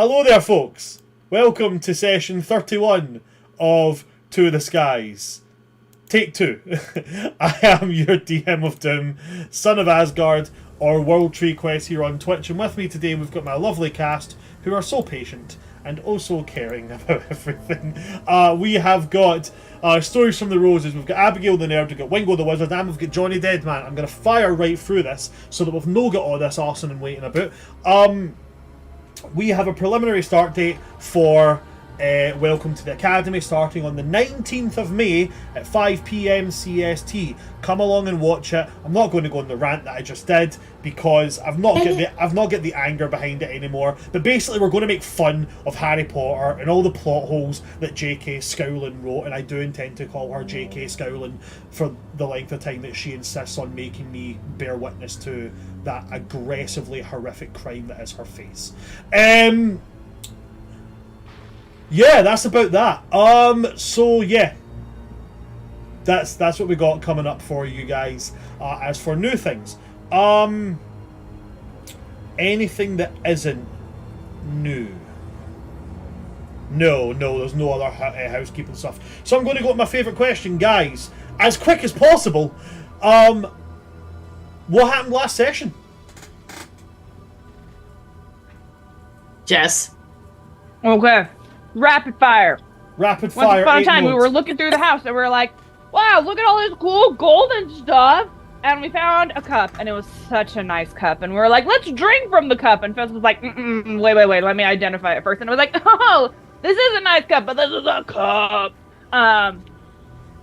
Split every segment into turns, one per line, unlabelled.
Hello there, folks. Welcome to session 31 of To the Skies. Take 2. I am your DM of Doom, Son of Asgard, or World Tree Quest here on Twitch, and with me today we've got my lovely cast who are so patient and also caring about everything. We have got Stories from the Roses, we've got Abigail the Nerd, we've got Wingo the Wizard, and we've got Johnny Deadman. I'm going to fire right through this so that we've no got all this arson and waiting about. We have a preliminary start date for Welcome to the Academy, starting on the 19th of May at 5 PM CST. Come along and watch it. I'm not going to go on the rant that I just did because I've not got the anger behind it anymore. But basically, we're going to make fun of Harry Potter and all the plot holes that J.K. Rowling wrote, and I do intend to call her J.K. Rowling for the length of time that she insists on making me bear witness to that aggressively horrific crime that is her face. Yeah, that's about that. So yeah, that's what we got coming up for you guys. As for new things, anything that isn't new. No, there's no other housekeeping stuff. So I'm going to go to my favourite question, guys, as quick as possible. What happened last session?
Jess.
Okay. Rapid fire.
Rapid fire.
Once upon a time, we were looking through the house and we were like, wow, look at all this cool golden stuff. And we found a cup, and it was such a nice cup. And we were like, let's drink from the cup. And Fez was like, wait, let me identify it first. And I was like, oh, this is a nice cup, but this is a cup.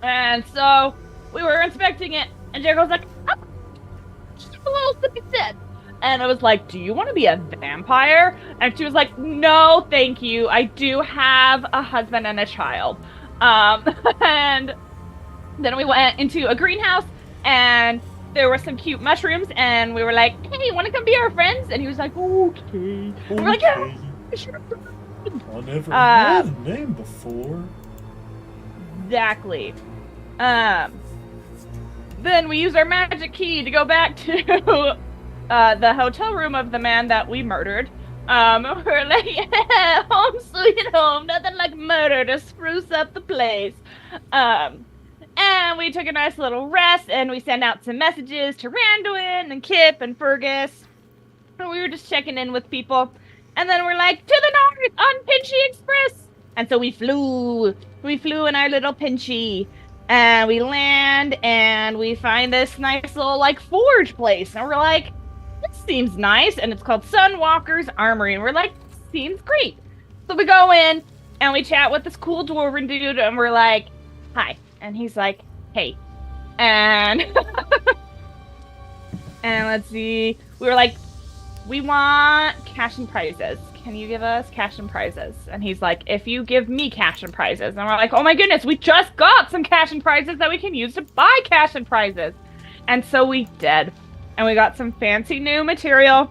And so we were inspecting it, and Jericho was like, oh, just a little sippy sip. And I was like, do you want to be a vampire? And she was like, no, thank you. I do have a husband and a child. And then we went into a greenhouse, and there were some cute mushrooms, and we were like, hey, want to come be our friends? And he was like, okay. And we're like, yeah, sure.
I never heard the name before.
Exactly. Then we used our magic key to go back to the hotel room of the man that we murdered. We're like, yeah, home sweet home, nothing like murder to spruce up the place. And we took a nice little rest, and we sent out some messages to Randuin and Kip and Fergus. And we were just checking in with people. And then we're like, to the north on Pinchy Express. And so we flew in our little Pinchy. And we land, and we find this nice little, like, forge place. And we're like, this seems nice, and it's called Sunwalker's Armory, and we're like, seems great. So we go in, and we chat with this cool dwarven dude, and we're like, hi. And he's like, hey. And and let's see, we were like, we want cash and prizes. Can you give us cash and prizes? And he's like, if you give me cash and prizes. And we're like, oh my goodness, we just got some cash and prizes that we can use to buy cash and prizes. And so we did. And we got some fancy new material.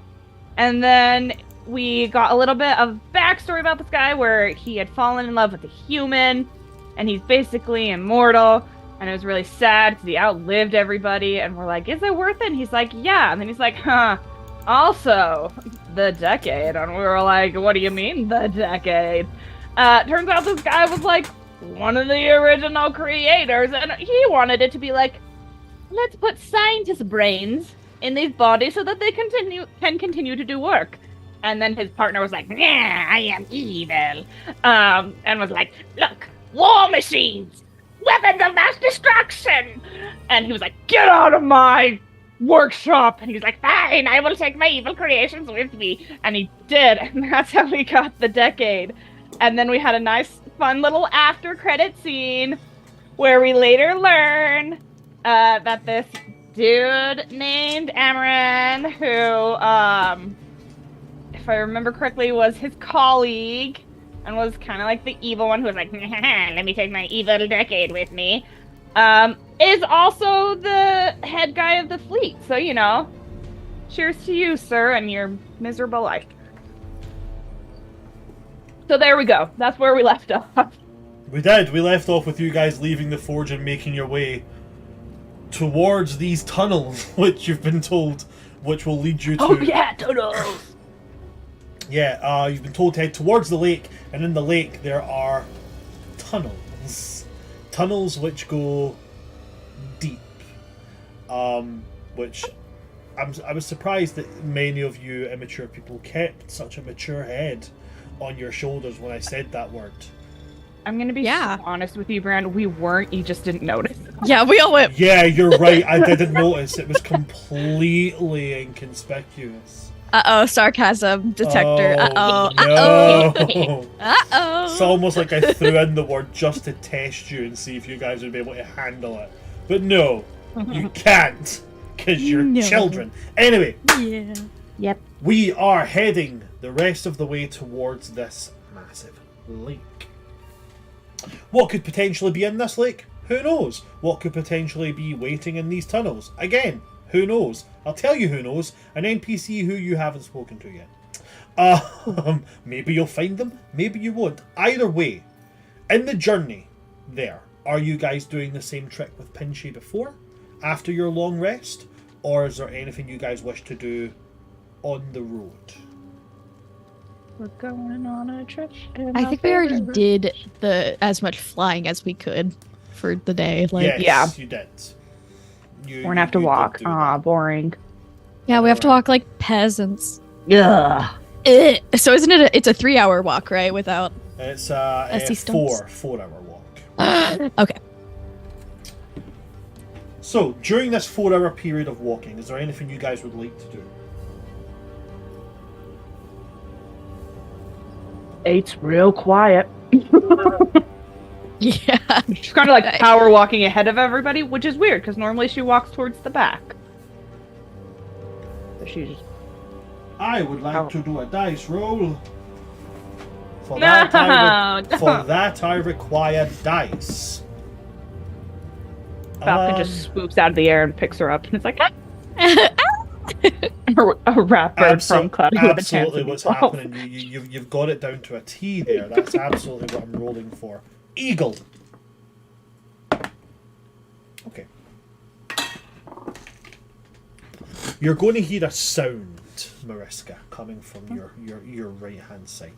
And then we got a little bit of backstory about this guy where he had fallen in love with a human. And he's basically immortal. And it was really sad because he outlived everybody. And we're like, is it worth it? And he's like, yeah. And then he's like, huh. Also, the decade. And we were like, what do you mean, the decade? Turns out this guy was like one of the original creators. And he wanted it to be like, let's put scientist brains in these bodies so that they can continue to do work. And then his partner was like, yeah, I am evil. And was like, look, war machines, weapons of mass destruction. And he was like, get out of my workshop. And he was like, fine, I will take my evil creations with me. And he did. And that's how we got the decade. And then we had a nice, fun little after credit scene where we later learn that this dude named Amaran, who, if I remember correctly, was his colleague and was kind of like the evil one who was like, let me take my evil decade with me, is also the head guy of the fleet. So, you know, cheers to you, sir, and your miserable life. So there we go. That's where we left off.
We did. We left off with you guys leaving the forge and making your way towards these tunnels, which you've been told, which will lead you to...
Oh yeah, tunnels!
Yeah, you've been told to head towards the lake, and in the lake there are tunnels. Tunnels which go deep. Which I was surprised that many of you immature people kept such a mature head on your shoulders when I said that word.
I'm gonna be so honest with you, Brand. We weren't. You just didn't notice.
Yeah, we all went.
Yeah, you're right. I didn't notice. It was completely inconspicuous.
Sarcasm detector.
No. It's almost like I threw in the word just to test you and see if you guys would be able to handle it. But no, you can't, because you're children. Anyway.
Yeah.
Yep.
We are heading the rest of the way towards this massive lake. What could potentially be in this lake? Who knows? What could potentially be waiting in these tunnels? Again, who knows? I'll tell you who knows. An NPC who you haven't spoken to yet. Maybe you'll find them, maybe you won't. Either way, in the journey there, are you guys doing the same trick with Pinchy before? After your long rest? Or is there anything you guys wish to do on the road?
We're going on a trip.
I think we already did as much flying as we could for the day. Like,
yes, you did.
We're gonna have to walk. Boring.
Yeah, we have to walk like peasants.
Yeah.
So isn't it? It's a 3-hour walk, right? Without.
It's a 4-hour walk.
Okay.
So during this 4-hour period of walking, is there anything you guys would like to do?
It's real quiet.
Yeah.
She's kind of like power walking ahead of everybody, which is weird because normally she walks towards the back. So she's.
I would like to do a dice roll. For
No,
that I require dice.
Falcon just swoops out of the air and picks her up, and it's like a rat bird from Cloudy with a chance
absolutely
of
what's
evolve.
happening. You've got it down to a T there. That's absolutely what I'm rolling for. Eagle. Okay. You're going to hear a sound, Mariska, coming from your right hand side.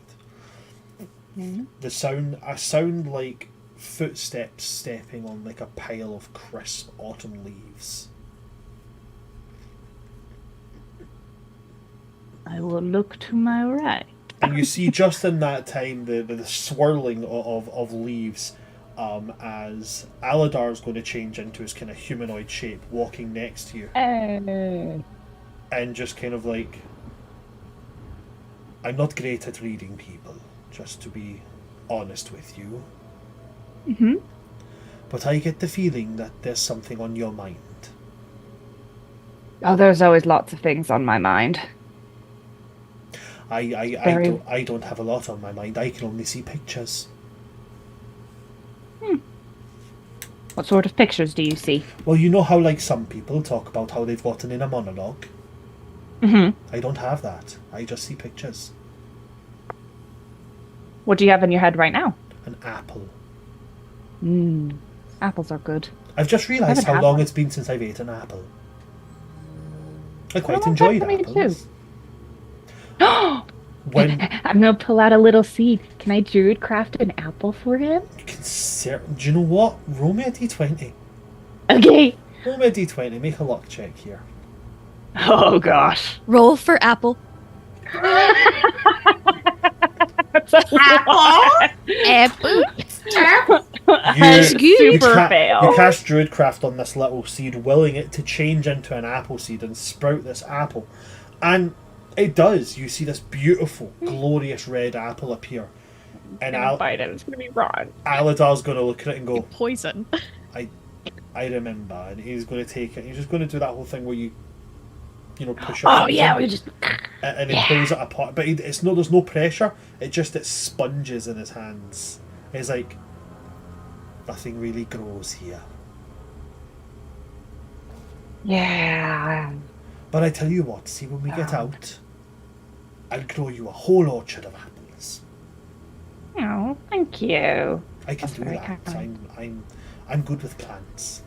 Mm-hmm.
A sound like footsteps stepping on like a pile of crisp autumn leaves.
I will look to my right.
And you see just in that time the swirling of leaves as Aladar's going to change into his kind of humanoid shape, walking next to you. And just kind of like, I'm not great at reading people, just to be honest with you.
Mm-hmm.
But I get the feeling that there's something on your mind.
Oh, there's always lots of things on my mind.
I don't have a lot on my mind. I can only see pictures.
What sort of pictures do you see?
Well, you know how like some people talk about how they've got an inner monologue?
Mm-hmm.
I don't have that. I just see pictures.
What do you have in your head right now?
An apple.
Apples are good.
I've just realised how long it's been since I've ate an apple. I quite enjoyed apples. When
I'm gonna pull out a little seed. Can I druid craft an apple for him?
you can do you know what? Roll me a d20.
Okay.
Roll me a d20. Make a luck check here.
Oh gosh.
Roll for apple. Apple.
Super fail.
You cast Druidcraft on this little seed, willing it to change into an apple seed and sprout this apple. And it does. You see this beautiful, glorious red apple appear. And
I'm gonna bite it. It's gonna be rotten.
Aladar's going to look at it and go,
Poison.
I remember. And he's going to take it. He's just going to do that whole thing where you push it.
Oh yeah, we just.
And he pulls it apart. But there's no pressure. It sponges in his hands. It's like, nothing really grows here.
Yeah.
But I tell you what, see, when we get out, I'll grow you a whole orchard of apples.
Oh, thank you.
I can
That's
do
very
that.
kind.
I'm good with plants.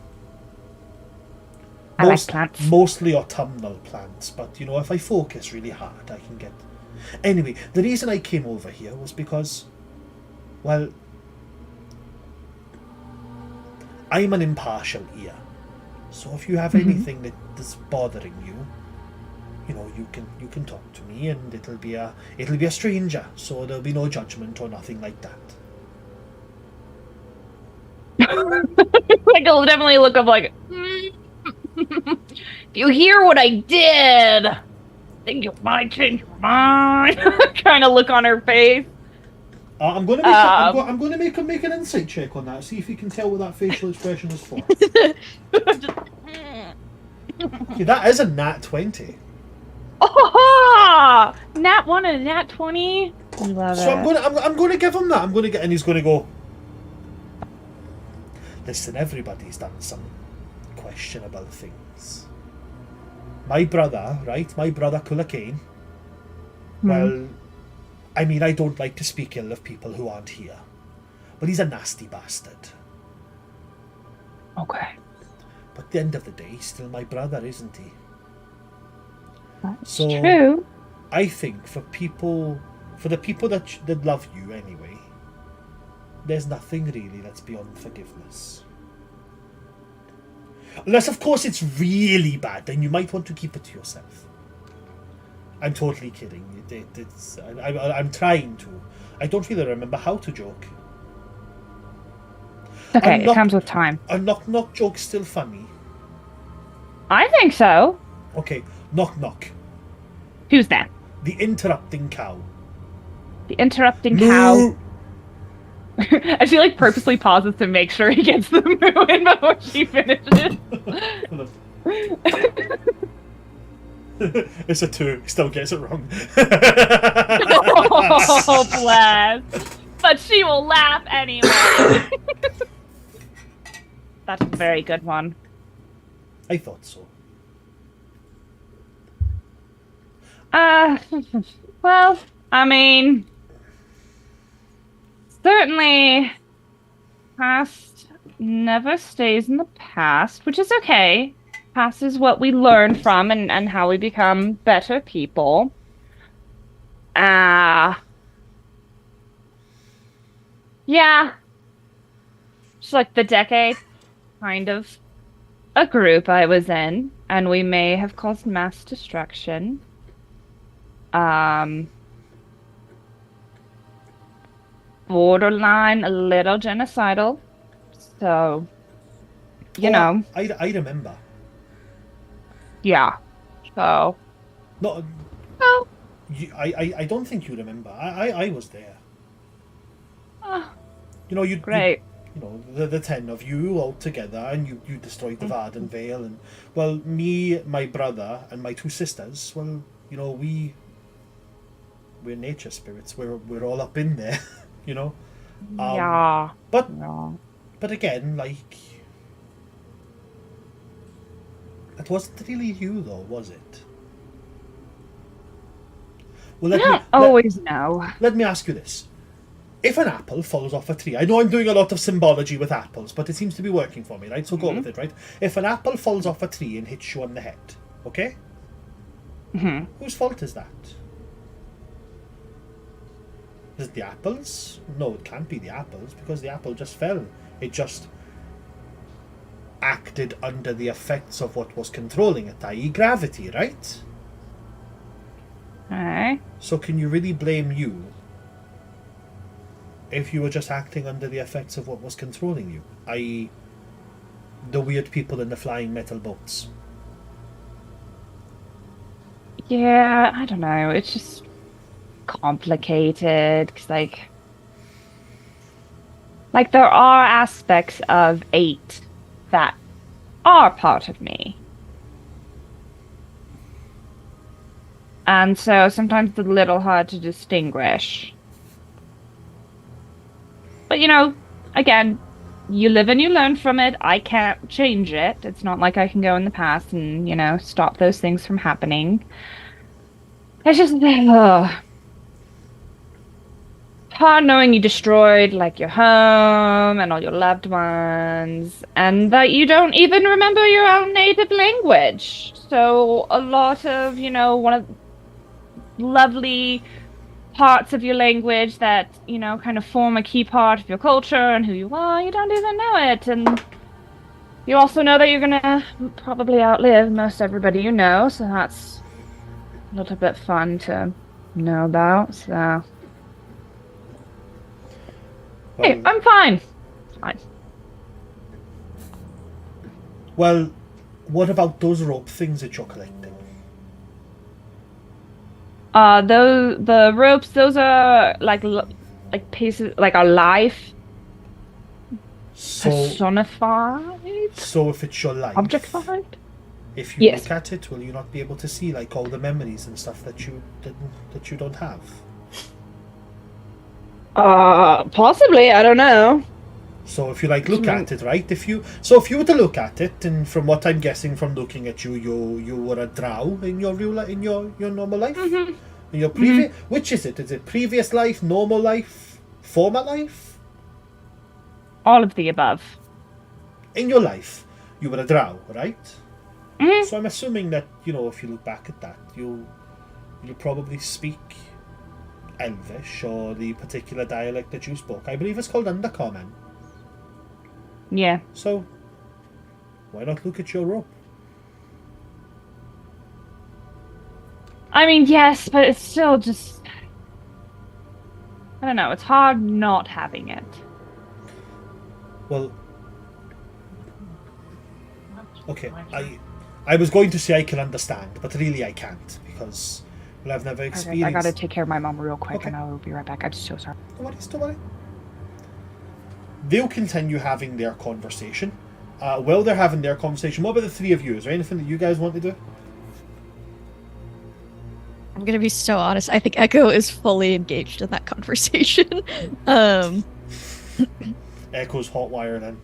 I like plants.
Mostly autumnal plants, but if I focus really hard, I can get Anyway, the reason I came over here was because, well, I'm an impartial ear. So if you have anything that is bothering you, you know, you can talk to me, and it'll be a stranger, so there'll be no judgment or nothing like that.
Like, I'll definitely look up like, you hear what I did? I think you might change your mind. Trying to look on her face.
I'm going to make an insight check on that. See if you can tell what that facial expression is for. Okay, that is a nat 20.
Oh, nat 1 and a nat 20. Love
So
it.
I'm going to give him that. And he's going to go. Listen, everybody's done some questionable things. My brother, right? My brother Cullercane. Well, I mean, I don't like to speak ill of people who aren't here, but he's a nasty bastard.
Okay.
But at the end of the day, he's still my brother, isn't he?
That's
So,
true.
I think for the people that love you anyway, there's nothing really that's beyond forgiveness. Unless, of course, it's really bad, then you might want to keep it to yourself. I'm totally kidding. I'm trying to. I don't really remember how to joke.
Okay, it comes with time.
Are knock jokes still funny?
I think so.
Okay, knock.
Who's that?
The interrupting cow.
The interrupting cow. And she like purposely pauses to make sure he gets the moo in before she finishes.
It's a 2. He still gets it wrong.
Oh, bless. But she will laugh anyway. That's a very good one.
I thought so.
Well, I mean, certainly past never stays in the past, which is okay. Past is what we learn from and how we become better people. Yeah. Just like the decade, kind of a group I was in, and we may have caused mass destruction. Borderline a little genocidal. So, you know.
I remember.
Yeah. So.
No.
Oh.
I don't think you remember. I was there. You know,
Great.
You know, the 10 of you all together, and you destroyed the Varden Vale, and, well, me, my brother, and my 2 sisters, well, you know, we're nature spirits. We're all up in there, you know.
Yeah.
But again, like, it wasn't really you, though, was it? Well,
always know.
Let me ask you this. If an apple falls off a tree, I know I'm doing a lot of symbology with apples, but it seems to be working for me, right? So go with it, right? If an apple falls off a tree and hits you on the head, okay? Whose fault is that? Is it the apples? No, it can't be the apples, because the apple just fell. It just acted under the effects of what was controlling it, i.e. gravity, right?
Okay.
So can you really blame you if you were just acting under the effects of what was controlling you, i.e. the weird people in the flying metal boats?
Yeah, I don't know. It's just complicated because, like there are aspects of 8 that are part of me. And so sometimes it's a little hard to distinguish. But, you know, again, you live and you learn from it. I can't change it. It's not like I can go in the past and, you know, stop those things from happening. It's just hard knowing you destroyed, like, your home and all your loved ones, and that you don't even remember your own native language. So a lot of, you know, lovely parts of your language that, you know, kind of form a key part of your culture and who you are. You don't even know it. And you also know that you're gonna probably outlive most everybody you know, so that's a little bit fun to know about. So,
Well,
hey, I'm fine. It's fine.
well, what about those rope things that you're collecting?
The ropes, those are like pieces, like a life
So,
personified,
so if it's your life,
objectified.
if you
Yes.
look at it, will you not be able to see like all the memories and stuff that you don't have?
Possibly. I don't know.
So if you like look at it, right? If you were to look at it, and from what I'm guessing from looking at you, you were a drow in your your normal life.
Mm-hmm.
In your previous, which is it? Is it previous life, normal life, former life?
All of the above.
In your life, you were a drow, right?
Mhm.
So I'm assuming that, you know, if you look back at that, you'll probably speak Elvish or the particular dialect that you spoke. I believe it's called Undercommon.
Yeah.
So why not look at your rope?
I mean, yes, but it's still just... I don't know, it's hard not having it.
Well, okay, I was going to say I can understand, but really I can't, because, well, I've never experienced...
I gotta take care of my mom real quick,
Okay.
and I will be right back. I'm so sorry.
Don't worry. They'll continue having their conversation. While they're having their conversation, what about the three of you? Is there anything that you guys want to do?
I'm gonna be so honest. I think Echo is fully engaged in that conversation.
Echo's hotwire then.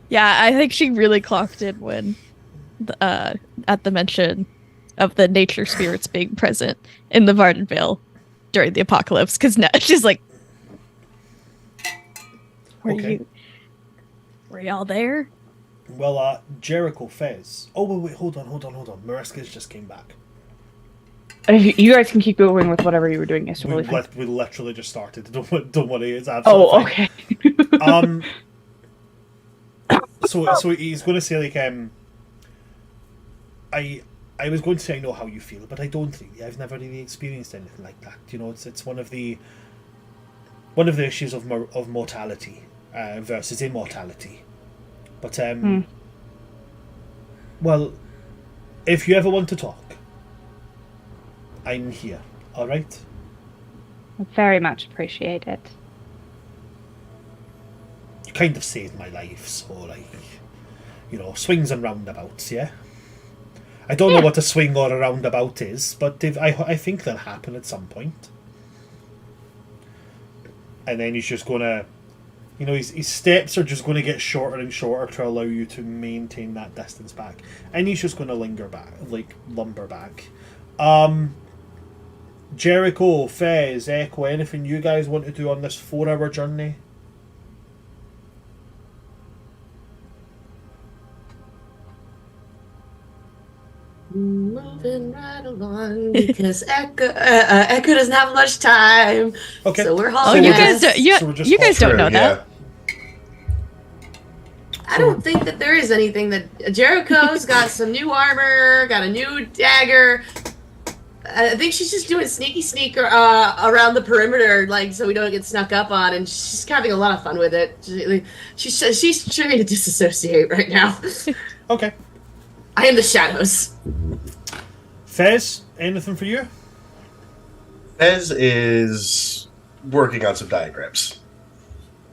Yeah, I think she really clocked in when, at the mention of the nature spirits being present in the Vardenvale during the apocalypse. Because now she's like,
Okay.
Were y'all there?
Well, Jericho Fez. Oh, wait, hold on. Mariska's just came back.
You guys can keep going with whatever you were doing yesterday.
We literally just started. Don't worry, it's absolutely fine.
Okay.
So he's going to say like I was going to say I know how you feel, but I don't really. I've never really experienced anything like that. You know, it's one of the issues of mortality versus immortality. But well, if you ever want to talk, I'm here. All right.
Very much appreciate it.
You kind of saved my life, so like, you know, swings and roundabouts, yeah. I don't know what a swing or a roundabout is, but I think they'll happen at some point. And then he's just gonna, you know, his steps are just gonna get shorter and shorter to allow you to maintain that distance back, and he's just gonna lumber back. Jericho, Fez, Echo, anything you guys want to do on this 4-hour journey?
Moving right along because Echo doesn't have much time.
Okay.
So we're
Oh,
hauling
you
ass.
guys don't.
So we're just
You guys don't know
yeah.
that.
I don't think that there is anything that Jericho's got some new armor, got a new dagger. I think she's just doing sneaky sneak around the perimeter, like so we don't get snuck up on, and she's having a lot of fun with it. She's trying to disassociate right now.
Okay.
I am the shadows.
Fez, anything for you?
Fez is working on some diagrams.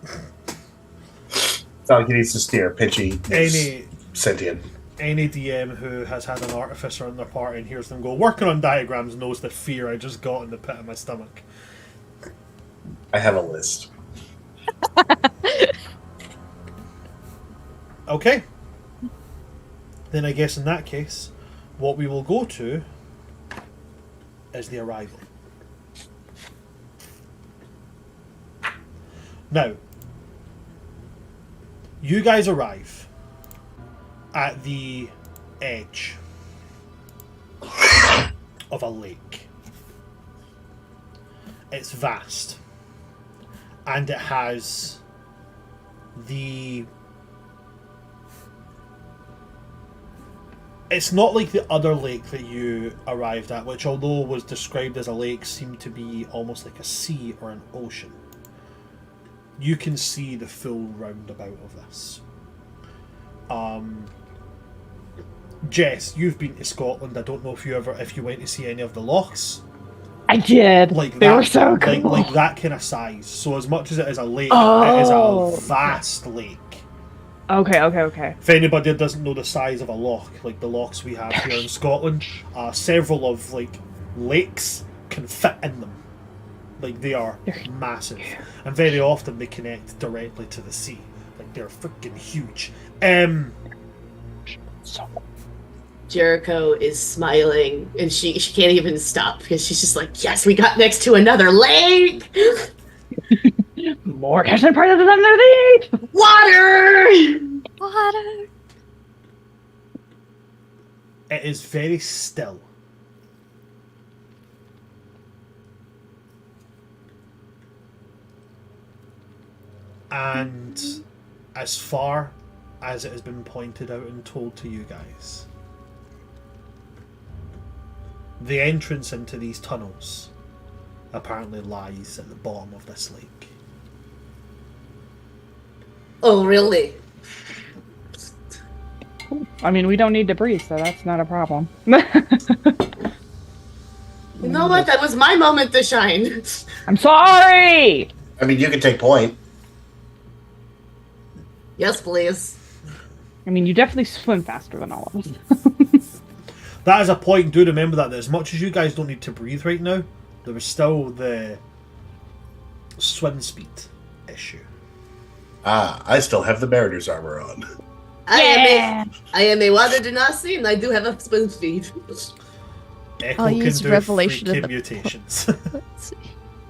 It's not like he needs to steer. Pinchy is sentient.
Any DM who has had an artificer in their party and hears them go working on diagrams knows the fear I just got in the pit of my stomach.
I have a list.
Okay. Then I guess in that case, what we will go to is the arrival. Now, you guys arrive at the edge of a lake. It's vast. And it has the... It's not like the other lake that you arrived at, which although was described as a lake, seemed to be almost like a sea or an ocean. You can see the full roundabout of this. Jess, you've been to Scotland. I don't know if you went to see any of the lochs.
I did. They were so cool.
Like that kind of size. So as much as it is a lake,
Oh.
it is a vast lake.
Okay.
If anybody doesn't know the size of a loch, like the lochs we have here in Scotland, several of like lakes can fit in them. Like they are massive, and very often they connect directly to the sea. Like they're freaking huge.
Jericho is smiling, and she can't even stop because she's just like, yes, we got next to another lake!
More cash and prizes than they need!
Water!
Water.
It is very still. And as far as it has been pointed out and told to you guys, the entrance into these tunnels apparently lies at the bottom of this lake.
Oh, really?
I mean, we don't need to breathe, so that's not a problem.
You know what? That was my moment to shine.
I'm sorry!
I mean, you can take point.
Yes, please.
I mean, you definitely swim faster than all of us.
That is a point. Do remember that as much as you guys don't need to breathe right now, there was still the swim speed issue.
Ah, I still have the Mariner's armor on.
I am a water genasi, and I do have a swim speed.
Echo
I'll
can
use
do
revelation
freaking
in the
mutations.
Let's see.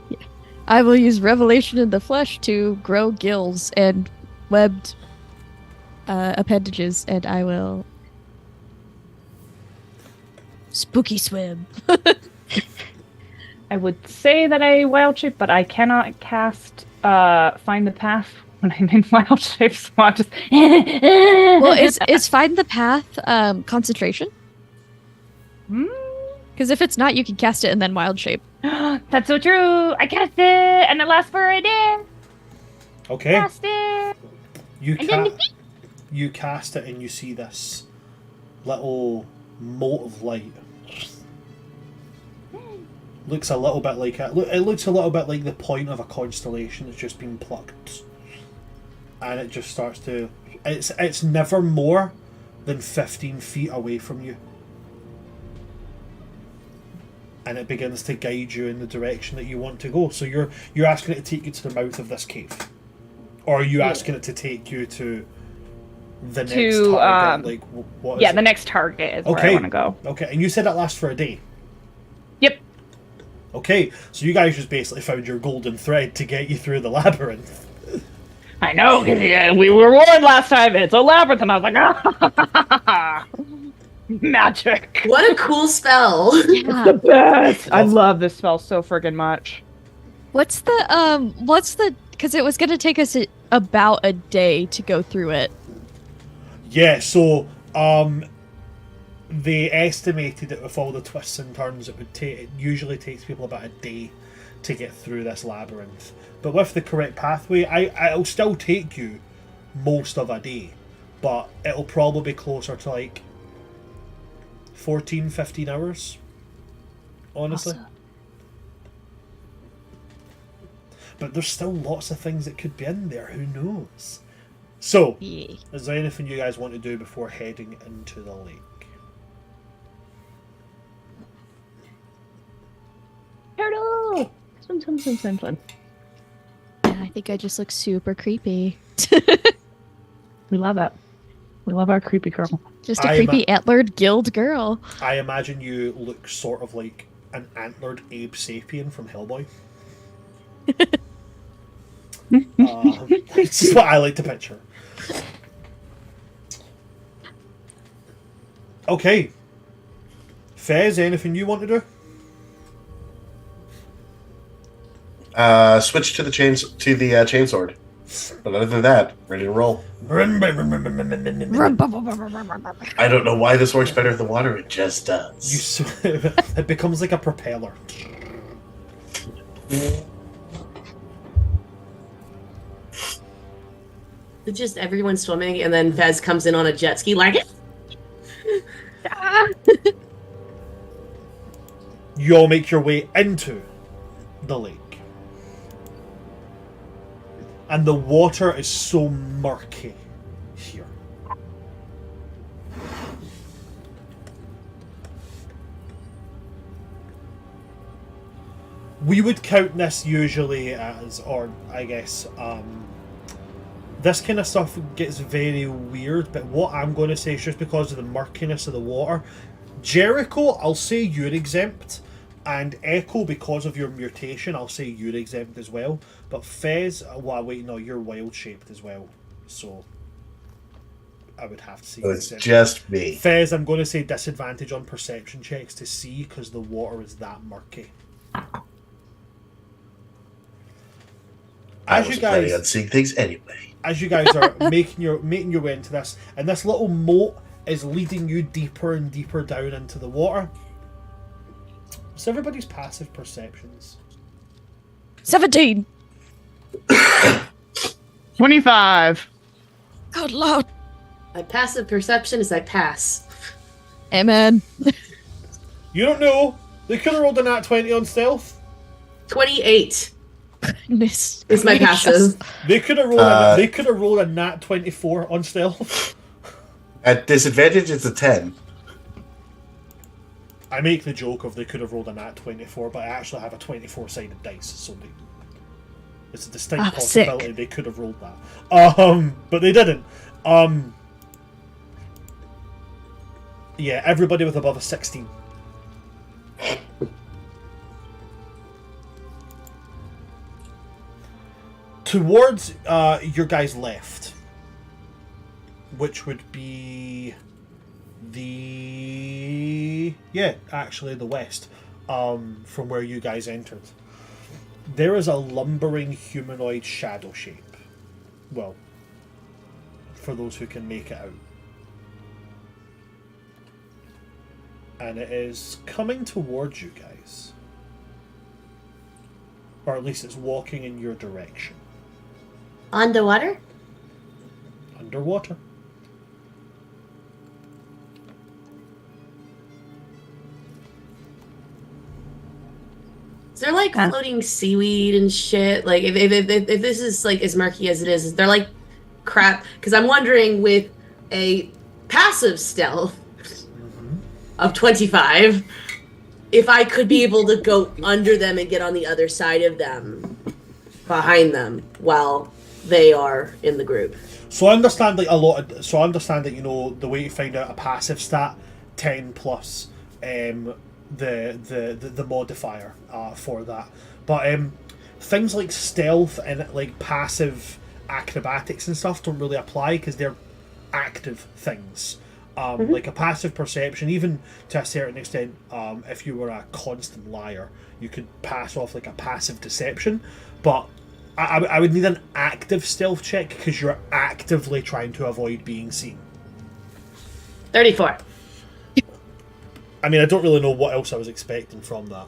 Yeah. I will use revelation in the flesh to grow gills and webbed appendages, and I will spooky swim.
I would say that I wild shape, but I cannot cast find the path when I'm in wild shape, so I'll just...
Well, is find the path concentration? Because if it's not, you can cast it and then wild shape.
That's so true! I cast it, and it lasts for a day!
Okay.
Cast it!
You cast it and you see this little mote of light. Looks a little bit like it looks a little bit like the point of a constellation that's just been plucked, and it just starts to. It's never more than 15 feet away from you, and it begins to guide you in the direction that you want to go. So you're asking it to take you to the mouth of this cave, or are you asking it to take you to the next target? Like what?
Yeah, the next target is where I want to go.
Okay, and you said that lasts for a day.
Yep.
Okay, so you guys just basically found your golden thread to get you through the labyrinth.
I know, because we were warned last time. It's a labyrinth, and I was like, ah, magic.
What a cool spell.
The best. I love this spell so friggin' much.
What's the because it was gonna take us about a day to go through it.
Yeah, so they estimated that with all the twists and turns it usually takes people about a day to get through this labyrinth. But with the correct pathway, it'll still take you most of a day, but it'll probably be closer to like 14, 15 hours, honestly.
Awesome.
But there's still lots of things that could be in there, who knows? So,
Yeah.
is there anything you guys want to do before heading into the lake?
Turtle! Swim.
Yeah, I think I just look super creepy.
We love it. We love our creepy girl.
Just a creepy antlered guild girl.
I imagine you look sort of like an antlered Abe Sapien from Hellboy. It's just what I like to picture. Okay. Fez, anything you want to do?
Switch to the chainsword. But other than that, ready to roll. I don't know why this works better than water. It just does.
It becomes like a propeller.
It's just everyone swimming, and then Fez comes in on a jet ski like
You all make your way into the lake. And the water is so murky here. We would count this usually as, or I guess, this kind of stuff gets very weird, but what I'm going to say is just because of the murkiness of the water. Jericho, I'll say you're exempt, and Echo, because of your mutation, I'll say you're exempt as well. But Fez, well, wait, no, you're wild-shaped as well, so I would have to say
So it's just me.
Fez, I'm going to say disadvantage on perception checks to see, because the water is that murky.
I was planning on seeing things anyway.
As you guys are making your way into this, and this little moat is leading you deeper and deeper down into the water. So everybody's passive perceptions.
17.
25.
Good lord.
my passive perception is I pass.
Amen.
You don't know. They could have rolled a nat 20 on stealth.
28
Goodness
is my
gracious.
passive.
They could have rolled a nat 24 on stealth.
At disadvantage, it's a 10.
I make the joke of they could have rolled a nat 24, but I actually have a 24-sided dice, so it's a distinct possibility
sick.
they could have rolled that. But they didn't. Yeah, everybody with above a 16. Towards your guys' left, which would be the west, from where you guys entered. There is a lumbering humanoid shadow shape. Well, for those who can make it out. And it is coming towards you guys. Or at least it's walking in your direction.
Underwater?
Underwater.
Is there like floating seaweed and shit? Like if this is like as murky as it is there like crap? Because I'm wondering with a passive stealth of 25, if I could be able to go under them and get on the other side of them, behind them, while they are in the group.
So I understand like I understand that, you know, the way to find out a passive stat, 10 plus the modifier for that. But things like stealth and like passive acrobatics and stuff don't really apply because they're active things. Like a passive perception, even to a certain extent, if you were a constant liar, you could pass off like a passive deception. But I would need an active stealth check because you're actively trying to avoid being seen.
34.
I mean, I don't really know what else I was expecting from that.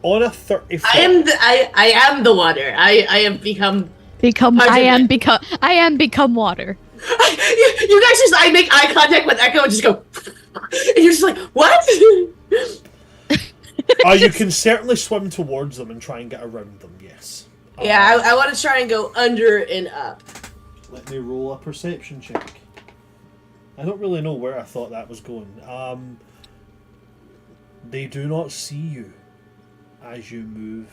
On a 34...
I am the water. I have become
I am become water.
you guys just, I make eye contact with Echo and just go, and you're just like, what?
You can certainly swim towards them and try and get around them, yes.
Yeah, I want to try and go under and up.
Let me roll a perception check. I don't really know where I thought that was going. They do not see you as you move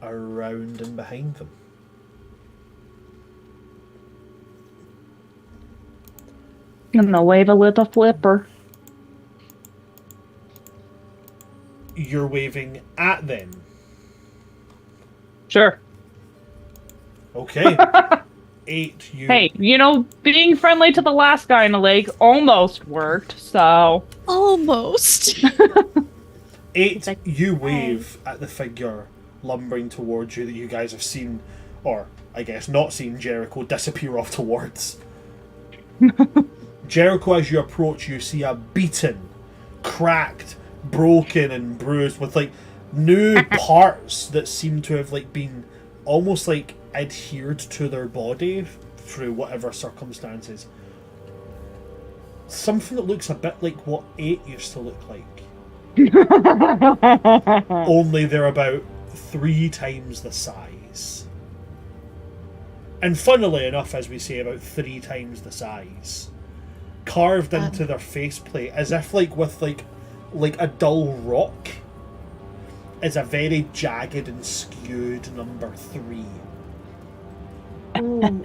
around and behind them.
I'm gonna wave a little flipper.
You're waving at them.
Sure.
Okay. 8. You.
Hey, you know, being friendly to the last guy in the lake almost worked, so...
Almost.
8,
like,
you wave at the figure lumbering towards you that you guys have seen, or I guess not seen Jericho disappear off towards. Jericho, as you approach, you see a beaten, cracked, broken and bruised with like new parts that seem to have like been almost like adhered to their body through whatever circumstances. Something that looks a bit like what 8 used to look like. Only they're about 3 times the size. And funnily enough, as we say, about 3 times the size. Carved into their faceplate, as if like with like a dull rock, is a very jagged and skewed number 3.
Ooh,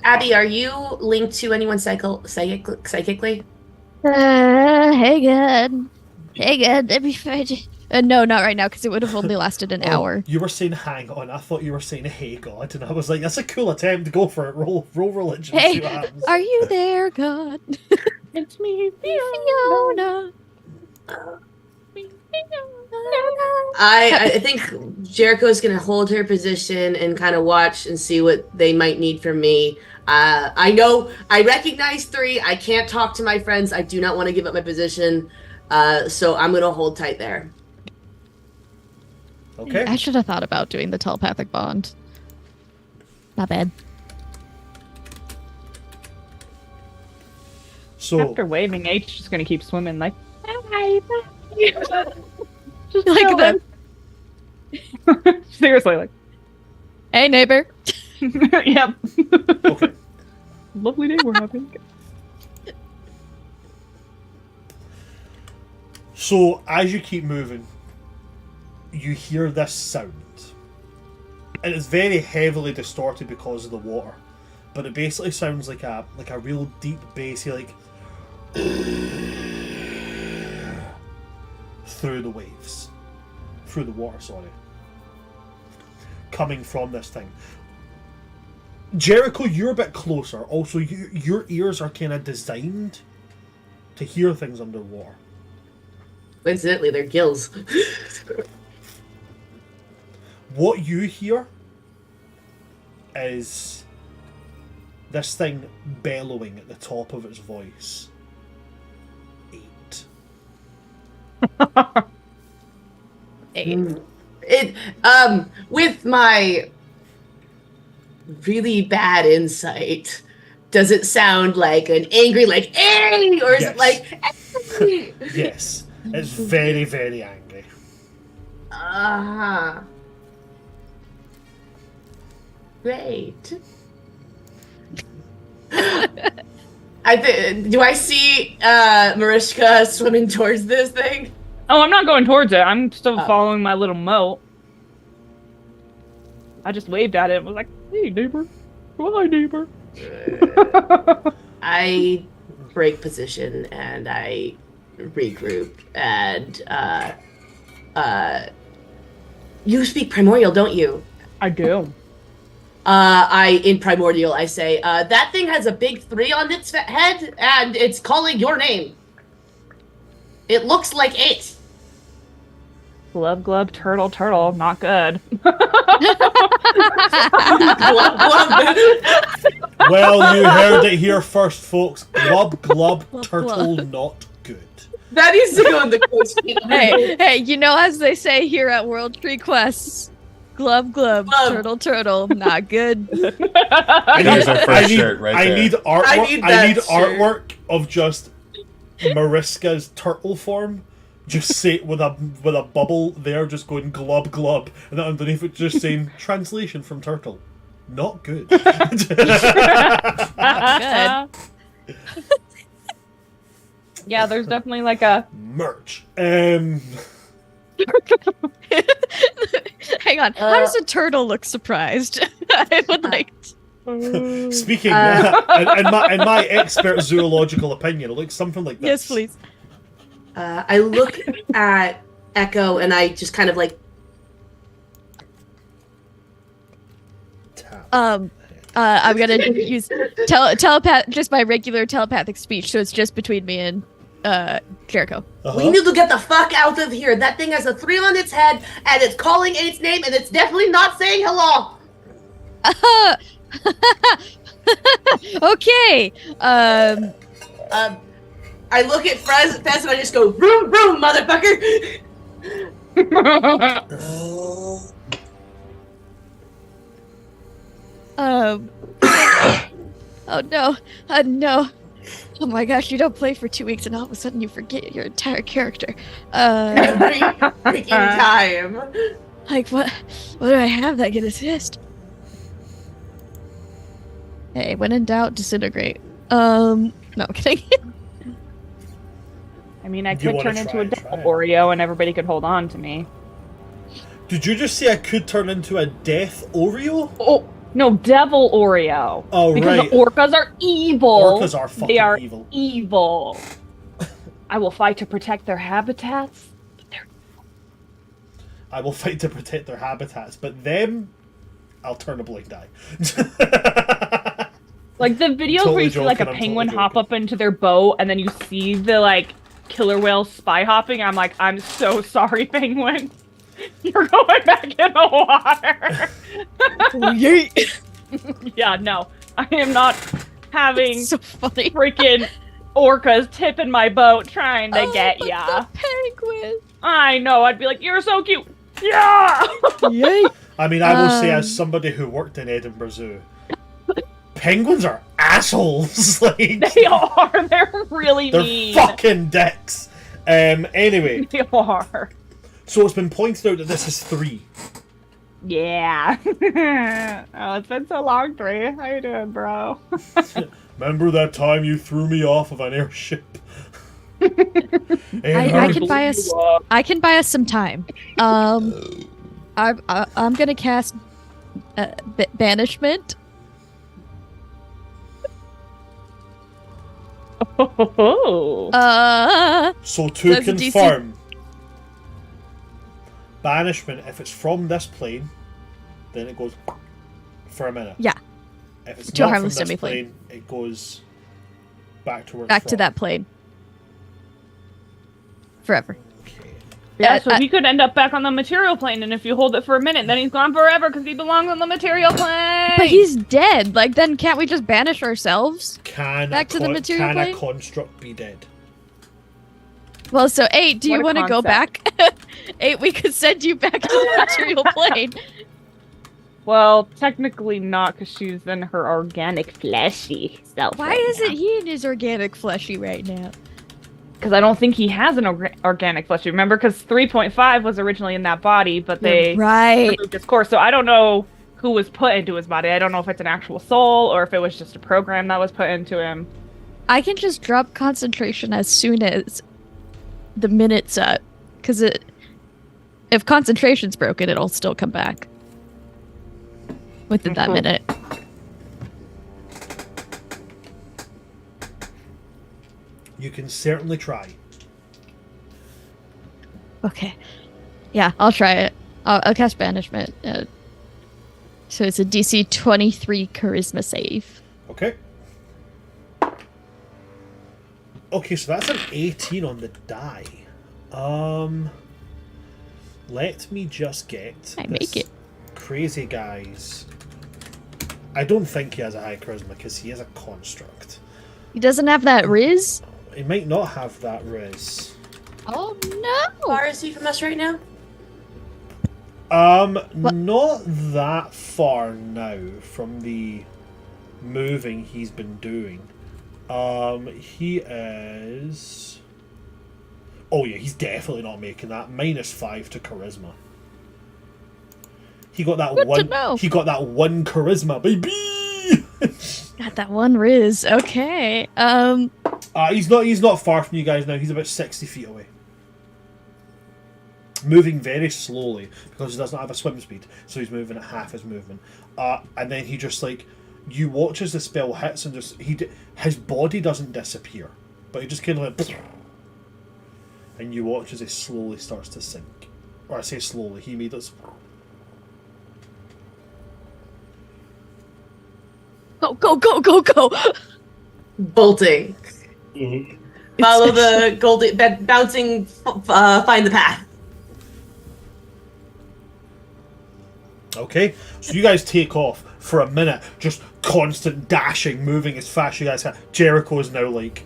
Abby, are you linked to anyone psychically?
Hey, good. Hey, good. That'd be fine. No, not right now, because it would have only lasted an hour.
You were saying hang on. I thought you were saying hey God, and I was like, that's a cool attempt. Go for it. Roll religion.
Hey,
See what happens.
are you there, God?
It's me,
Fiona.
I think Jericho's gonna hold her position and kind of watch and see what they might need from me. I know I recognize 3. I can't talk to my friends. I do not want to give up my position, so I'm gonna hold tight there.
Okay.
I should have thought about doing the telepathic bond. Not bad.
So
After waving, H just gonna keep swimming like, bye, bye. Just
Like
chilling. Seriously, like,
Hey, neighbor.
yep.
okay.
Lovely day we're having.
So as you keep moving, you hear this sound, and it's very heavily distorted because of the water, but it basically sounds like a real deep bassy like through the waves, through the water. Sorry, coming from this thing. Jericho, you're a bit closer. Also, your ears are kind of designed to hear things underwater.
Incidentally, they're gills.
What you hear is this thing bellowing at the top of its voice. 8.
It with my really bad insight, does it sound like an angry like "Ay!" or is
Yes.
it like "Ay!"
Yes, it's very, very angry.
Great. Do I see Mariska swimming towards this thing?
Oh, I'm not going towards it. I'm still
Oh.
following my little moat. I just waved at it and was like, hey, neighbor. Hi, neighbor.
I break position and I regroup and you speak primordial, don't you?
I do.
In primordial I say, that thing has a big 3 on its head and it's calling your name. It looks like 8.
Glub, glub, turtle, turtle. Not good.
Glub, glub.
Well, you heard it here first, folks. Glub, glub,
Glub,
turtle,
glub.
not good.
That needs to go in the quote.
Hey, you know, as they say here at World Tree Quests, glub, glub,
Glub.
turtle, turtle, not good.
There's our first shirt right
I
there.
need artwork.
I need that shirt.
artwork of just Mariska's turtle form, just say with a bubble there, just going glub glub, and then underneath it just saying translation from turtle, not good.
Not
Yeah, there's definitely like a.
Merch.
Hang on. How does a turtle look surprised? I would like to...
Speaking, in my expert zoological opinion, it looks something like this.
Yes, please.
I look at Echo and I just kind of like,
Tap.
I'm gonna use just my regular telepathic speech, so it's just between me and Jericho.
We need to get the fuck out of here. That thing has a 3 on its head, and it's calling 8's name, and it's definitely not saying hello.
Okay.
I look at Fez and I just go, vroom, vroom, motherfucker.
Oh no. No. Oh my gosh, you don't play for 2 weeks and all of a sudden you forget your entire character.
Every freaking time.
Like, what do I have that can assist? Hey, when in doubt, disintegrate. No, I'm kidding.
I mean, I
Do you
could
wanna
turn into
try
a
and
devil
try it?
Oreo and everybody could hold on to me.
Did you just say I could turn into a death Oreo?
Oh, no, devil Oreo.
Oh,
because
right.
the orcas are evil.
Orcas are fucking
They are
evil.
evil. I will fight to protect their habitats.
I will fight to protect their habitats, but them, I'll turn a blind eye.
Like the videos
Totally
where you see like a
joking, I'm
penguin
totally
hop
joking.
up into their boat and then you see the like killer whale spy hopping. I'm like, I'm so sorry, penguin. You're going back in the water. Yeah, no. I am not having
It's so funny.
freaking orcas tipping my boat trying to get
but
ya.
the penguin.
I know, I'd be like, you're so cute. Yeah!
Yay.
I mean, I will say, as somebody who worked in Edinburgh Zoo, penguins are assholes. Like,
They are. They're really
they're
mean.
fucking dicks. Anyway,
They are.
so it's been pointed out that this is 3.
Yeah. Oh, it's been so long, Dre. How you doing, bro?
Remember that time you threw me off of an airship?
I can buy us. I can buy us some time. I'm gonna cast banishment.
Oh.
So to
That's a DC.
confirm, banishment, if it's from this plane, then it goes for a minute.
Yeah.
If it's
To a
not from
harmless
this
semiplane.
plane, it goes back to where
Back
it's
to
from.
that plane. Forever.
Okay.
Yeah, so
I-
he could end up back on the material plane, and if you hold it for a minute, then he's gone forever because he belongs on the material plane.
But he's dead. Like, then can't we just banish ourselves?
Can
Back to the material
can
plane?
a construct be dead?
Well, so 8, do
What
you
a
want to go back? 8, we could send you back to the material plane.
Well, technically not, because she's in her organic fleshy self.
Why isn't he in his organic fleshy right now?
Because I don't think he has an organic fleshy. Remember, because 3.5 was originally in that body, but they
Right.
removed his core. So I don't know who was put into his body. I don't know if it's an actual soul or if it was just a program that was put into him.
I can just drop concentration as soon as the minute's up. Because if concentration's broken, it'll still come back. Within that
Mhm.
minute.
You can certainly try.
Okay. Yeah, I'll try it. I'll cast banishment. So it's a DC 23 charisma save.
Okay. Okay, so that's an 18 on the die. Let me just get
I
this
make it.
crazy guy's. I don't think he has a high charisma because he is a construct.
He doesn't have that Riz?
He might not have that riz.
Oh
How
no!
far is he from us right now?
Not that far now from the moving he's been doing. He is. Oh yeah, he's definitely not making that. -5 to charisma. He got that
Good to
one.
know.
He got that 1 charisma, baby.
Got that one Riz. Okay.
He's not far from you guys now. He's about 60 feet away. Moving very slowly because he doesn't have a swim speed, so he's moving at half his movement. And then he just like you watch as the spell hits and just his body doesn't disappear, but he just kind of like, and you watch as he slowly starts to sink. Or I say slowly, he made it.
Go, go, go, go, go!
Bolting.
Mhm.
Follow the golden bouncing. Find the path.
Okay, so you guys take off for a minute, just constant dashing, moving as fast as you guys can. Jericho is now like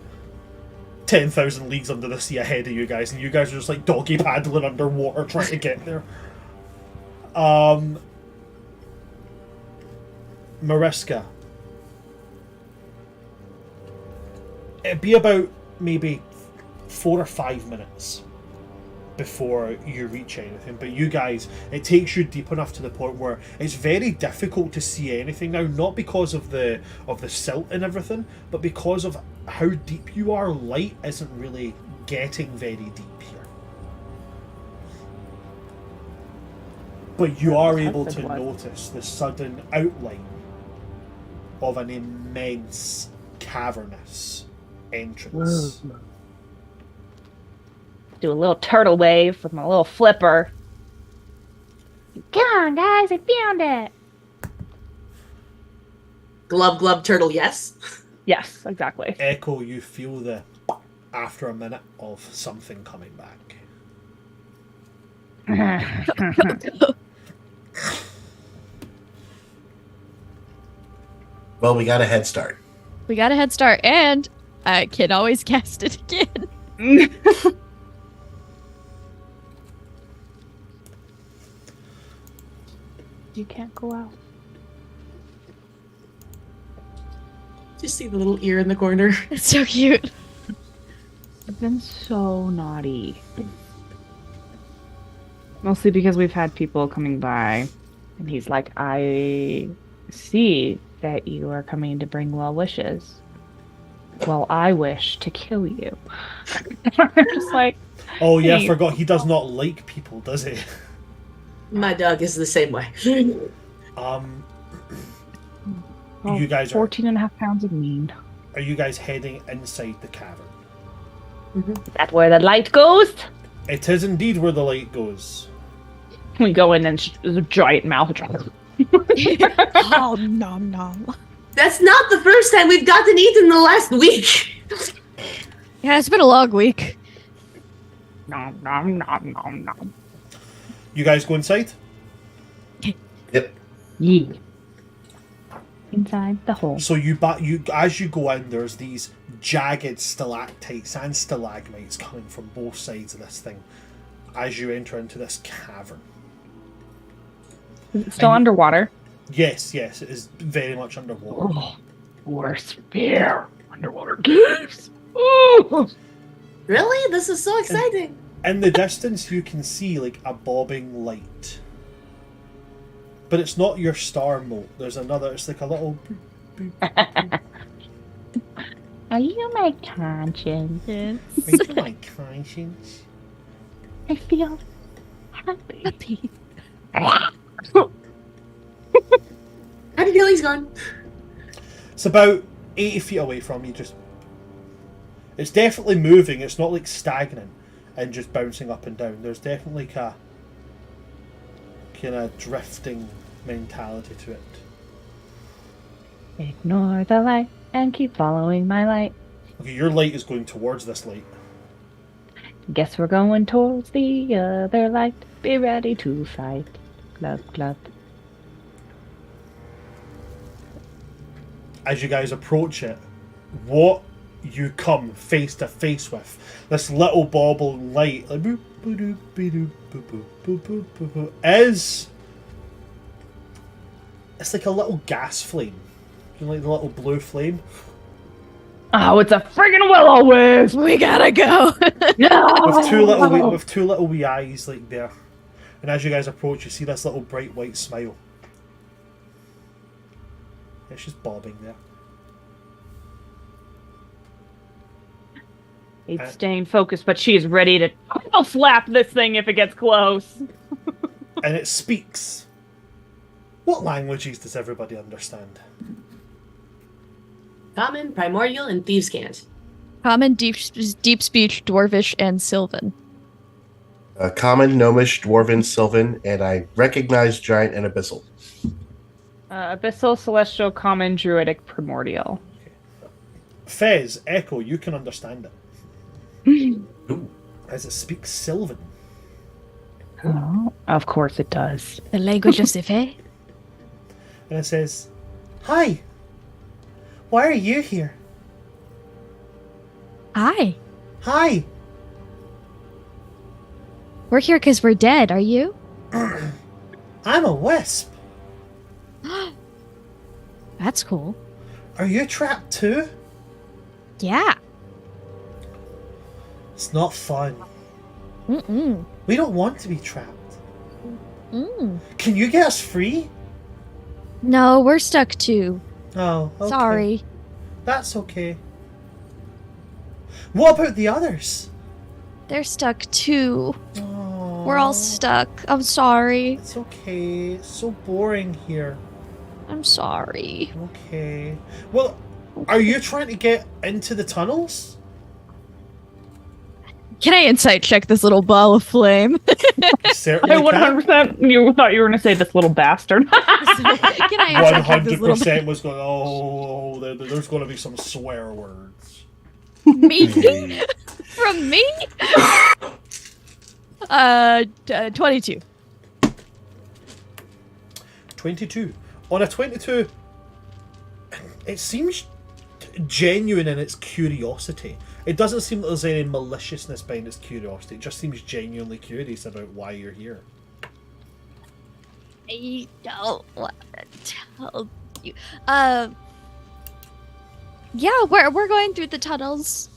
10,000 leagues under the sea ahead of you guys, and you guys are just like doggy paddling underwater trying to get there. Mariska. It'd be about maybe 4 or 5 minutes before you reach anything, but you guys, it takes you deep enough to the point where it's very difficult to see anything now, not because of the silt and everything, but because of how deep you are. Light isn't really getting very deep here, but you are able to notice the sudden outline of an immense cavernous entrance.
Do a little turtle wave with my little flipper. Come on, guys, I found it.
Glub glub turtle, yes.
Yes, exactly.
Echo, you feel the after a minute of something coming back.
Well, we got a head start.
We got a head start, and I can always cast it again.
You can't go out.
Just see the little ear in the corner.
It's so cute.
I've been so naughty. Mostly because we've had people coming by, and he's like, I see that you are coming to bring well wishes. Well, I wish to kill you. I'm just like,
Oh yeah, I
hey.
forgot, he does not like people, does he?
My dog is the same way.
You guys are
14 and a half pounds of mean.
Are you guys heading inside the cavern?
Is that where the light goes?
It is indeed where the light goes.
We go in and there's a giant mouth.
Oh, nom nom.
That's not the first time we've gotten eaten the last week.
Yeah, it's been a long week.
Nom nom nom nom nom.
You guys go inside?
Yep.
Yee. Inside the hole.
So you as you go in, there's these jagged stalactites and stalagmites coming from both sides of this thing as you enter into this cavern.
Is it still underwater?
Yes, it is very much underwater.
Oh, worst fear. Underwater caves. Oh.
Really? This is so exciting.
In the distance, you can see like a bobbing light, but it's not your star mote. There's another. It's like a little.
Are you my conscience?
Yes.
Are you my conscience?
I feel happy.
Happy feelings gone.
It's about 80 feet away from you. It's definitely moving. It's not like stagnant and just bouncing up and down. There's definitely like a kind of drifting mentality to it.
Ignore the light and keep following my light.
Okay, your light is going towards this light.
Guess we're going towards the other light. Be ready to fight. Glub glub.
As you guys approach it, what you come face to face with, this little bobbling light, like boop, boop, boop, boop, boop, boop, boop, boop, boop, boop, is it's like a little gas flame. You know, like the little blue flame.
Oh, it's a friggin' will-o-wisp!
We gotta go.
No!
With two little wee eyes like there. And as you guys approach, you see this little bright white smile. It's just bobbing there.
It's staying focused, but she's ready to slap this thing if it gets close.
And it speaks. What languages does everybody understand?
Common, primordial, and thieves' cant.
Common, deep speech, dwarvish, and sylvan.
Common, gnomish, dwarven, sylvan, and I recognize giant and abyssal.
Abyssal, celestial, common, druidic, primordial.
Fez, Echo, you can understand it. as it speaks Sylvan.
Oh, of course it does.
The language of Sife?
And it says, "Hi. Why are you here?
Hi.
Hi.
We're here because we're dead, are you?
I'm a wisp.
That's cool.
Are you trapped too?
Yeah.
It's not fun.
Mm-mm.
We don't want to be trapped.
Mm.
Can you get us free?"
No, we're stuck too.
Oh, okay.
Sorry.
That's okay. What about the others?
They're stuck too.
Oh,
We're all stuck. I'm sorry.
It's okay. It's so boring here.
I'm sorry.
Okay. Well, are you trying to get into the tunnels?
Can I insight check this little ball of flame?
You certainly
I 100% you thought you were going to say this little bastard.
Can I insight check this little
100% was going, oh, there's going to be some swear words.
me? From me? 22.
22. On a 22, it seems genuine in its curiosity. It doesn't seem that there's any maliciousness behind its curiosity. It just seems genuinely curious about why you're here.
I don't want to tell you. Yeah, we're going through the tunnels.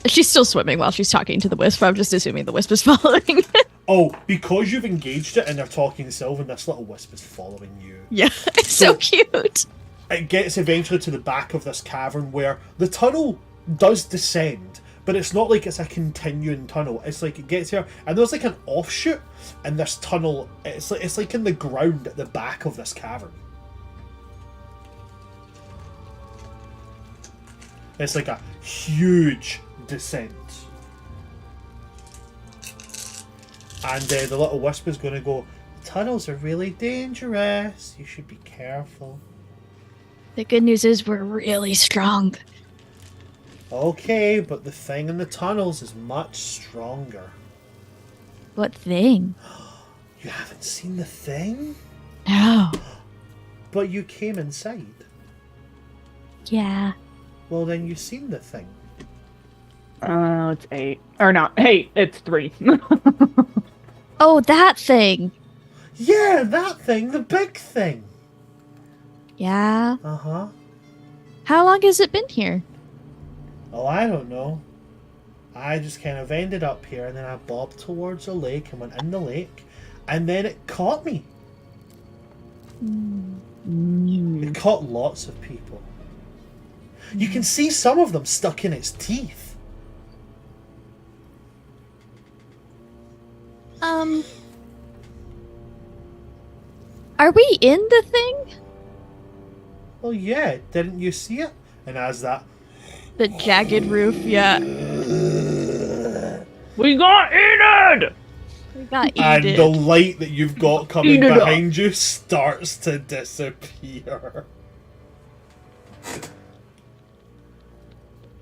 She's still swimming while she's talking to the wisp. I'm just assuming the wisp is following.
Oh, because you've engaged it and they're talking Sylvan, this little wisp is following you.
Yeah, it's so cute.
It gets eventually to the back of this cavern where the tunnel does descend, but it's not like it's a continuing tunnel. It's like it gets here and there's like an offshoot, and this tunnel it's like in the ground at the back of this cavern. It's like a huge descent. And the little wisp is going to go, "The tunnels are really dangerous. You should be careful."
The good news is we're really strong.
Okay, but the thing in the tunnels is much stronger.
What thing?
You haven't seen the thing?
No.
But you came inside.
Yeah.
Well, then you've seen the thing.
It's 8. Or not 8, it's 3.
Oh, that thing.
Yeah, that thing, the big thing.
Yeah.
Uh-huh.
How long has it been here?
Oh, I don't know. I just kind of ended up here, and then I bobbed towards a lake and went in the lake, and then it caught me. It caught lots of people. You can see some of them stuck in its teeth.
Are we in the thing?
Well, yeah, didn't you see it? And as that...
The jagged roof, yeah.
We got eaten!
We got
And
eaten.
the light that you've got coming
Eat it up.
behind you starts to disappear.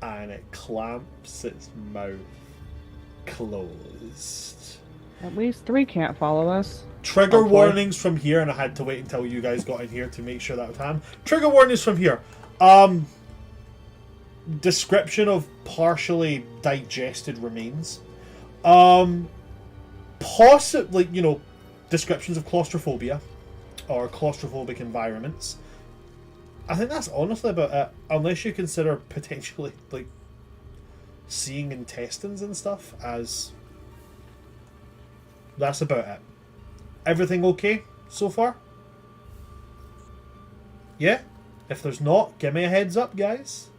And it clamps its mouth closed.
At least 3 can't follow us.
Trigger
Hopefully.
warnings from here, and I had to wait until you guys got in here to make sure that was happening. Trigger warnings from here. Description of partially digested remains. Possibly, descriptions of claustrophobia or claustrophobic environments. I think that's honestly about it, unless you consider potentially like seeing intestines and stuff as. That's about it. Everything okay so far? Yeah? If there's not, give me a heads up, guys.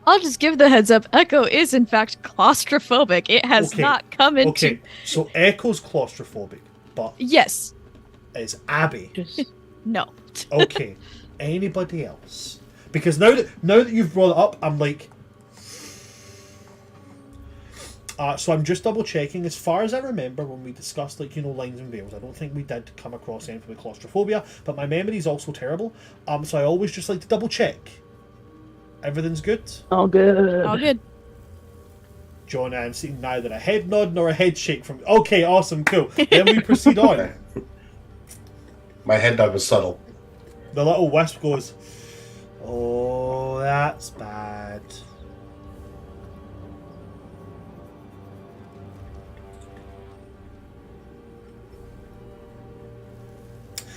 I'll just give the heads up. Echo is in fact claustrophobic. It has
Okay.
not come into.
Okay, so Echo's claustrophobic, but
Yes.
is Abby.
Just
No.
Okay. Anybody else? Because now that you've brought it up, I'm like. So I'm just double checking. As far as I remember, when we discussed lines and veils, I don't think we did come across anything with claustrophobia. But my memory is also terrible. So I always just like to double check. Everything's good?
All good.
All good.
John, I'm seeing neither a head nod nor a head shake from... Okay, awesome, cool. Then we proceed on.
My head nod was subtle.
The little wisp goes, oh, that's bad.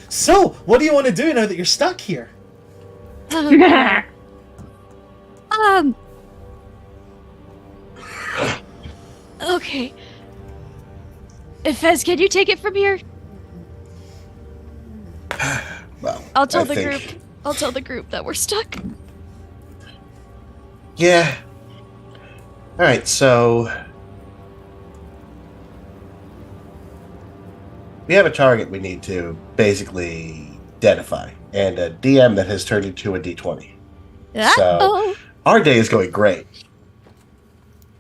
So, what do you want to do now that you're stuck here?
Okay. Fez, can you take it from here?
Well,
I'll tell
I
the
think-
group. I'll tell the group that we're stuck.
Yeah. All right, so we have a target we need to basically identify, and a DM that has turned into a D20.
Oh.
Our day is going great.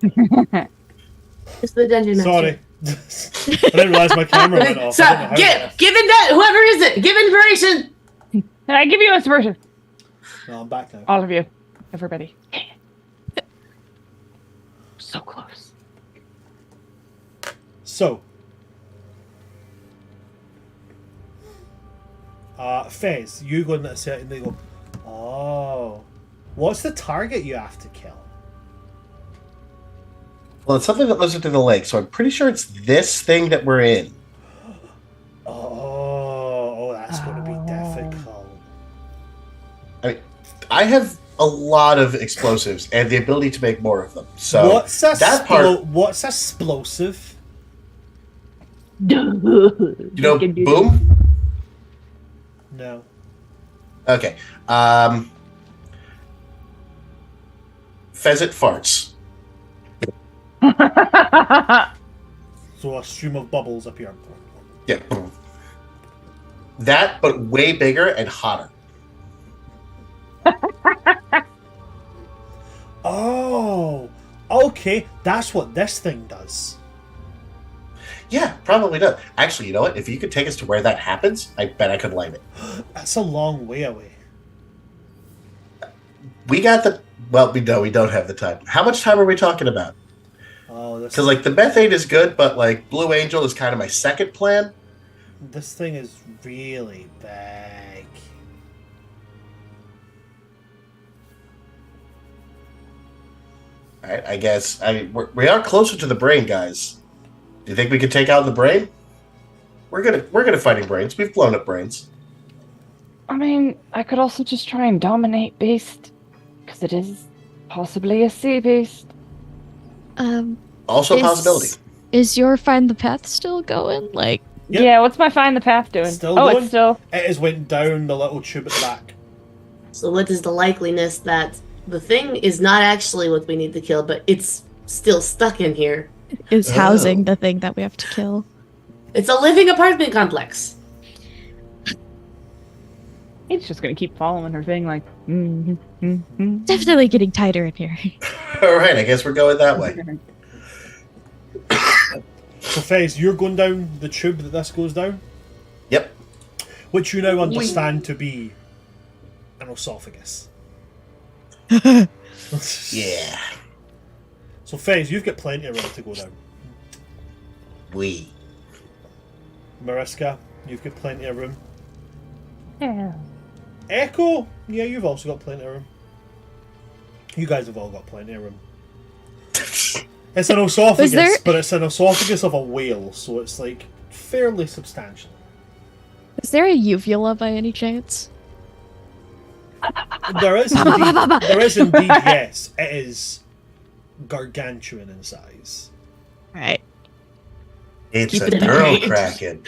It's the dungeon master.
Sorry. I didn't realize my camera went off.
So,
I don't know how it
give that whoever is it, give inspiration.
Can I give you inspiration?
No, I'm back now.
All of you. Everybody. So close.
So, Fez, you go in that set and they go, oh, what's the target you have to kill?
Well, it's something that lives into the lake, so I'm pretty sure it's this thing that we're in.
Oh, that's going to be difficult.
I mean, I have a lot of explosives and the ability to make more of them. So
What's a
that part,
what's explosive?
you know, boom.
No.
Okay. Pheasant farts.
So a stream of bubbles appear.
Yeah. Boom. That, but way bigger and hotter.
Oh, okay. That's what this thing does.
Yeah, probably does. Actually, you know what? If you could take us to where that happens, I bet I could light it.
That's a long way away.
We got the... Well, we don't have the time. How much time are we talking about?
Oh,
Because, like, the methane is good, but, like, Blue Angel is kind of my second plan.
this thing is really big.
All right, I guess. I mean, we are closer to the brain, guys. Do you think we could take out the brain? We're good at fighting brains. We've blown up brains.
I mean, I could also just try and dominate beast, because it is possibly a sea beast.
Also a
Is-
possibility.
Is your find the path still going? Like,
Yep.
Yeah, what's my find the path doing?
Still
oh,
going?
it's still.
It has went down the little tube at the back.
So what is the likeliness that the thing is not actually what we need to kill, but it's still stuck in here?
is
Oh.
housing the thing that we have to kill?
It's a living apartment complex.
It's just gonna keep following her thing, like.
Definitely getting tighter in here.
All right, I guess we're going that way.
So, Fez, you're going down the tube that this goes down,
Yep.
which you now understand to be an esophagus.
Yeah.
So, Fez, you've got plenty of room to go down.
We.
Mariska, you've got plenty of room.
Yeah.
Echo, yeah, you've also got plenty of room. You guys have all got plenty of room. It's an esophagus,
there-
but it's an esophagus of a whale, so it's like fairly substantial.
Is there a uvula by any chance?
There is indeed, yes. It is gargantuan in size.
Right.
It's
Keep
a
it in
girl
mind.
kraken.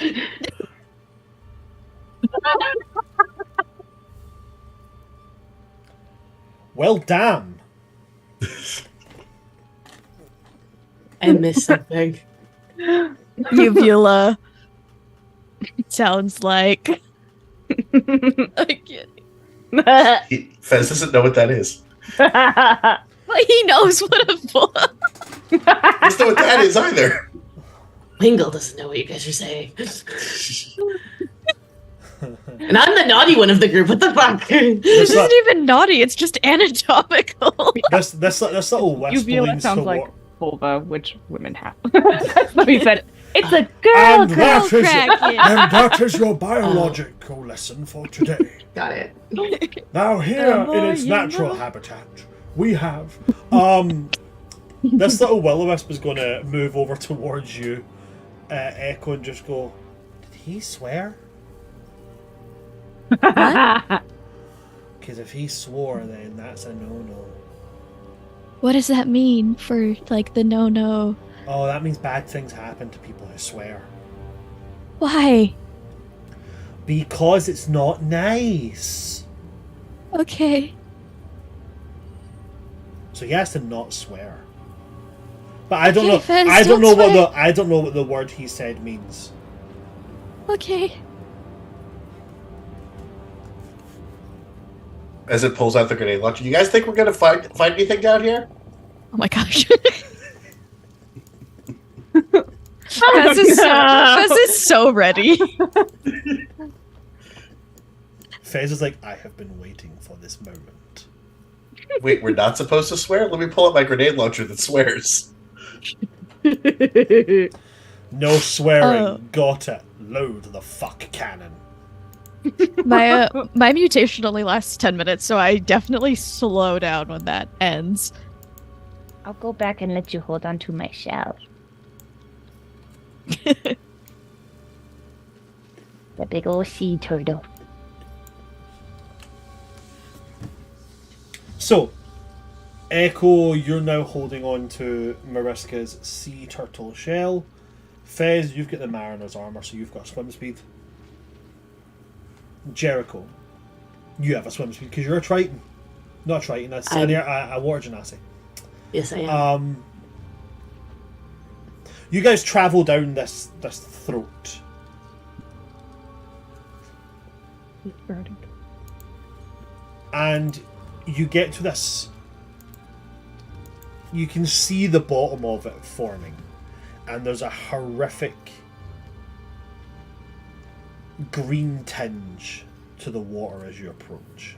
Well, damn.
I missed something.
Uvula. Sounds like. I get it.
Fez doesn't know what that is.
But he knows what a vulva.
He doesn't know what that is either.
Wingle doesn't know what you guys are saying. And I'm the naughty one of the group. What the fuck?
This
This,
isn't even naughty. It's just anatomical.
this little wisp
Uvula
leans
sounds
toward.
like vulva, which women have. That's what he said. It's a girl
And
girl
that is,
cracking.
and that is your biological lesson for today.
Got it.
Now here
The
in
more
its
you
natural
know.
habitat, we have this little will-o-wisp is going to move over towards you, Echo, and just go, did he swear? Because if he swore, then that's a no-no.
What does that mean for like the no?
Oh, that means bad things happen to people who swear.
Why?
Because it's not nice.
Okay.
So he has to not swear. But I don't know.
Fez,
I don't
don't
know
swear.
I don't know what the word he said means.
Okay.
As it pulls out the grenade launcher. You guys think we're gonna find anything down here?
Oh my gosh.
Oh,
Fez is so ready.
Fez is like, I have been waiting for this moment.
Wait, we're not supposed to swear? Let me pull out my grenade launcher that swears.
No swearing.
Oh.
Got it. Load the fuck cannon.
My mutation only lasts 10 minutes, so I definitely slow down when that ends.
I'll go back and let you hold on to my shell. The big old sea turtle.
So, Echo, you're now holding on to Mariska's sea turtle shell. Fez, you've got the mariner's armor, so you've got swim speed. Jericho, you have a swim speed because you're a Triton. Not a Triton, that's a water genasi.
Yes, I am.
You guys travel down this throat. And you get to this. You can see the bottom of it forming. And there's a horrific green tinge to the water as you approach.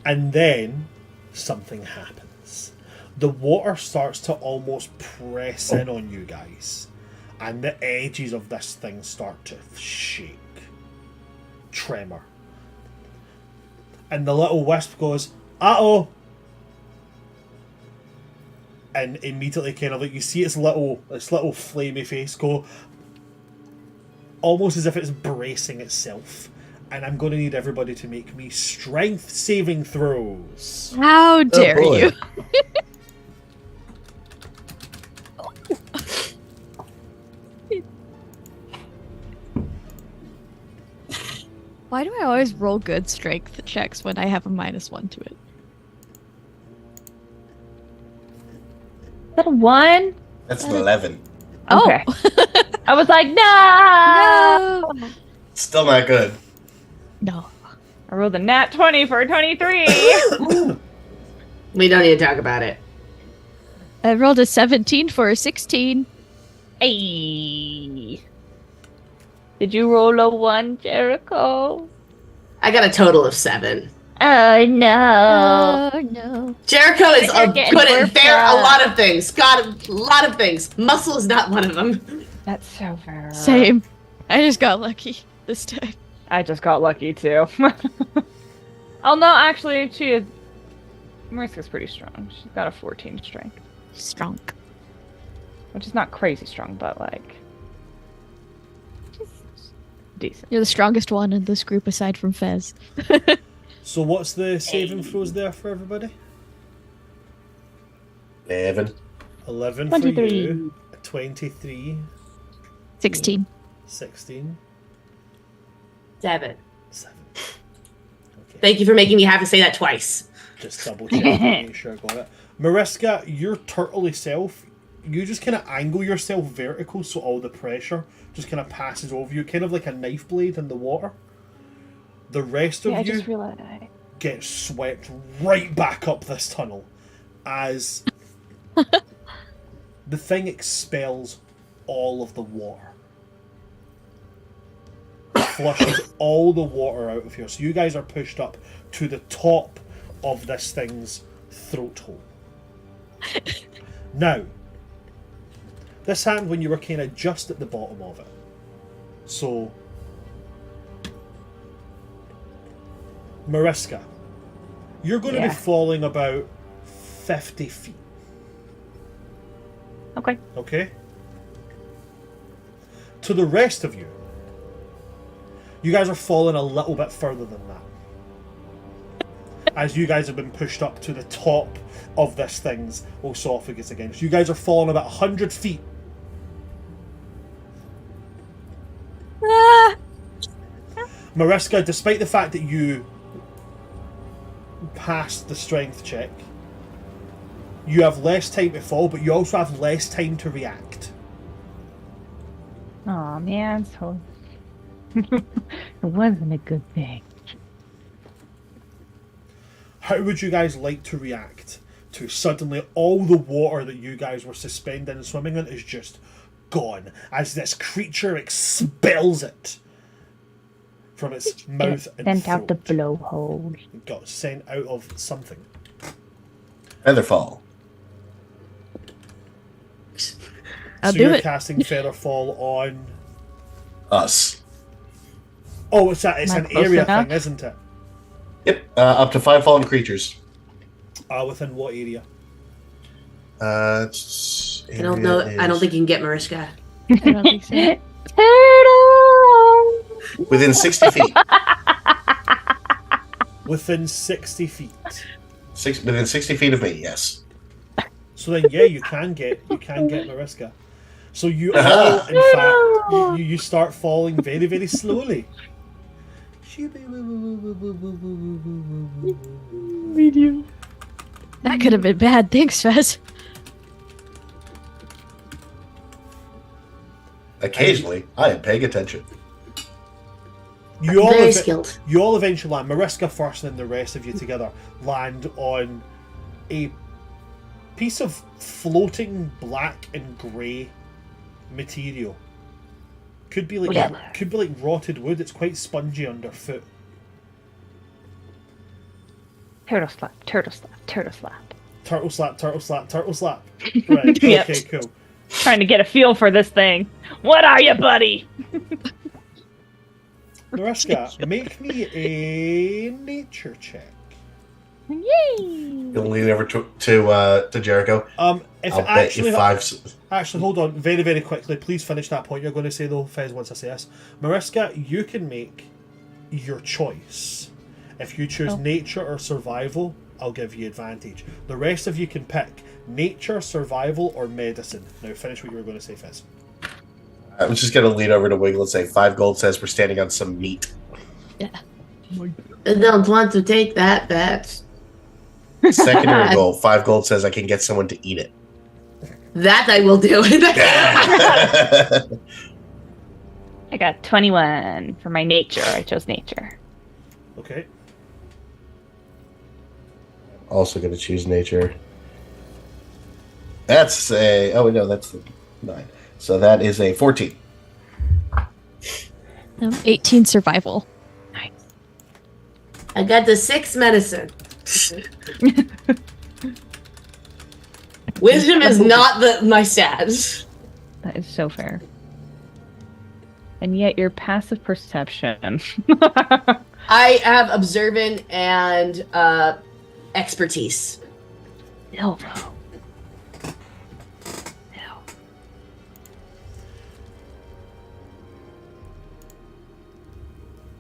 And then something happens. The water starts to almost press in on you guys. And the edges of this thing start to shake. Tremor. And the little wisp goes, uh-oh. And immediately kind of like you see its little flamey face go almost as if it's bracing itself. And I'm going to need everybody to make me strength saving throws.
How dare
boy.
you? Why do I always roll good strength checks when I have a -1 to it?
Is that a 1?
That's an 11.
Okay.
Oh!
I was like, no!
No!
Still not good.
No.
I rolled a nat 20 for a 23.
We don't need to talk about it.
I rolled a 17 for a 16.
Hey. Did you roll a 1, Jericho?
I got a total of 7.
Oh no.
Oh no.
Jericho is
You're getting
good at
worked
bear a
up.
lot of things. Got a lot of things. Muscle is not one of them.
That's so fair.
Same. I just got lucky this time.
I just got lucky too. Oh no, actually, Mariska's pretty strong. She's got a 14 strength,
Strong.
which is not crazy strong, but like, she's decent.
You're the strongest one in this group aside from Fez.
So what's the saving throws there for everybody?
11.
11 for
23.
you. 23.
16.
16.
7.
7. Okay.
Thank you for making me have to say that twice.
Just double check, make sure I got it. Mariska, your turtley self, you just kind of angle yourself vertical so all the pressure just kind of passes over you, kind of like a knife blade in the water. The rest of
I
you
just realized.
get swept right back up this tunnel as the thing expels all of the water. Flushes all the water out of here. So you guys are pushed up to the top of this thing's throat hole. Now, this happened when you were kind of just at the bottom of it. So, Mariska, you're going to be falling about 50 feet.
Okay.
Okay? To the rest of you, you guys are falling a little bit further than that. As you guys have been pushed up to the top of this thing's esophagus again. So you guys are falling about 100 feet. Mariska, despite the fact that you passed the strength check, you have less time to fall, but you also have less time to react.
Oh man, so it wasn't a good thing.
How would you guys like to react to suddenly all the water that you guys were suspended and swimming in is just gone as this creature expels it from its mouth and
sent
throat?
out the blowhole.
It got sent out of something.
Featherfall.
I'll
So
do
you're
it.
casting Featherfall on...
Us.
Oh, it's an
Am I close
area
enough?
thing, isn't it?
Yep. Up to 5 fallen creatures.
Within what area?
It's
I don't know. I don't think you can get Mariska.
I don't think so.
Turtle!
within 60 feet.
Within 60 feet.
Within 60 feet of me, yes.
So then, yeah, you can get Mariska. So you all, in fact, you start falling very, very slowly.
That could have been bad. Thanks, Fez.
Occasionally, I am paying attention.
You all,
Very skilled.
you all eventually land. Mariska first, and then the rest of you together land on a piece of floating black and grey material. Could be like rotted wood. It's quite spongy underfoot.
Turtle slap, turtle slap, turtle slap.
Turtle slap, turtle slap, turtle slap. Right.
Yep.
Okay. Cool.
Trying to get a feel for this thing. What are you, buddy?
Mariska, make me a nature check.
Yay!
You'll lean over to Jericho.
If
I'll
it
bet you
actually, hold on, very, very quickly. Please finish that point you're going to say though, Fez. Once I say this, Mariska, you can make your choice. If you choose nature or survival, I'll give you advantage. The rest of you can pick nature, survival, or medicine. Now finish what you were going to say, Fez.
I was just going to lean over to Wiggle and say 5 gold says we're standing on some meat.
Yeah.
I don't want to take that bet.
Secondary goal, 5 gold says I can get someone to eat it.
That I will do.
I got 21 for my nature. I chose nature.
Okay.
Also going to choose nature. That's a... Oh, no, that's the 9. So that is a 14.
18 survival.
I got the 6 medicine. Wisdom is not my stats.
That is so fair. And yet your passive perception.
I have observant and expertise.
No.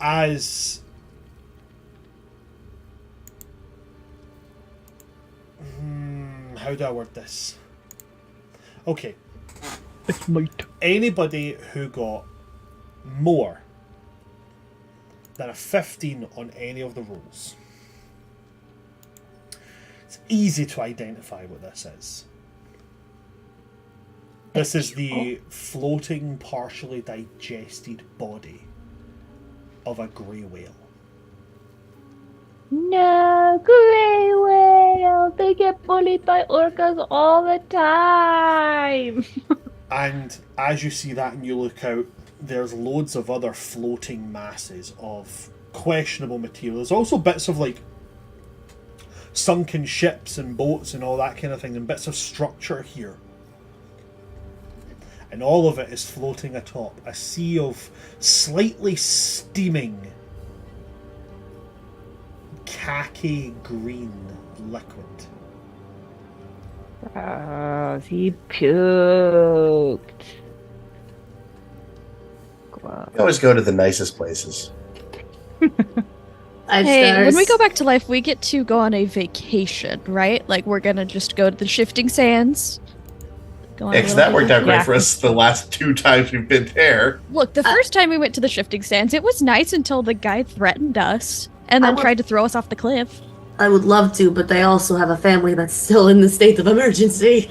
As how do I word this? Okay.
It's might.
Anybody who got more than a 15 on any of the rolls. It's easy to identify what this is. This is the floating, partially digested body of a grey whale.
No, gray Ordeal. They get bullied by orcas all the time.
And as you see that and you look out, there's loads of other floating masses of questionable material. There's also bits of like sunken ships and boats and all that kind of thing, and bits of structure here. And all of it is floating atop a sea of slightly steaming khaki green liquid.
Gross. He puked. Gross.
We always go to the nicest places.
Hey, when we go back to life, we get to go on a vacation, right? Like, we're gonna just go to the Shifting Sands.
Because that worked out great for us the last 2 times we've been there.
Look, the first time we went to the Shifting Sands, it was nice until the guy threatened us and then tried to throw us off the cliff.
I would love to, but they also have a family that's still in the state of emergency.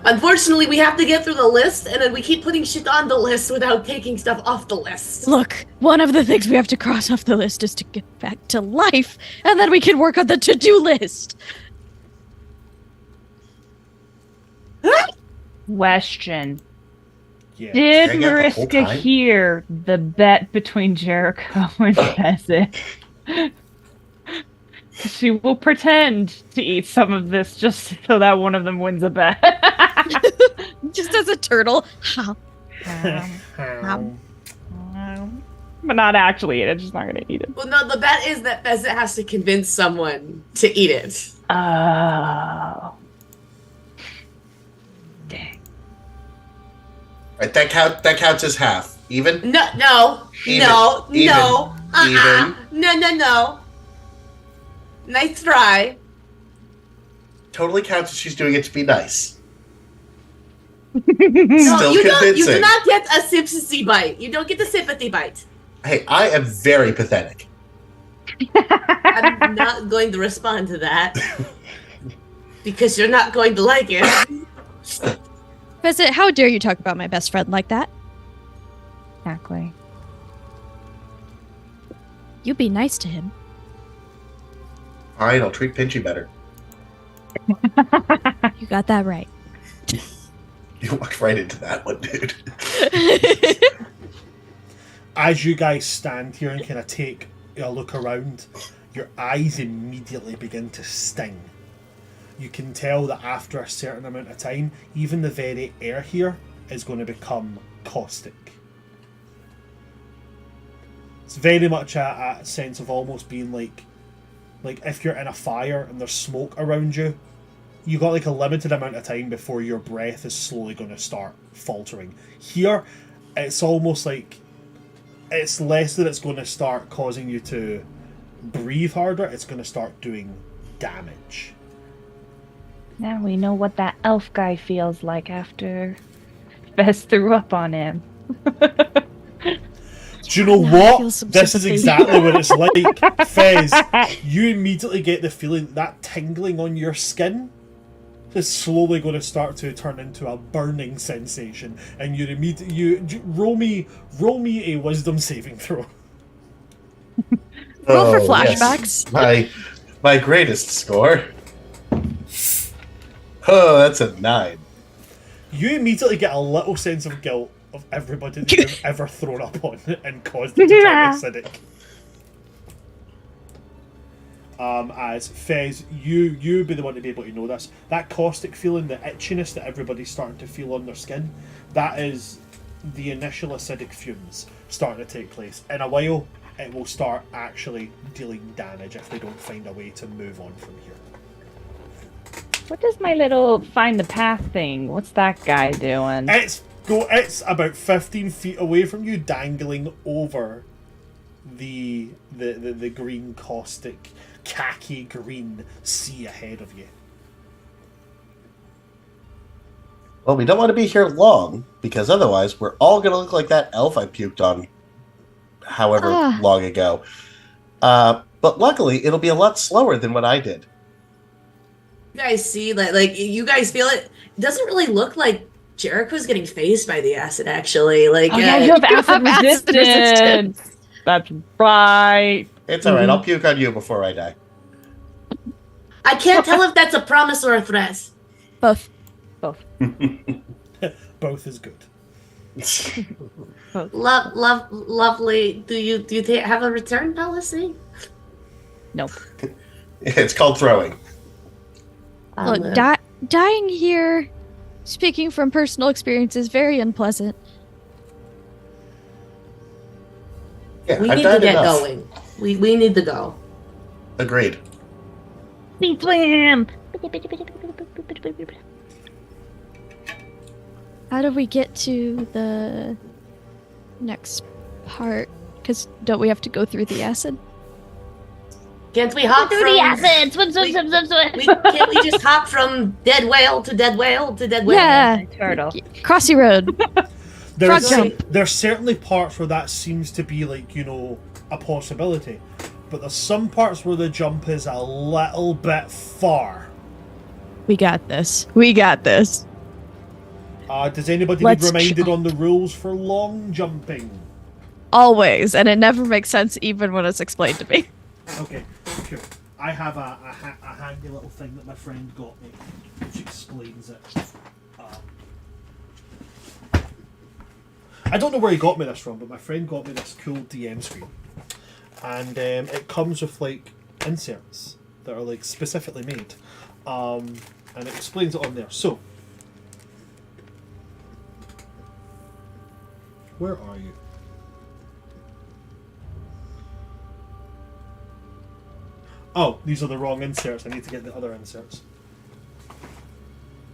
Unfortunately, we have to get through the list, and then we keep putting shit on the list without taking stuff off the list.
Look, one of the things we have to cross off the list is to get back to life, and then we can work on the to-do list.
Question.
Yeah.
Did
Dang it, the whole
Mariska
time?
hear the bet between Jericho and Fezzik? She will pretend to eat some of this just so that one of them wins a bet.
Just as a turtle.
But not actually eat it, just not gonna eat it.
Well, no, the bet is that Pheasant has to convince someone to eat it.
Oh. Dang.
Right, that counts as half. Even?
No,
Even.
no.
Even.
No. Nice try.
Totally counts as she's doing it to be nice.
No,
Still
you
convincing.
do not get a sympathy bite. You don't get the sympathy bite.
Hey, I am very pathetic.
I'm not going to respond to that. Because you're not going to like it.
Visit, how dare you talk about my best friend like that?
Exactly.
You be nice to him.
Fine, I'll treat Pinchy better.
You got that right.
You walked right into that one, dude.
As you guys stand here and kind of take a look around, your eyes immediately begin to sting. You can tell that after a certain amount of time, even the very air here is going to become caustic. It's very much a sense of almost being like if you're in a fire and there's smoke around you, you got like a limited amount of time before your breath is slowly going to start faltering. Here, it's almost like it's less that it's going to start causing you to breathe harder, it's going to start doing damage.
Now we know what that elf guy feels like after Fez threw up on him.
Do you know
Now I feel
what?
some
This is
sympathy.
exactly what it's like. Fez, you immediately get the feeling that tingling on your skin is slowly going to start to turn into a burning sensation, and roll me a wisdom saving throw.
Roll for
Oh,
flashbacks.
yes. My greatest score. Oh, that's a 9.
You immediately get a little sense of guilt of everybody that you've ever thrown up on and caused it to turn acidic. As Fez, you be the one to be able to know this. That caustic feeling, the itchiness that everybody's starting to feel on their skin, that is the initial acidic fumes starting to take place. In a while, it will start actually dealing damage if they don't find a way to move on from here.
What does my little find the path thing? What's that guy doing?
It's about 15 feet away from you, dangling over the green caustic khaki green sea ahead of you.
Well, we don't want to be here long, because otherwise we're all going to look like that elf I puked on however long ago. But luckily, it'll be a lot slower than what I did.
You guys see, like you guys feel it? It doesn't really look like Jericho's getting phased by the acid, actually. Like,
Oh yeah, you have acid resistance. That's right.
It's alright, I'll puke on you before I die.
I can't tell if that's a promise or a threat.
Both.
Both.
Both is good.
Lovely. Do you have a return policy?
Nope.
It's called throwing.
Look, dying here, speaking from personal experience, is very unpleasant.
Yeah,
we
I've
need to
died
get
enough.
going. We need to go.
Agreed.
Think slam.
How do we get to the next part? Because don't we have to go through the acid?
Can't we hop
Through
from...
the acid. Swim.
Can't we just hop from dead whale to dead whale to dead whale?
Yeah.
Turtle.
Crossy road.
There's,
Frog jump.
there's certainly parts where that seems to be like, you know, a possibility. But there's some parts where the jump is a little bit far.
We got this. We got this.
Does anybody
Let's
need reminded
jump.
on the rules for long jumping?
Always. And it never makes sense even when it's explained to me.
Okay, cool. I have a handy little thing that my friend got me, which explains it. I don't know where he got me this from, but my friend got me this cool DM screen. And it comes with, like, inserts that are, like, specifically made. And it explains it on there. So, where are you? Oh, these are the wrong inserts. I need to get the other inserts.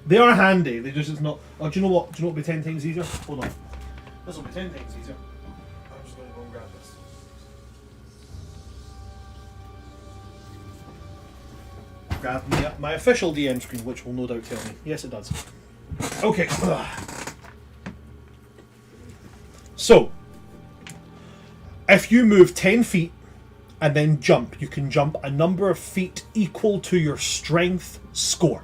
They are handy. They just, it's not... Oh, do you know what? Do you know what would be 10 times easier? Hold on. This will be 10 times easier. I'm just going to go and grab this. Grab me my official DM screen, which will no doubt tell me. Yes, it does. Okay. So, if you move 10 feet and then jump, you can jump a number of feet equal to your strength score.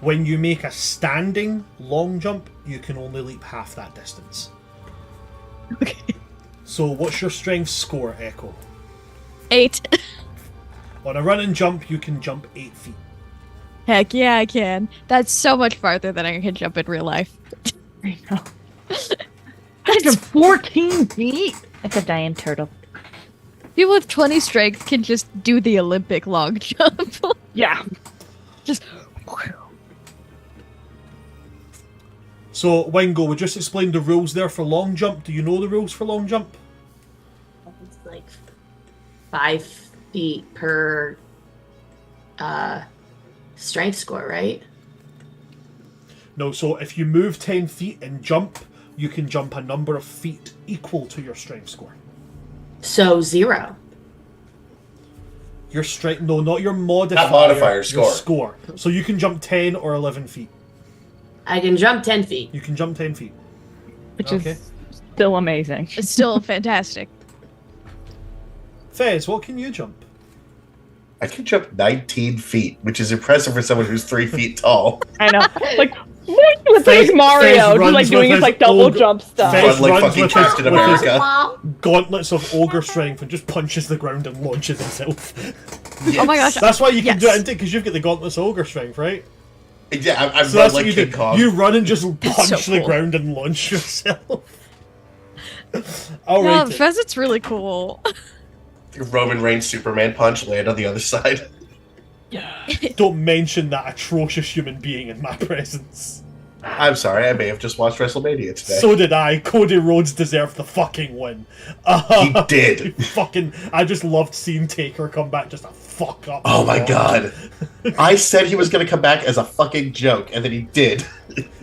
When you make a standing long jump, you can only leap half that distance.
Okay.
So what's your strength score, Echo?
8.
On a run and jump, you can jump 8 feet.
Heck yeah, I can. That's so much farther than I can jump in real life.
I know. That's 14 feet. Except I am turtle.
People with 20 strength can just do the Olympic long jump.
Yeah.
Just...
So, Wingo, we just explained the rules there for long jump. Do you know the rules for long jump?
It's like 5 feet per strength score, right?
No, so if you move 10 feet and jump, you can jump a number of feet equal to your strength score.
So 0.
Your strength, no, not your modifier.
Not modifier,
your
score.
score. So you can jump 10 or 11 feet.
I can jump 10 feet.
You can jump 10 feet.
Which
Okay.
is still amazing.
It's still fantastic.
Fez, what can you jump?
I can jump 19 feet, which is impressive for someone who's 3 feet tall.
I know. Like, what are you
Fez-
like Mario?
Fez
Just
runs
like doing
with
his like
his
double
ogre-
jump stuff.
Fez
Run like
runs
fucking
with his-
Captain
with his
America.
gauntlets of ogre strength and just punches the ground and launches himself.
Oh my gosh.
That's why you can do
Yes.
it, because you've got the gauntlets of ogre strength, right?
Yeah, I'm
So
run
that's
like
what you
King
do.
Kong.
You run and just
That's
punch
so
the
cool.
ground and launch yourself.
No,
Alright.
Pheasant's really cool.
Roman Reigns Superman punch, land on the other side.
Don't mention that atrocious human being in my presence.
I'm sorry, I may have just watched WrestleMania today.
So did I. Cody Rhodes deserved the fucking win.
He did.
I just loved seeing Taker come back just to fuck up.
Oh my
Raw.
god. I said he was going to come back as a fucking joke, and then he did.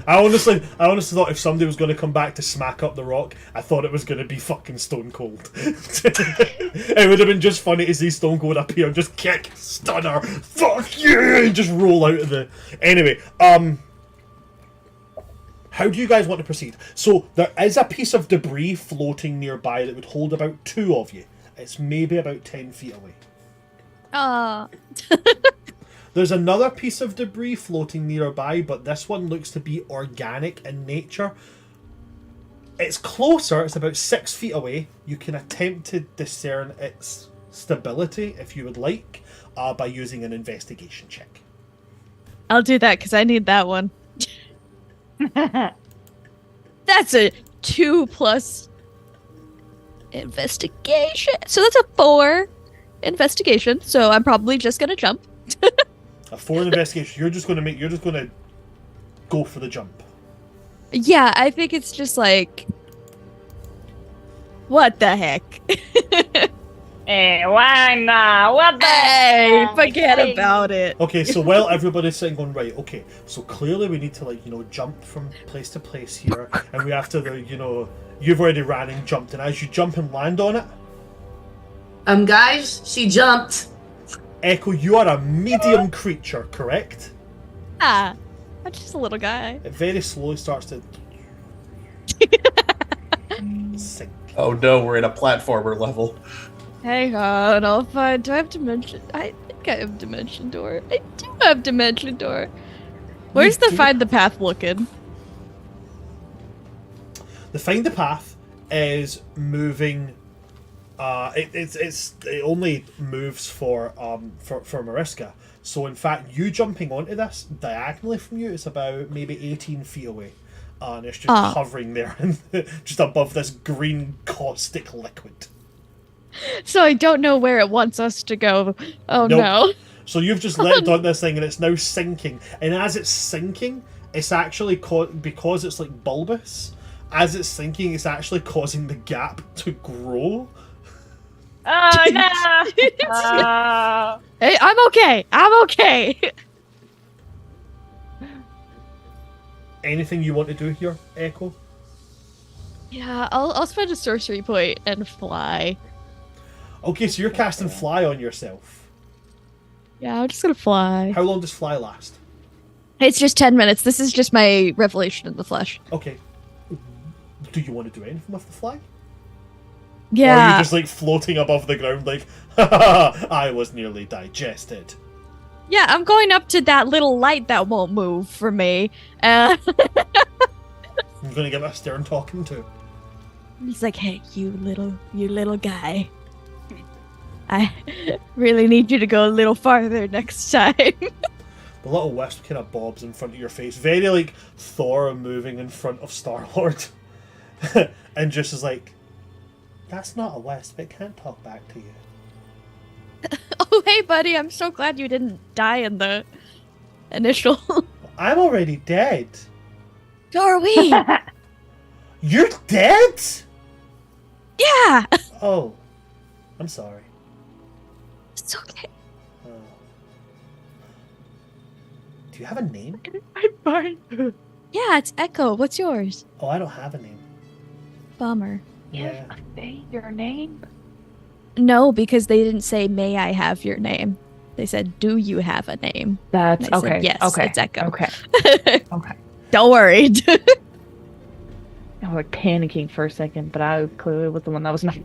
I honestly thought if somebody was going to come back to smack up The Rock, I thought it was going to be fucking Stone Cold. It would have been just funny to see Stone Cold appear and just kick, stunner, fuck you, and just roll out of the... Anyway, how do you guys want to proceed? So, there is a piece of debris floating nearby that would hold about 2 of you. It's maybe about 10 feet away. There's another piece of debris floating nearby, but this one looks to be organic in nature. It's closer, it's about 6 feet away. You can attempt to discern its stability, if you would like, by using an investigation check.
I'll do that because I need that one. That's a 2+ investigation. So that's a 4 investigation. So I'm probably just gonna jump.
A 4 investigation. You're just gonna go for the jump.
Yeah, I think it's just like, what the heck?
Hey, why not? What the
Hey,
heck?
forget
Hey.
about it.
Okay, so while everybody's sitting going, right, okay, so clearly we need to, jump from place to place here, and we have to, you've already ran and jumped, and as you jump and land on it,
Guys, she jumped.
Echo, you are a medium creature, correct?
Ah, I'm just a little guy.
It very slowly starts to sink.
Oh no, we're in a platformer level.
Hang on, I'll find. Do I have dimension? I think I have dimension door. I do have dimension door. Where's the
do.
find the path looking?
The find the path is moving. It only moves for Mariska. So in fact, you jumping onto this diagonally from you is about maybe 18 feet away, and it's just hovering there, just above this green caustic liquid.
So I don't know where it wants us to go. Oh
Nope.
no.
So you've just let on this thing, and it's now sinking. And as it's sinking, it's actually because it's like bulbous. As it's sinking, it's actually causing the gap to grow.
Oh no!
Hey, I'm okay. I'm okay.
Anything you want to do here, Echo?
Yeah, I'll spend a sorcery point and fly.
Okay, so you're casting fly on yourself.
Yeah, I'm just gonna fly.
How long does fly last?
It's just 10 minutes. This is just my revelation in the flesh.
Okay. Do you want to do anything with the fly? Or are
Yeah.
you just like floating above the ground like, ha ha ha, I was nearly digested?
Yeah, I'm going up to that little light that won't move for me.
I'm gonna give it a stern talking to.
He's like, hey, you little guy. I really need you to go a little farther next time.
The little wisp kind of bobs in front of your face. Very like Thor moving in front of Star-Lord. And just is like, that's not a wisp, it can't talk back to you.
Oh, hey, buddy, I'm so glad you didn't die in the initial.
I'm already dead.
So are we?
You're dead?
Yeah.
Oh. I'm sorry.
It's okay.
Oh. Do you have a name?
I'm fine.
Yeah, it's Echo. What's yours?
Oh, I don't have a name.
Bummer.
Yeah.
Say your name.
No, because they didn't say, may I have your name? They said, do you have a name?
That's
And I said,
okay.
yes,
okay.
it's Echo.
Okay. Okay.
Don't worry.
I was like panicking for a second, but I clearly was the one that was not.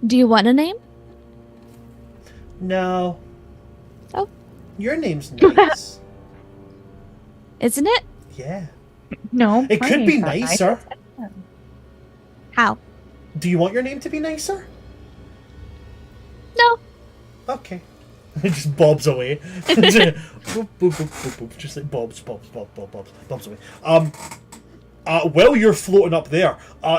Do you want a name?
No.
Oh.
Your name's nice.
Isn't it?
Yeah.
No.
It
my
could be
name's not nice.
nicer.
How?
Do you want your name to be nicer?
No.
Okay. It just bobs away. Boop, boop, boop, boop, boop. Just like bobs away. While you're floating up there,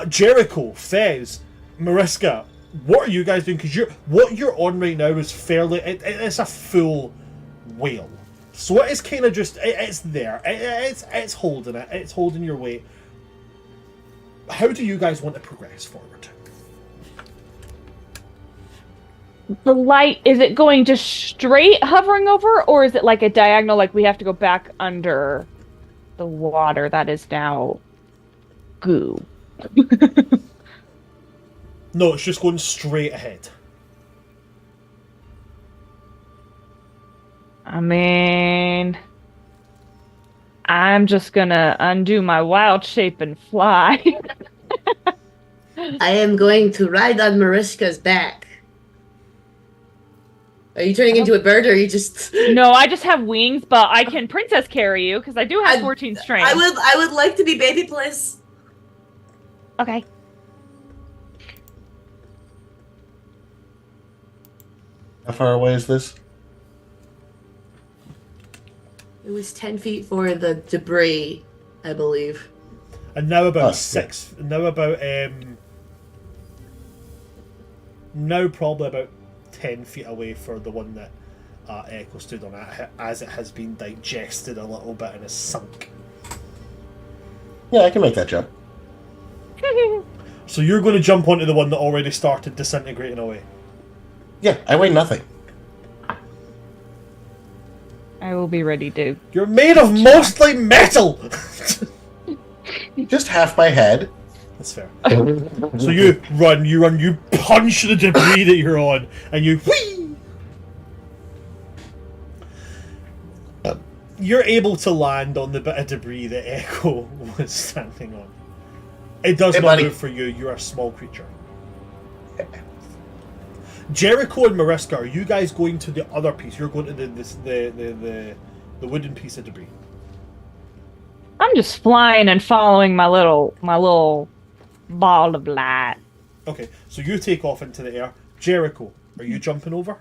Jericho, Fez, Mariska, what are you guys doing? Because what you're on right now is fairly... it's a full whale. So it is kind of just... it's there. It's holding it. It's holding your weight. How do you guys want to progress forward?
The light, is it going just straight hovering over, or is it like a diagonal, like we have to go back under the water that is now goo?
No, it's just going straight ahead.
I mean, I'm just gonna undo my wild shape and fly.
I am going to ride on Mariska's back. Are you turning into a bird, or are you just?
No, I just have wings, but I can princess carry you because I do have 14 strength.
I would like to be baby Bliss.
Okay.
How far away is this?
It was 10 feet for the debris, I believe.
And now about
Oh,
six. Now probably about 10 feet away for the one that Echo stood on, as it has been digested a little bit and is sunk.
Yeah, I can make that jump.
So you're going to jump onto the one that already started disintegrating away.
Yeah, I weigh nothing.
I will be ready to.
You're made of mostly metal!
Just half my head.
That's fair. So you run, you punch the debris that you're on, and you whee! You're able to land on the bit of debris that Echo was standing on. It does
Hey,
not
buddy.
move for you, you're a small creature. Jericho and Mariska, are you guys going to the other piece? You're going to the wooden piece of debris.
I'm just flying and following my little ball of light.
Okay, so you take off into the air. Jericho, are you jumping over?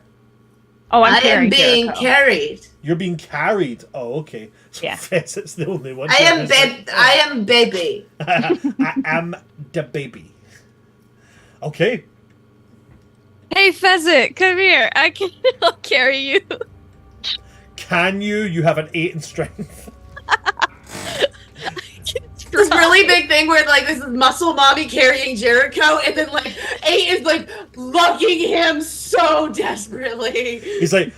Oh, I'm
I am
carrying
being
Jericho.
carried.
You're being carried. Oh, okay. So
Yeah.
Fezzet's the only one.
I am baby.
I am the baby. Okay.
Hey, Pheasant, come here. I'll carry you.
Can you? You have an 8 in strength.
This really big thing where like this is muscle mommy carrying Jericho, and then like 8 is like lugging him so desperately.
He's like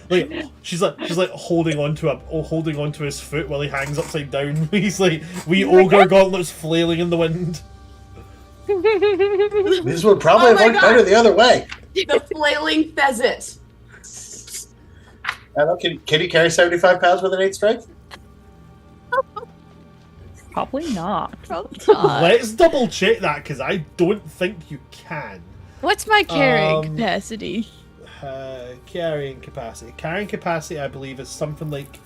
she's like holding onto his foot while he hangs upside down. He's like wee ogre gauntlets flailing in the wind.
This would probably
Oh
have
my
worked
God.
better the other way.
The flailing pheasant.
I don't know, can you carry 75 pounds with an 8 strength?
Probably not.
Probably not.
Let's double check that because I don't think you can.
What's my carrying
Um,
capacity?
Carrying capacity. Carrying capacity, I believe, is something like.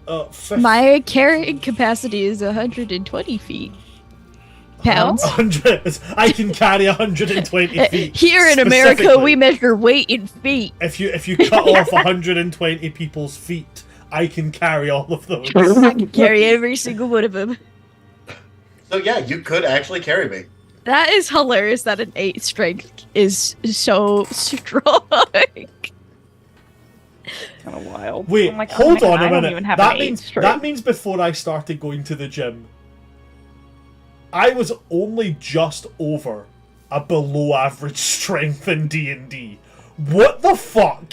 50,
My carrying capacity is 120 feet. Pounds?
100. I can carry 120 feet.
Here in America,
specifically.
we measure weight in feet.
If you cut off 120 people's feet, I can carry all of those.
I can carry every single one of them.
So yeah, you could actually carry me.
That is hilarious that an 8 strength is so strong.
Kind of wild.
Wait,
I'm like, oh
hold
my God,
on a
I don't
minute.
even have
That
an 8
means
strength.
before I started going to the gym, I was only just over a below average strength in D&D. What the fuck?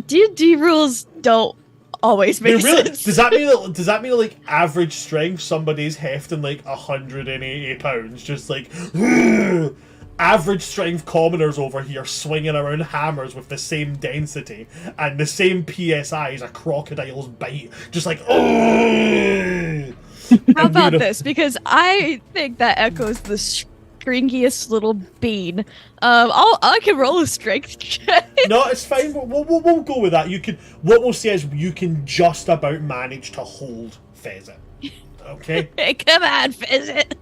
D&D rules don't always
They
make
really,
sense.
does that mean like average strength somebody's hefting like 180 pounds, just like average strength commoners over here swinging around hammers with the same density and the same PSI as a crocodile's bite, just like
How about this? Because I think that Echo's the stringiest little bean. I can roll a strength check.
No, it's fine. We'll go with that. You can. What we'll say is you can just about manage to hold Pheasant. Okay.
Hey, come on, Pheasant.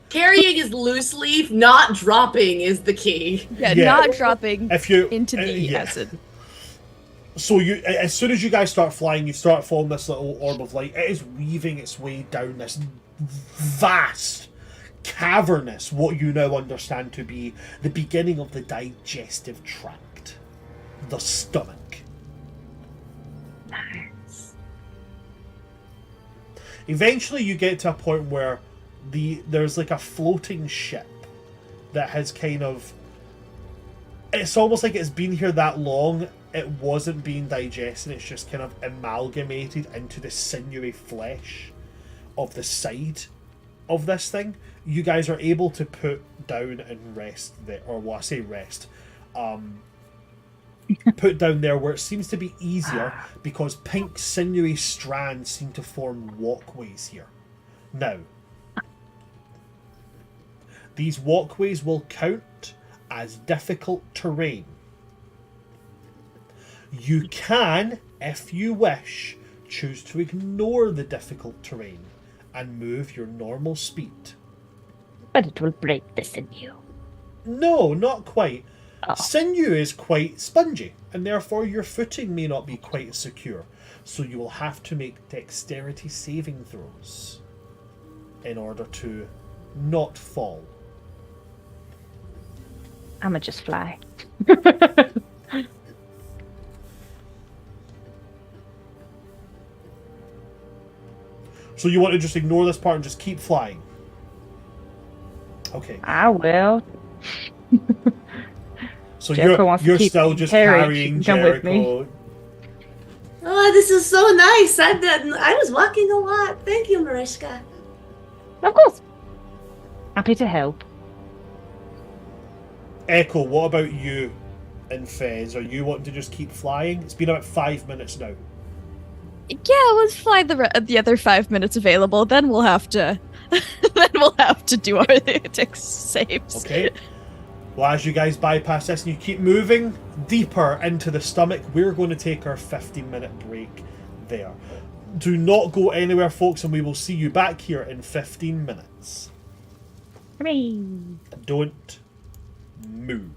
Carrying is loose leaf, not dropping is the key.
Yeah,
Yeah.
not dropping
If you
into the
yeah.
acid.
So you, as soon as you guys start flying, you start following this little orb of light. It is weaving its way down this vast, cavernous, what you now understand to be the beginning of the digestive tract, the stomach. Eventually, you get to a point where there's like a floating ship that has kind of. It's almost like it's been here that long. It wasn't being digested. It's just kind of amalgamated into the sinewy flesh of the side of this thing. You guys are able to put down and rest there, or well, I say rest. Put down there where it seems to be easier because pink sinewy strands seem to form walkways here. Now, these walkways will count as difficult terrain. You can, if you wish, choose to ignore the difficult terrain and move your normal speed.
But it will break the sinew.
No, not quite.
Oh.
Sinew is quite spongy, and therefore your footing may not be quite as secure. So you will have to make dexterity saving throws in order to not fall.
I'ma just fly.
So you want to just ignore this part and just keep flying. Okay.
I will.
So
Jericho wants to
you're
keep
still just
carried.
carrying
Come with me.
Jericho.
Oh, this is so nice. I was walking a lot. Thank you, Mariska.
Of course. Happy to help.
Echo, what about you and Fez? Are you wanting to just keep flying? It's been about 5 minutes now.
Yeah, let's fly the other 5 minutes available. Then we'll have to, do our dex saves.
Okay. Well, as you guys bypass this and you keep moving deeper into the stomach, we're going to take our 15-minute break there. Do not go anywhere, folks, and we will see you back here in 15 minutes.
Hooray.
Don't move.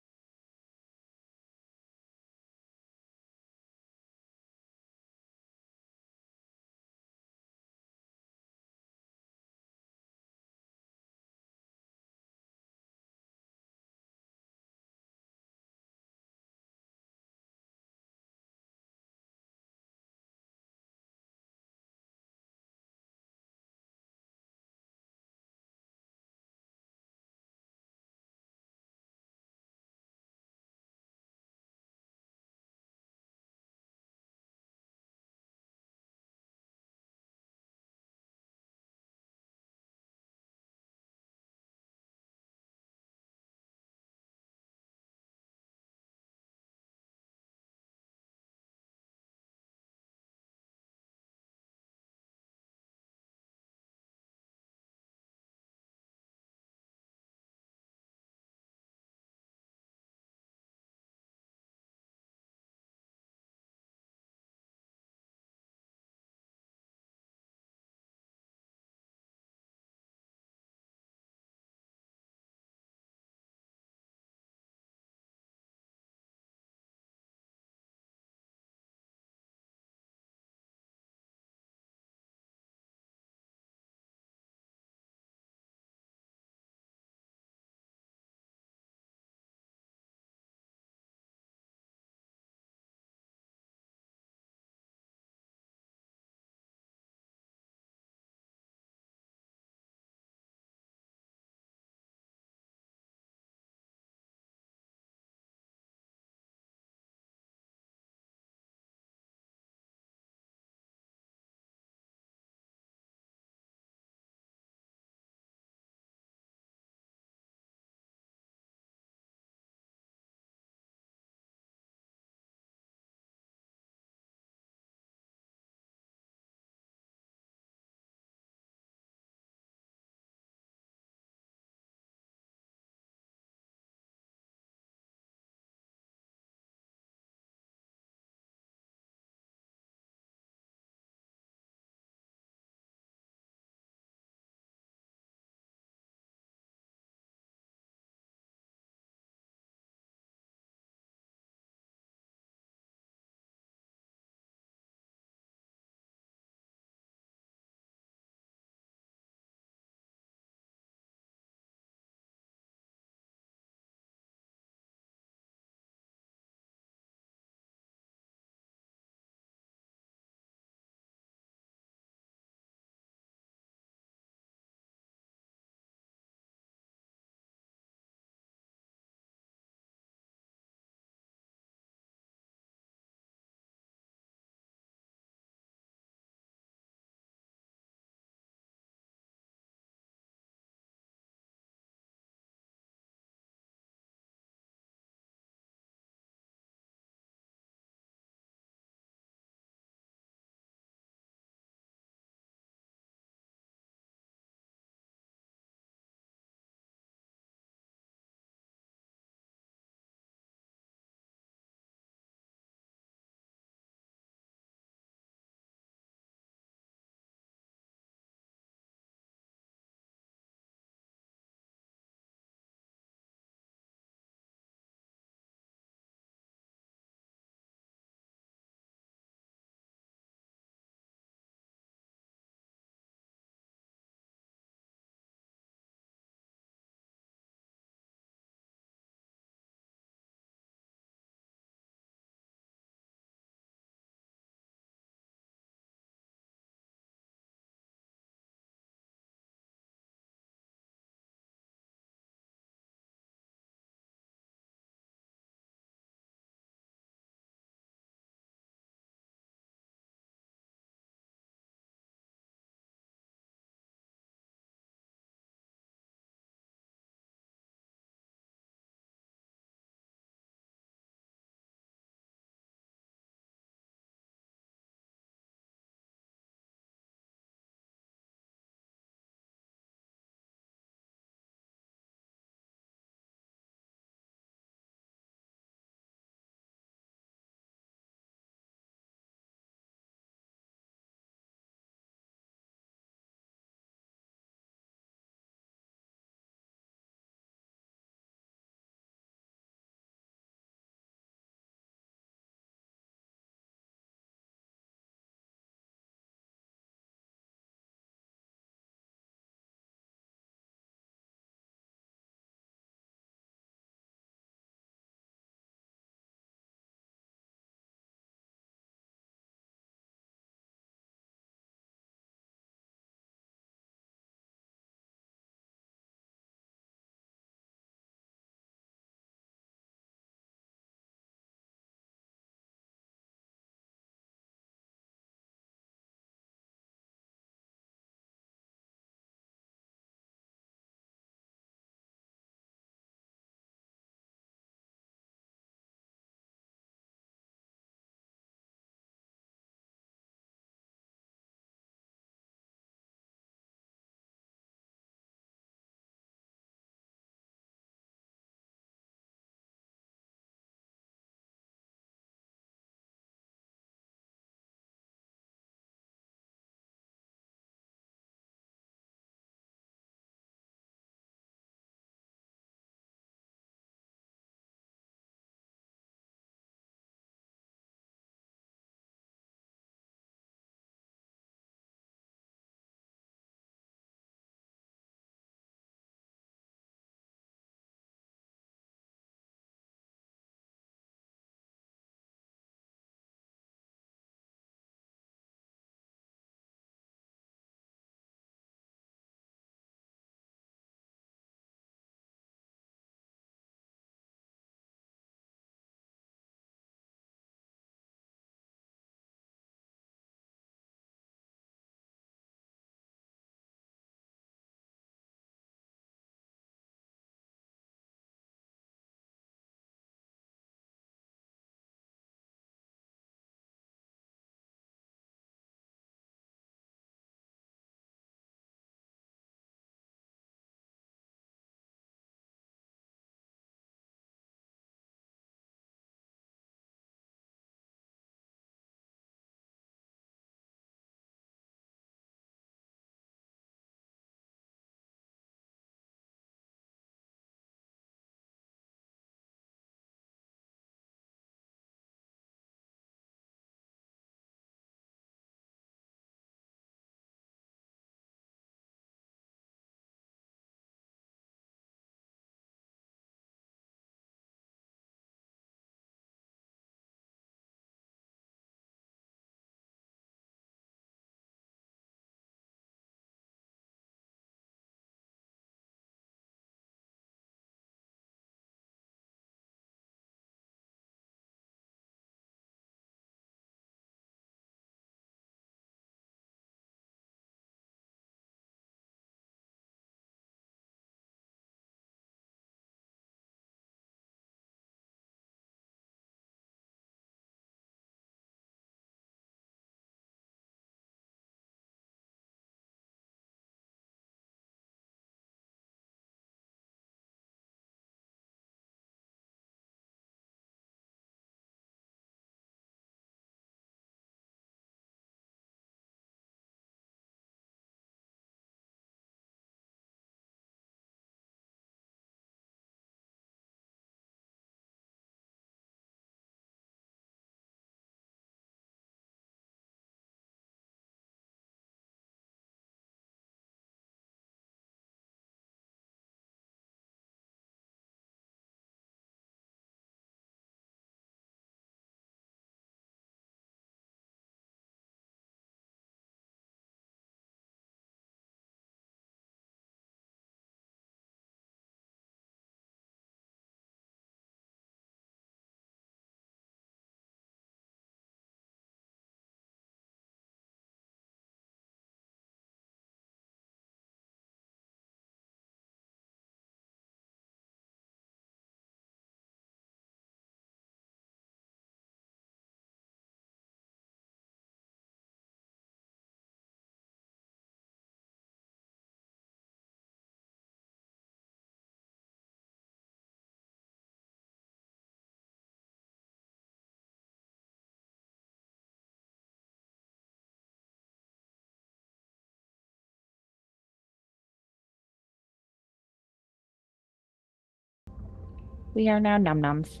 We are now num-nums.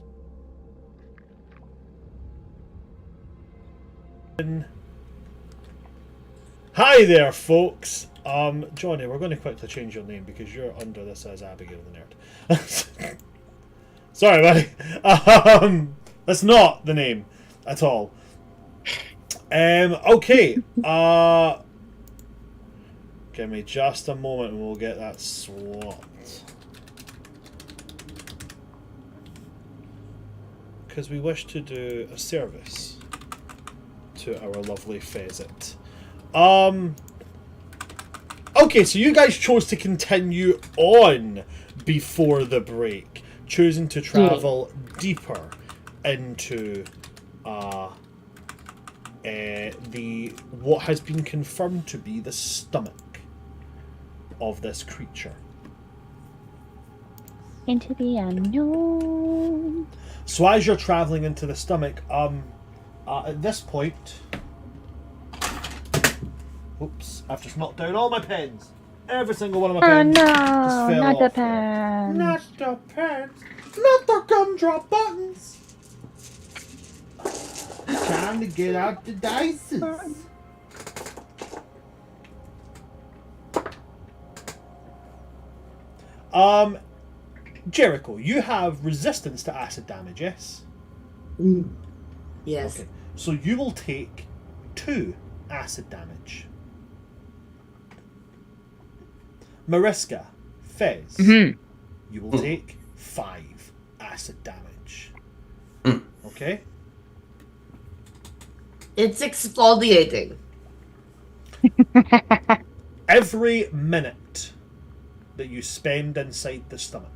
Hi there, folks. Johnny, we're going to quickly change your name because you're under this as Abigail the Nerd. Sorry, buddy. That's not the name at all. Okay. Give me just a moment and we'll get that swapped. Because we wish to do a service to our lovely pheasant. Okay, so you guys chose to continue on before the break, choosing to travel deeper into the what has been confirmed to be the stomach of this creature.
Into the unknown.
So as you're traveling into the stomach, at this point, oops, I've just knocked down all my pens. Every single one of my pens just fell
not the
off there.
pen.
Not the pens. Not the gumdrop buttons. Time to get out the dices. Jericho, you have resistance to acid damage, yes?
Yes.
Okay. So you will take 2 acid damage. Mariska, Fez, you will take 5 acid damage. Okay?
It's exfoliating.
Every minute that you spend inside the stomach.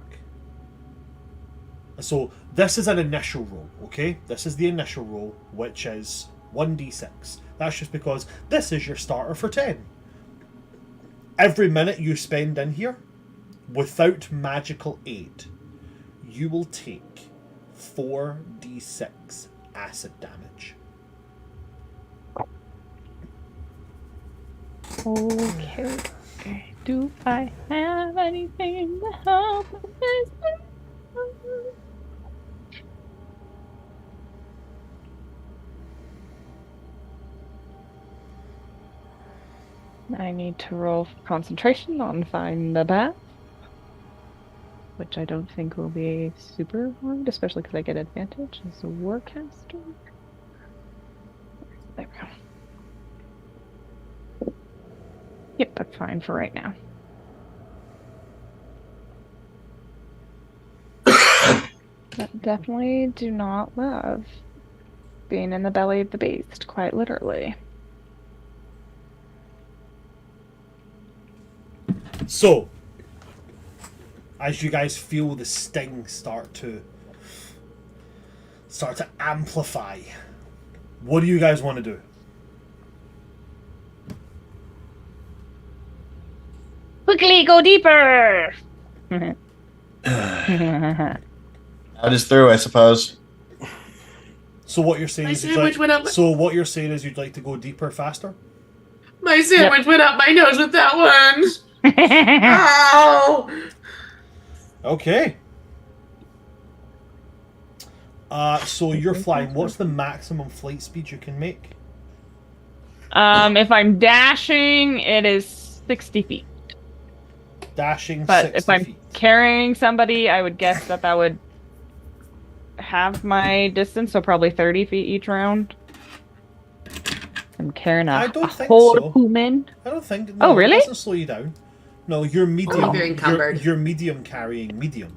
So this is an initial roll, okay? This is the initial roll, which is 1d6. That's just because this is your starter for 10. Every minute you spend in here, without magical aid, you will take 4d6 acid damage.
Okay. Do I have anything to help with this? I need to roll concentration on find the path, which I don't think will be super hard, especially because I get advantage as a warcaster. There we go. Yep, that's fine for right now. But definitely do not love being in the belly of the beast, quite literally.
So, as you guys feel the sting start to amplify, what do you guys want to do?
Quickly go deeper!
Out is through, I suppose.
So what you're saying
My
is
sandwich went up.
so what you're saying is you'd like to go deeper faster?
My sandwich went up my nose with that one. Ow!
Okay. So you're flying. What's the maximum flight speed you can make?
If I'm dashing, it is 60 feet.
Dashing
But
60
if I'm
feet.
carrying somebody, I would guess that would have my distance, so probably 30 feet each round. I'm carrying
I
a
don't think
whole
so.
human.
I don't think.
Oh,
No,
really?
It doesn't slow you down. No, you're medium.
I'm very encumbered.
You're medium carrying medium.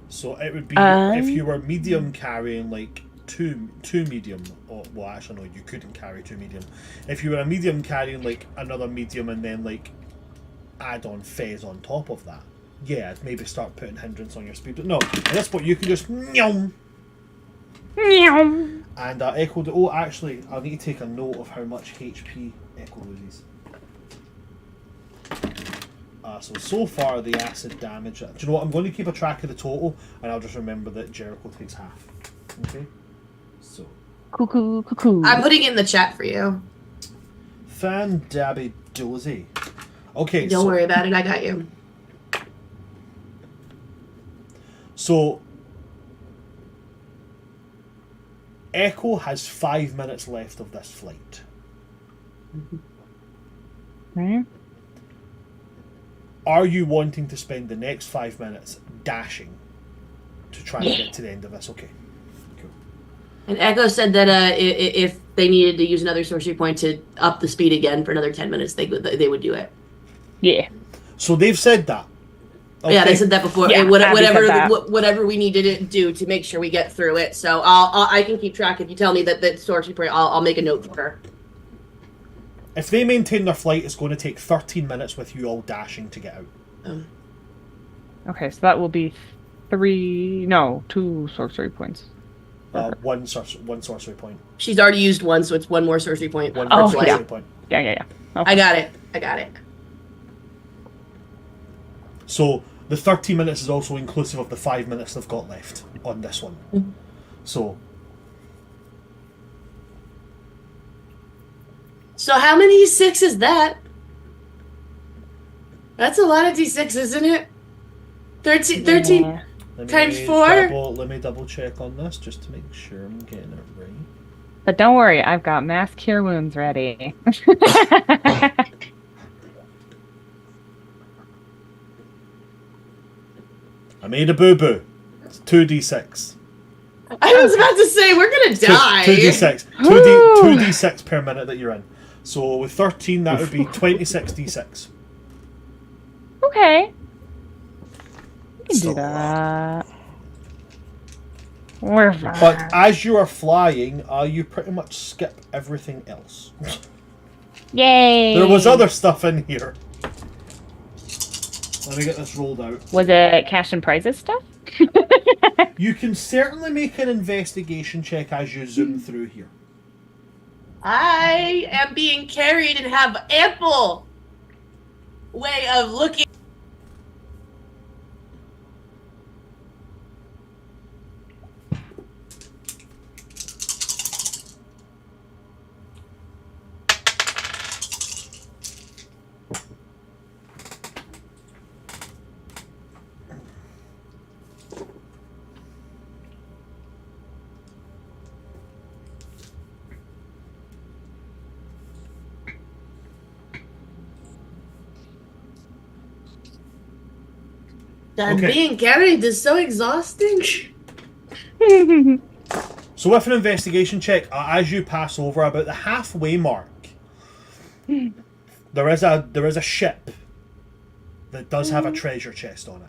So it would be if you were medium carrying like two medium. Or, well, actually, no, you couldn't carry 2 medium. If you were a medium carrying like another medium and then like add on Fez on top of that, yeah, maybe start putting hindrance on your speed. But no, at this point you can just meow.
Meow.
And Echo. Oh, actually, I need to take a note of how much HP Echo loses. So far the acid damage. Do you know what? I'm going to keep a track of the total, and I'll just remember that Jericho takes half. Okay. So.
Cuckoo, cuckoo.
I'm putting it in the chat for you.
Fandabby dozy. Okay.
Don't worry about it. I got you.
So, Echo has 5 minutes left of this flight.
Okay.
Are you wanting to spend the next 5 minutes dashing to try and get to the end of this? Okay. Cool.
And Echo said that if they needed to use another sorcery point to up the speed again for another 10 minutes, they would do it.
Yeah.
So they've said that. Okay.
Yeah, they said that before.
Yeah, Abby said that.
Whatever we need to do to make sure we get through it. So I can keep track. If you tell me that sorcery point, I'll make a note for her.
If they maintain their flight, it's going to take 13 minutes with you all dashing to get out.
Okay, so that will be 2 sorcery points.
One sorcery point.
She's already used one, so it's one more sorcery point.
One
Oh,
sorcery
yeah.
point.
Yeah. Okay.
I got it.
So the 13 minutes is also inclusive of the 5 minutes they've got left on this one.
Mhm. So how many D6 is that? That's a lot of D6, isn't it? 13
Yeah.
times 4?
Let me double check on this just to make sure I'm getting it right.
But don't worry, I've got mass cure wounds ready.
I made a boo-boo. It's 2d6.
I was about to say, we're gonna die.
2d6. 2d6 per minute that you're in. So with 13, that would be 26 d6.
Okay. We can
Still
do
a lot.
that. We're fine.
But as you are flying, you pretty much skip everything else.
Yay!
There was other stuff in here. Let me get this rolled out.
Was it cash and prizes stuff?
You can certainly make an investigation check as you zoom through here.
I am being carried and have ample way of looking. That
Okay.
being carried is so exhausting.
So with an investigation check, as you pass over about the halfway mark, there is a ship that does have a treasure chest on it.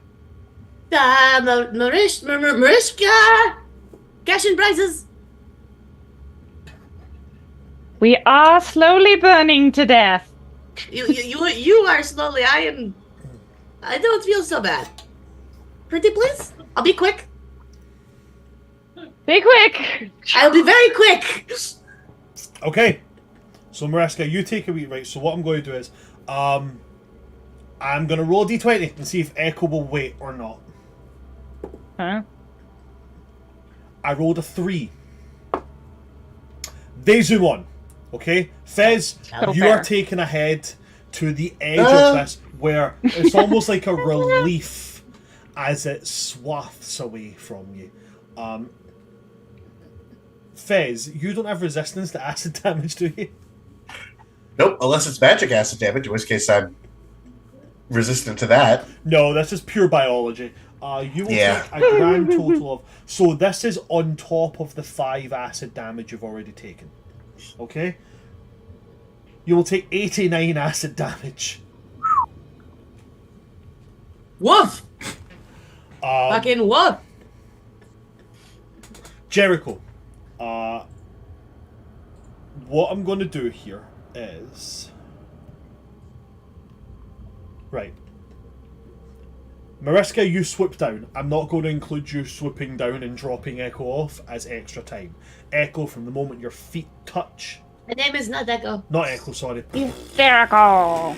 Mariska! Cash and prizes!
We are slowly burning to death.
You are slowly. I don't feel so bad. Pretty please? I'll be quick.
Be quick!
I'll be very quick.
Okay. So Mariska, you take a wee right. So what I'm going to do is, I'm going to roll a d20 and see if Echo will wait or not.
Huh?
I rolled a 3. They zoom on. Okay? Fez,
So
you
fair.
are taken ahead to the edge of this where it's almost like a relief as it swaths away from you. Fez, you don't have resistance to acid damage, do you?
Nope, unless it's magic acid damage, in which case I'm resistant to that.
No, this is pure biology. You will
Yeah.
take a grand total of... So this is on top of the 5 acid damage you've already taken. Okay? You will take 89 acid damage.
Woof! Fucking woof!
Jericho. What I'm going to do here is... Right. Mariska, you swoop down. I'm not going to include you swooping down and dropping Echo off as extra time. Echo, from the moment your feet touch...
My name is not Echo.
Not Echo, sorry.
Hysterical!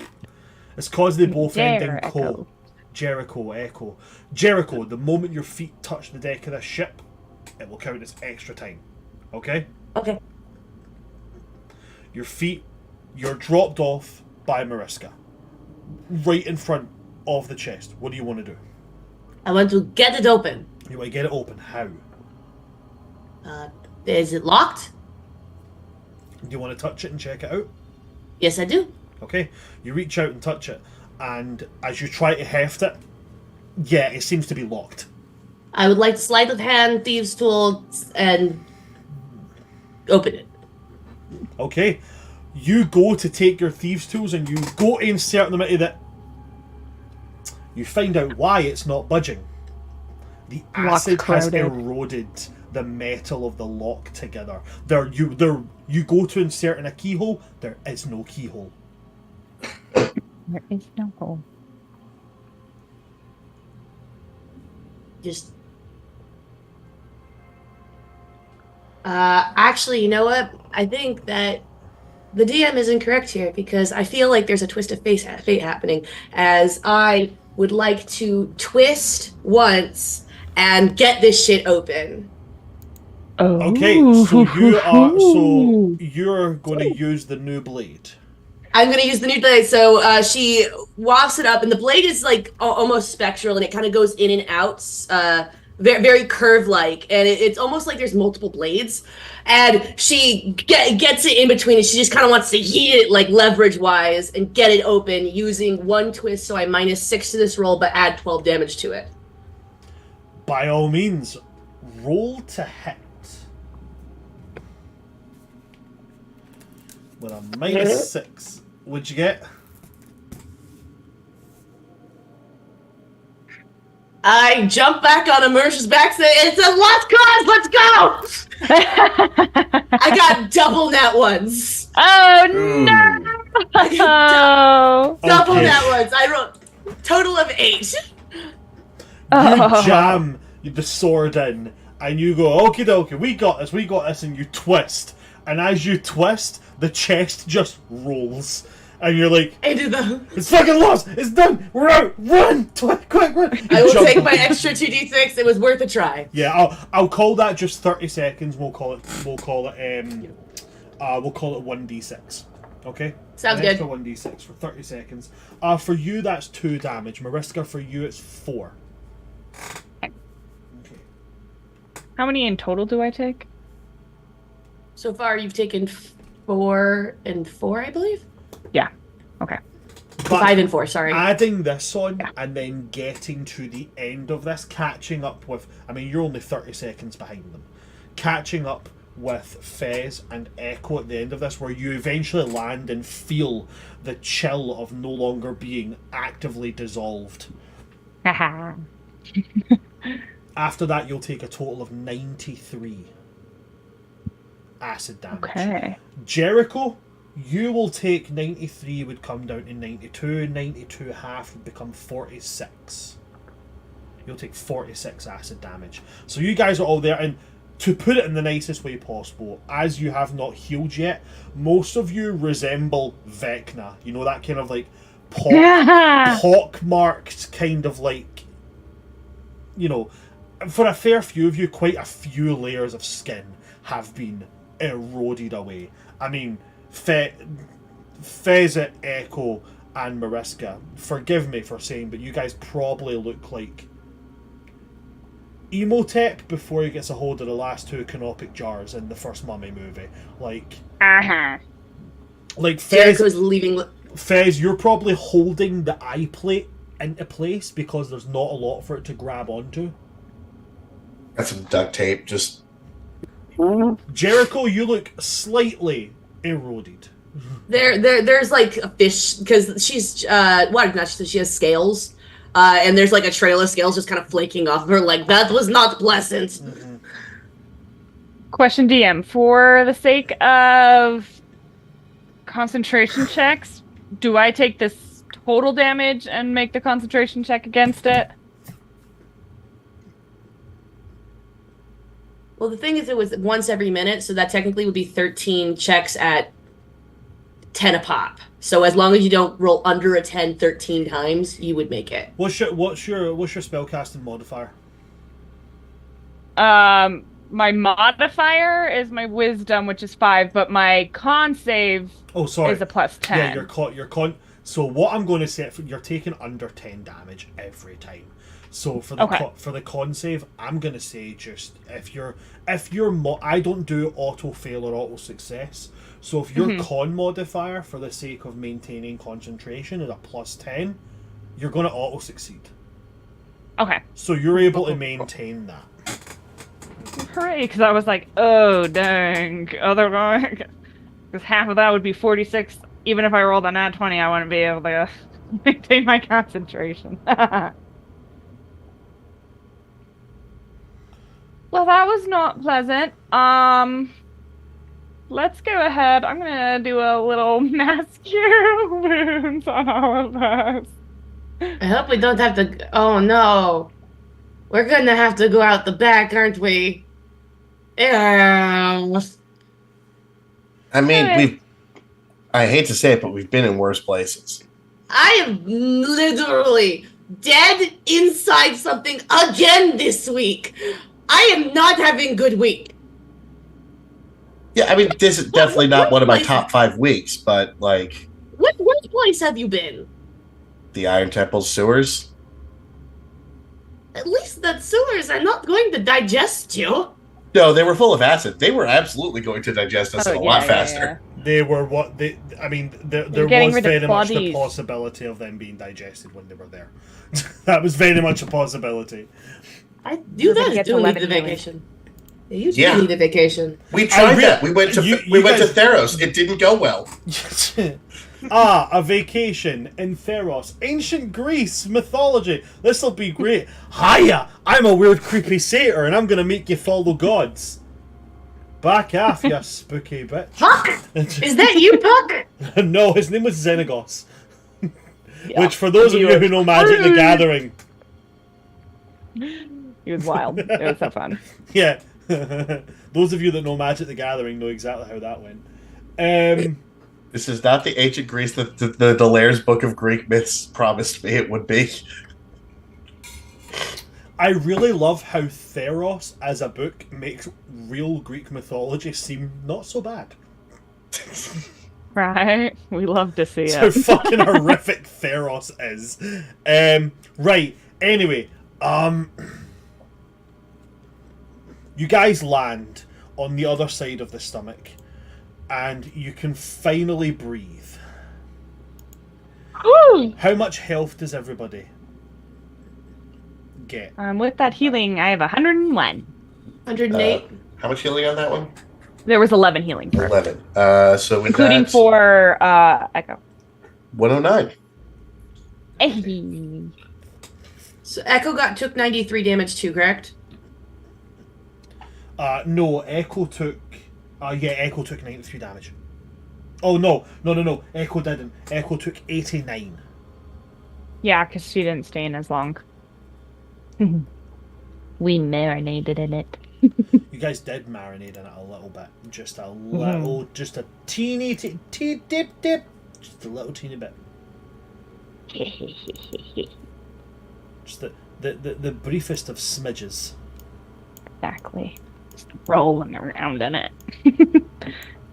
It's cause they both end in
Jericho.
co. Jericho, Echo. Jericho, the moment your feet touch the deck of this ship, it will count as extra time. Okay?
Okay.
Your feet, you're dropped off by Mariska. Right in front of the chest. What do you want to do?
I want to get it open.
You want to get it open. How?
Is it locked?
Do you want to touch it and check it out?
Yes, I do.
Okay, you reach out and touch it, and as you try to heft it, yeah, it seems to be locked.
I would like to sleight of hand, thieves' tool, and open it.
Okay, you go to take your thieves' tools and you go to insert them into it. You find out why it's not budging. The acid has eroded the metal of the lock together. You go to insert in a keyhole, there is no keyhole.
There is no hole.
Just actually, you know what? I think that the DM is incorrect here because I feel like there's a twist of fate happening, as I would like to twist once and get this shit open.
Oh.
Okay, so you're going to use the new blade.
I'm going to use the new blade. So she wafts it up, and the blade is like almost spectral, and it kind of goes in and out, very, very curve-like, and it's almost like there's multiple blades. And she gets it in between, and she just kind of wants to heat it, like leverage-wise, and get it open using one twist. So I -6 to this roll, but add 12 damage to it.
By all means, roll to hit. With a -6. What'd you get?
I jump back on Immersion's back, saying, "It's a lost cause. Let's go!" I got double nat ones.
Oh no!
I got double
Okay.
nat ones. I rolled total of 8.
You jam the sword in, and you go, "Okie dokie, we got this," and you twist. And as you twist, the chest just rolls. And you're like,
I did the.
"It's fucking lost! It's done! We're out! Run! Quick, run!"
I
You
will
jump
take
up.
my extra 2d6. It was worth a try.
Yeah, I'll call that just 30 seconds. We'll call it 1d6. Okay?
Sounds
An
good.
extra 1d6 for 30 seconds. For you, that's 2 damage. Mariska, for you, it's 4. Okay.
How many in total do I take?
So far, you've taken 4 and 4, I believe.
Yeah. Okay.
But
5 and 4. Sorry.
adding this on and then getting to the end of this, catching up with, I mean, you're only 30 seconds behind them, catching up with Fez and Echo at the end of this, where you eventually land and feel the chill of no longer being actively dissolved.
Haha.
After that, you'll take a total of 93 acid damage.
Okay.
Jericho, you will take 93, would come down to 92. 92 half would become 46. You'll take 46 acid damage. So you guys are all there, and to put it in the nicest way possible, as you have not healed yet, most of you resemble Vecna. You know, that kind of like pock-marked kind of like, you know, for a fair few of you, quite a few layers of skin have been eroded away. I mean, Fezit, Echo, and Mariska, forgive me for saying, but you guys probably look like Emotep before he gets a hold of the last 2 canopic jars in the first Mummy movie. Like Fez,
Jericho's leaving.
Fez, you're probably holding the eye plate into place because there's not a lot for it to grab onto.
Got some duct tape, just...
Jericho, you look slightly eroded.
There's like a fish, because she's water not so she has scales, and there's like a trail of scales just kind of flaking off of her. Like, that was not pleasant.
Mm-hmm.
Question DM, for the sake of concentration checks, do I take this total damage and make the concentration check against it?
Well, the thing is, it was once every minute, so that technically would be 13 checks at 10 a pop. So as long as you don't roll under a 10 13 times, you would make it.
What's your spellcasting modifier?
My modifier is my wisdom, which is 5, but my con save is a +10.
Yeah, your con. So what I'm going to set for, you're taking under 10 damage every time. So for the
Okay.
for the con save, I'm gonna say just if you're I don't do auto fail or auto success. So if your con modifier for the sake of maintaining concentration is a +10, you're gonna auto succeed.
Okay.
So you're able to maintain that.
Hooray! Because I was like, oh dang. Otherwise, because half of that would be 46. Even if I rolled a nat 20, I wouldn't be able to maintain my concentration. Well, that was not pleasant. Let's go ahead. I'm gonna do a little mass cure wounds on all of us.
I hope we don't have to. Oh no. We're gonna have to go out the back, aren't we? Yeah.
I mean,
Okay.
I hate to say it, but we've been in worse places.
I am literally dead inside something again this week. I am not having a good week.
Yeah, I mean, this is definitely not
what
one of my
place-
top 5 weeks, but like
What place have you been?
the Iron Temple sewers.
At least that sewers are not going to digest you.
No, they were full of acid. They were absolutely going to digest us a lot faster.
They were what they. I mean, there
getting
was
rid of
very much the
bodies.
possibility of them being digested when they were there. That was very much a possibility.
You
We're gonna
guys
get
do
to
need
11
a
healing.
vacation. You
Yeah.
do need a vacation.
We tried
re-
that. We went to
you
went to
guys-
Theros. It didn't go well.
A vacation in Theros, ancient Greece, mythology. This'll be great. Hiya! I'm a weird, creepy satyr, and I'm gonna make you follow gods. Back off, you spooky bitch.
Puck! Is that you, Puck?
No, his name was Xenagos.
Yeah.
Which, for those of
He
you who
was
know Magic the
rude.
Gathering,
It was wild. It was so fun.
yeah, those of you that know Magic the Gathering know exactly how that went.
This is not the ancient Greece that the Delaire's Book of Greek Myths promised me it would be.
I really love how Theros, as a book, makes real Greek mythology seem not so bad.
Right? We love to see
How
it.
fucking horrific Theros is. Right. Anyway, you guys land on the other side of the stomach, and you can finally breathe.
Woo!
How much health does everybody get?
With that healing, I have 101.
108.
How much healing on that one?
There was 11 healing for
11. So with
including
that,
for Echo.
109.
Hey.
So Echo took 93 damage too, correct?
No, Echo took... yeah, Echo took 93 damage. Oh, no. Echo didn't. Echo took 89.
Yeah, because she didn't stay in as long. We marinated in it.
You guys did marinate in it a little bit. Just a little, just a teeny, dip. Just a little teeny bit. Just the briefest of smidges.
Exactly. Just rolling around in it.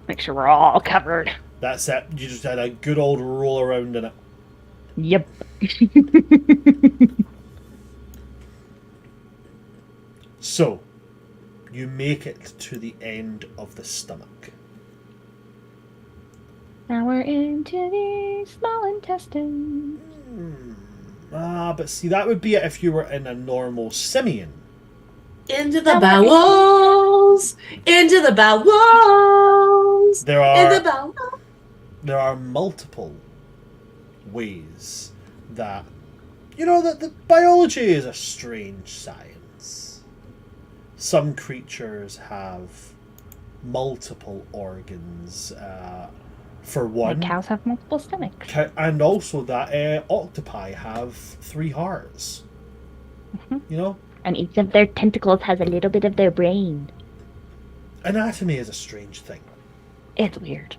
Make sure we're all covered.
That's it. You just had a good old roll around in it.
Yep.
So, you make it to the end of the stomach.
Now we're into the small intestine.
But see, that would be it if you were in a normal simian.
Into the bowels! Into the bowels!
There
In the
are
bowels!
there are multiple ways that that the biology is a strange science. Some creatures have multiple organs. For one,
Like cows have multiple stomachs.
and also that octopi have 3 hearts.
And each of their tentacles has a little bit of their brain.
Anatomy is a strange thing.
It's weird.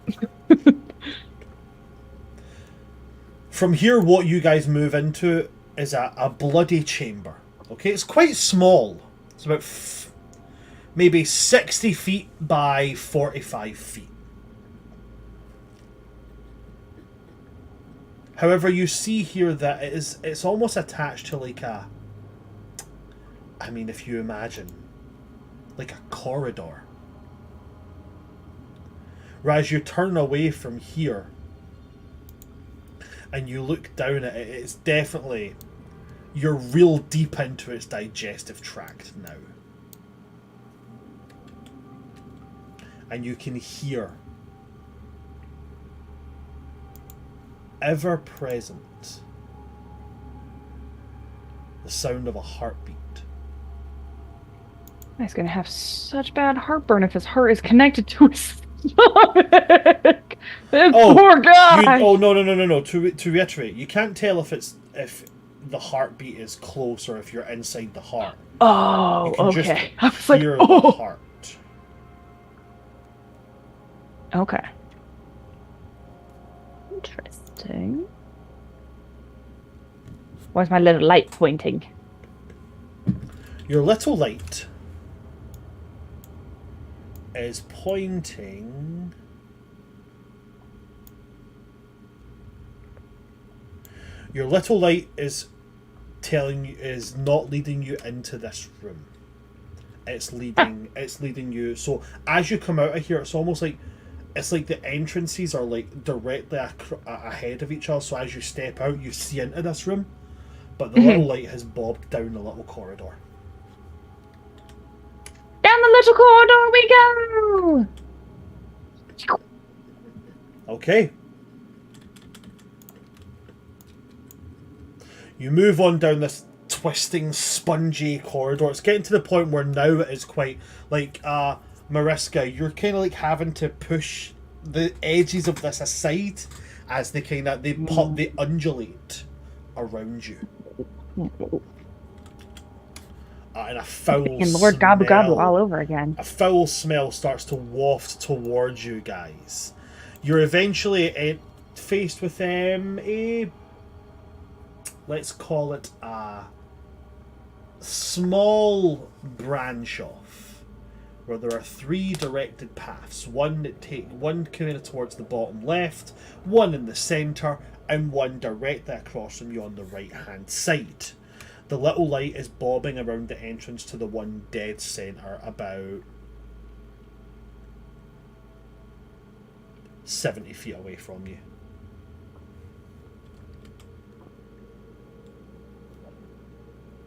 From here, what you guys move into is a bloody chamber. Okay, it's quite small. It's about maybe 60 feet by 45 feet. However, you see here that it's almost attached to like I mean, if you imagine, like a corridor. Whereas you turn away from here and you look down at it, it's definitely, you're real deep into its digestive tract now. And you can hear, ever present, the sound of a heartbeat.
He's gonna have such bad heartburn if his heart is connected to his stomach. This poor guy.
No. To reiterate, you can't tell if the heartbeat is close or if you're inside the heart.
Oh,
you can
okay.
just
I was like,
hear
oh.
the heart.
Okay. Interesting. Where's my little light pointing?
Your little light is pointing. Your little light is not leading you into this room. It's leading you. So as you come out of here, it's almost like the entrances are like directly ahead of each other. So as you step out, you see into this room, but the little light has bobbed down the little corridor.
Down the little corridor we go!
Okay. You move on down this twisting, spongy corridor. It's getting to the point where now it is quite like Mariska, you're kind of like having to push the edges of this aside as they undulate around you. And a foul
And Lord Gobble Gobble all over again.
A foul smell starts to waft towards you guys. You're eventually faced with let's call it a small branch off, where there are 3 directed paths. One kind of towards the bottom left, one in the centre, and one directly across from you on the right hand side. The little light is bobbing around the entrance to the one dead centre, about 70 feet away from you.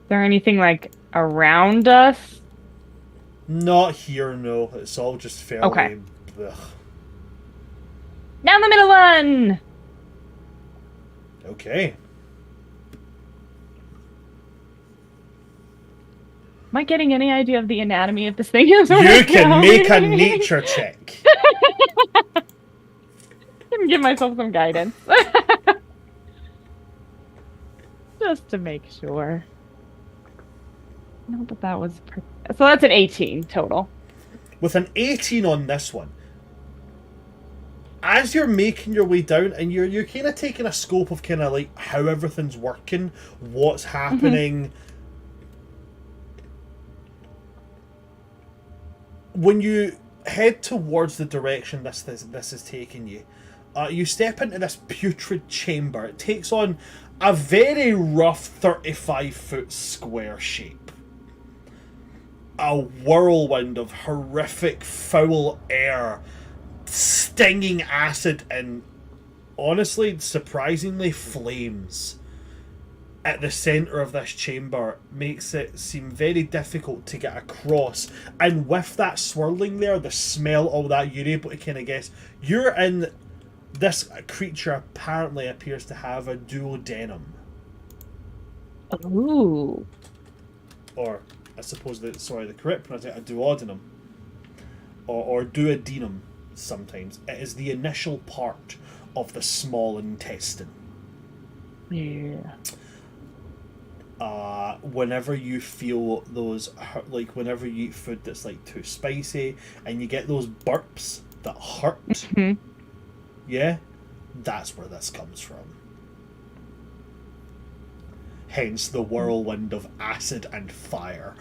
Is there anything like around us?
Not here, no. It's all just fairly.
Okay.
Ugh.
Down the middle one!
Okay.
Am I getting any idea of the anatomy of this thing?
You can make a nature check.
I can give myself some guidance. Just to make sure. No, but that was... So that's an 18 total.
With an 18 on this one, as you're making your way down and you're kind of taking a scope of kind of like how everything's working, what's happening... When you head towards the direction this is taking you, you step into this putrid chamber. It takes on a very rough 35-foot square shape. A whirlwind of horrific, foul air, stinging acid, and honestly, surprisingly, flames at the centre of this chamber makes it seem very difficult to get across. And with that swirling there, the smell, all that, you're able to kind of guess. You're in... This creature apparently appears to have a duodenum.
Ooh.
Or, I suppose, the correct pronunciation, a duodenum. Or duodenum, sometimes. It is the initial part of the small intestine.
Yeah.
Whenever you feel those, like whenever you eat food that's like too spicy and you get those burps that hurt, yeah, that's where this comes from. Hence the whirlwind of acid and fire.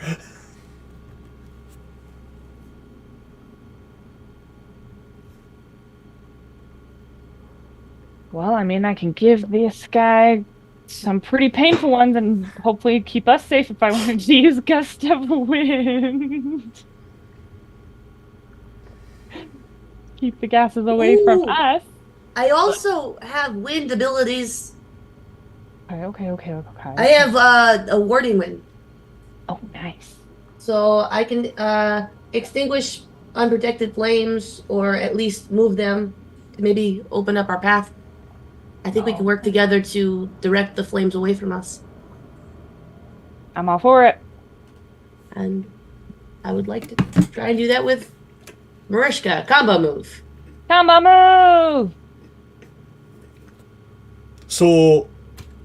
Well, I mean, I can give this guy some pretty painful ones, and hopefully keep us safe if I wanted to use gust of wind. Keep the gases away from us.
I also have wind abilities.
Okay.
I have a warding wind.
Oh, nice.
So I can extinguish unprotected flames, or at least move them to maybe open up our path. I think we can work together to direct the flames away from us.
I'm all for it.
And I would like to try and do that with Marishka. Combo move.
Combo move!
So,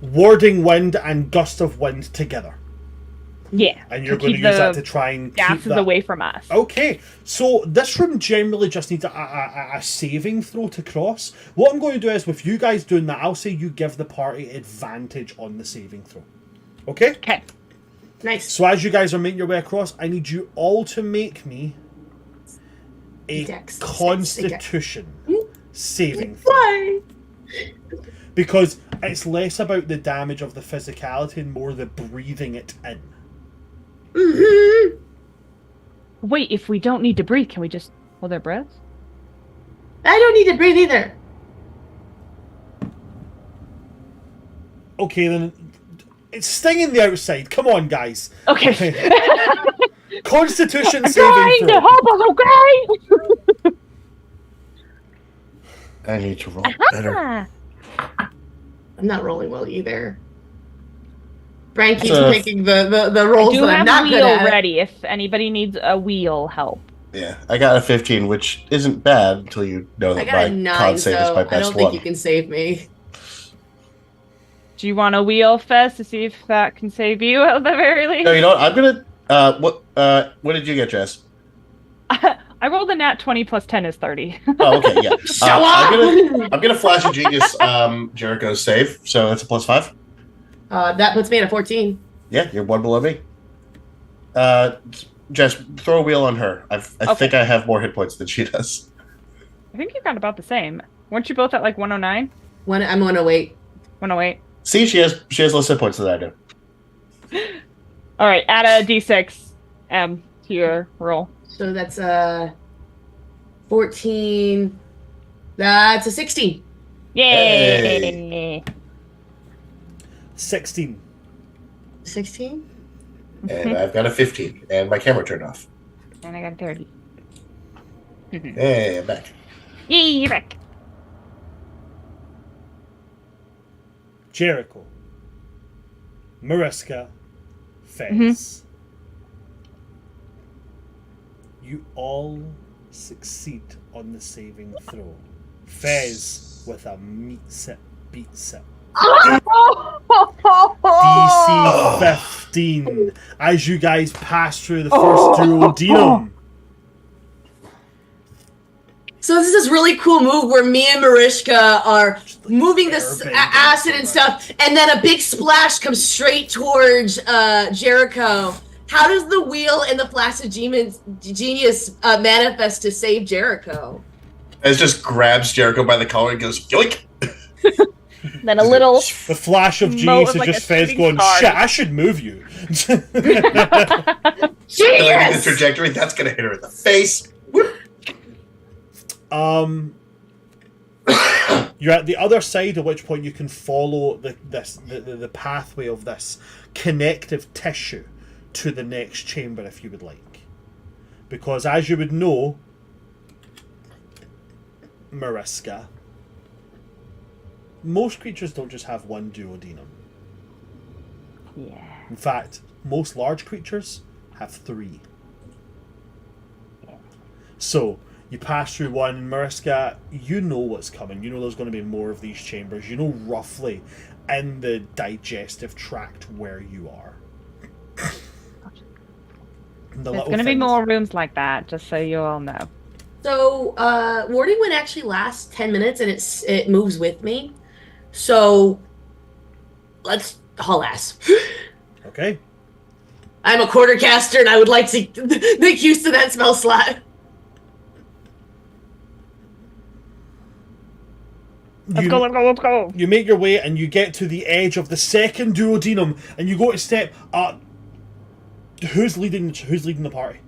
warding wind and gust of wind together.
Yeah.
And you're going to use that to try and keep
gases
that
away from us.
Okay, so this room generally just needs a saving throw to cross. What I'm going to do is, with you guys doing that, I'll say you give the party advantage on the saving throw. Okay?
Okay.
Nice.
So as you guys are making your way across, I need you all to make me a
Dex.
Constitution saving throw.
Why?
Because it's less about the damage of the physicality and more the breathing it in.
Mm-hmm.
Wait, if we don't need to breathe, can we just hold our breaths?
I don't need to breathe either.
Okay, then it's stinging the outside. Come on, guys.
Okay.
Constitution
I'm
saving
trying to
throw.
help us, okay?
I need to roll better.
I'm not rolling well either. Brian keeps
So-
picking the rolls
I do
that I'm
have
not good
wheel
at.
ready if anybody needs a wheel help.
Yeah, I got a 15, which isn't bad until you know
I
that
got a
my
9,
con save is
so
my
I
best
don't think
one.
you can save me.
Do you want a wheel, Fez, to see if that can save you at the very least?
No, you know what? I'm gonna. What did you get, Jess?
I rolled a nat 20 plus 10 is 30.
Oh, okay, yeah.
Show up!
I'm gonna flash a genius Jericho's save, so that's a +5.
That puts me at a 14.
Yeah, you're one below me. Jess, throw a wheel on her. I think I have more hit points than she does.
I think you got about the same. Weren't you both at like 109?
I'm 108.
108.
See, she has less hit points than I do.
All right, add a d6 to your roll.
So that's 14. That's a 16.
Yay!
16.
16?
And I've got a 15, and my camera turned off.
And I got a 30.
Hey, I'm back.
Yay, you're back.
Jericho. Mariska. Fez. You all succeed on the saving throw. Fez with a meets it, beats it. DC 15 as you guys pass through the first duodenum.
So this is this really cool move where me and Marishka are moving this
airbending
acid and stuff, and then a big splash comes straight towards Jericho. How does the wheel and the flaccid genius manifest to save Jericho?
It just grabs Jericho by the collar and goes, yoink!
Then a little.
The flash of
Moat
genius
of
is
like
just
a
Fez
shooting
going,
star.
shit, I should move you.
The
Genius!
trajectory, that's gonna hit her in the face.
You're at the other side, at which point you can follow the pathway of this connective tissue to the next chamber if you would like. Because as you would know, Mariska, most creatures don't just have one duodenum.
Yeah.
In fact, most large creatures have 3. So, you pass through one, and Mariska, you know what's coming. You know there's going to be more of these chambers. You know roughly in the digestive tract where you are.
There's going to be more rooms like that, just so you all know.
So, warding wind actually lasts 10 minutes, and it moves with me. So, let's haul ass.
Okay.
I'm a quarter caster, and I would like to make use of that spell slot.
Let's go.
You make your way and you get to the edge of the second duodenum, and you go to step. Who's leading the party?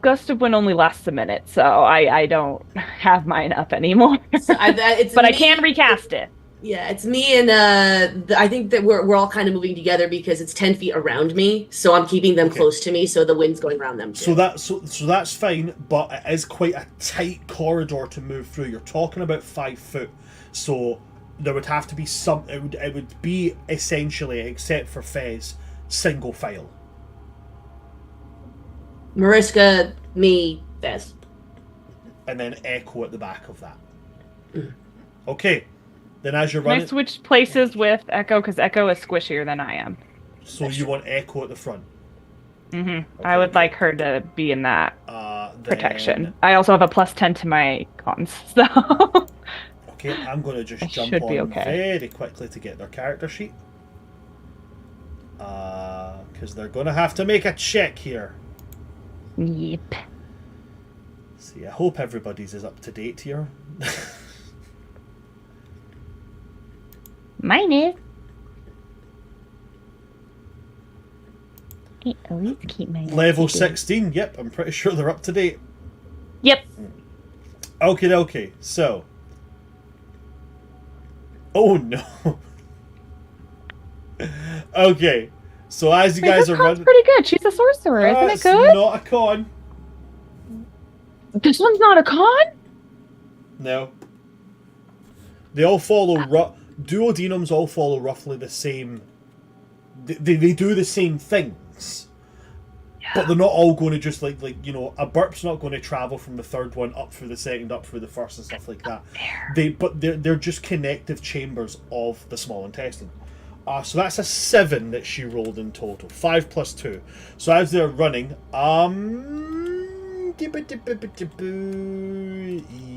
Gust of Wind only lasts a minute, so I don't have mine up anymore.
So it's
but
me,
I can recast it.
Yeah, it's me and I think that we're all kind of moving together because it's 10 feet around me, so I'm keeping them close to me, so the wind's going around them too.
So that's fine, but it is quite a tight corridor to move through. You're talking about 5 foot, so there would have to be some. It would be essentially, except for Fez, single file.
Mariska, me, Fez.
And then Echo at the back of that. Okay. Then as you're
Can
running...
I switch places with Echo, because Echo is squishier than I am.
So you want Echo at the front?
Mm-hmm.
Okay.
I would like her to be in that protection. I also have a +10 to my cons, so...
Okay, I'm going to just
I
jump
should
on
be okay.
very quickly to get their character sheet. Because they're going to have to make a check here.
Yep.
See, I hope everybody's as up to date here.
Mine is. I always keep my
Level 16, yep, I'm pretty sure they're up to date.
Yep.
Okay, so. Oh no. Okay, so as you guys are running.
Pretty good. She's a sorcerer, isn't it
It's
good?
not a con.
This one's not a con?
No. They all follow. Duodenums all follow roughly the same. They do the same things. Yeah. But they're not all going to just like a burp's not going to travel from the third one up through the second, up through the first, and stuff like that. They're just connective chambers of the small intestine. So that's a 7 that she rolled in total. 5 plus 2. So as they're running,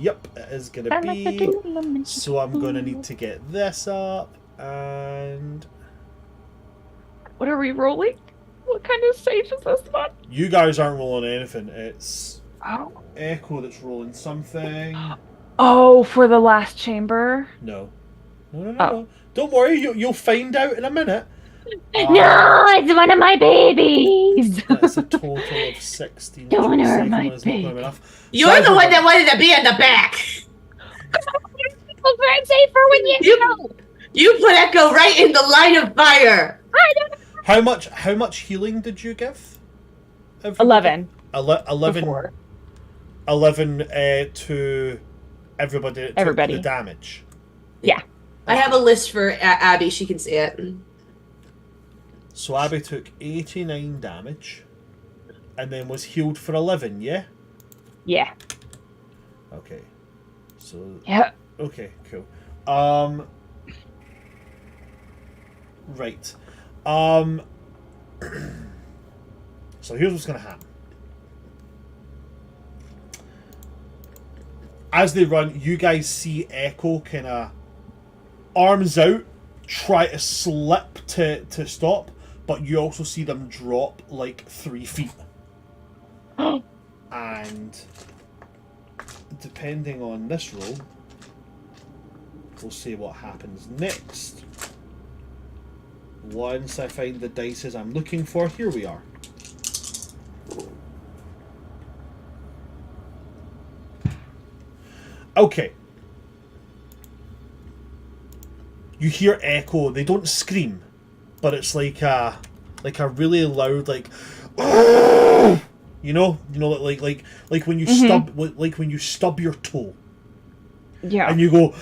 yep, it is gonna be. So I'm gonna need to get this up, and
what are we rolling? What kind of sage is this one?
You guys aren't rolling anything. It's
Oh.
Echo that's rolling something.
Oh, for the last chamber?
No. No. Don't worry, you'll find out in a minute.
No, it's one of my babies!
That's a total of 16.
Don't hurt my baby.
You're the one that wanted to be in the back!
Safer when
you put Echo right in the line of fire!
How much healing did you give?
11.
11.
Before.
11 to everybody that took the damage.
Yeah.
I have a list for Abby, she can see it.
So Abby took 89 damage and then was healed for 11, yeah?
Yeah.
Okay. So
yeah.
Okay, cool. Right. So here's what's gonna happen. As they run, you guys see Echo kinda arms out, try to slip to stop, but you also see them drop like 3 feet. And depending on this roll, we'll see what happens next. Once I find the dices I'm looking for, here we are. Okay. You hear Echo. They don't scream, but it's like a really loud you know like when you stub your toe.
Yeah.
And you go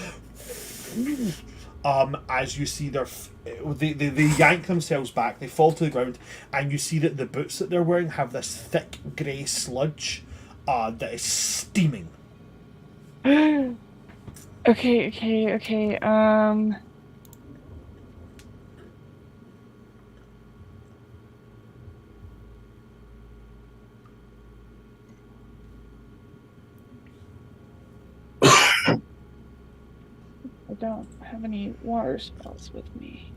as you see they yank themselves back, they fall to the ground, and you see that the boots that they're wearing have this thick grey sludge that is steaming.
Okay. I don't have any water spells with me.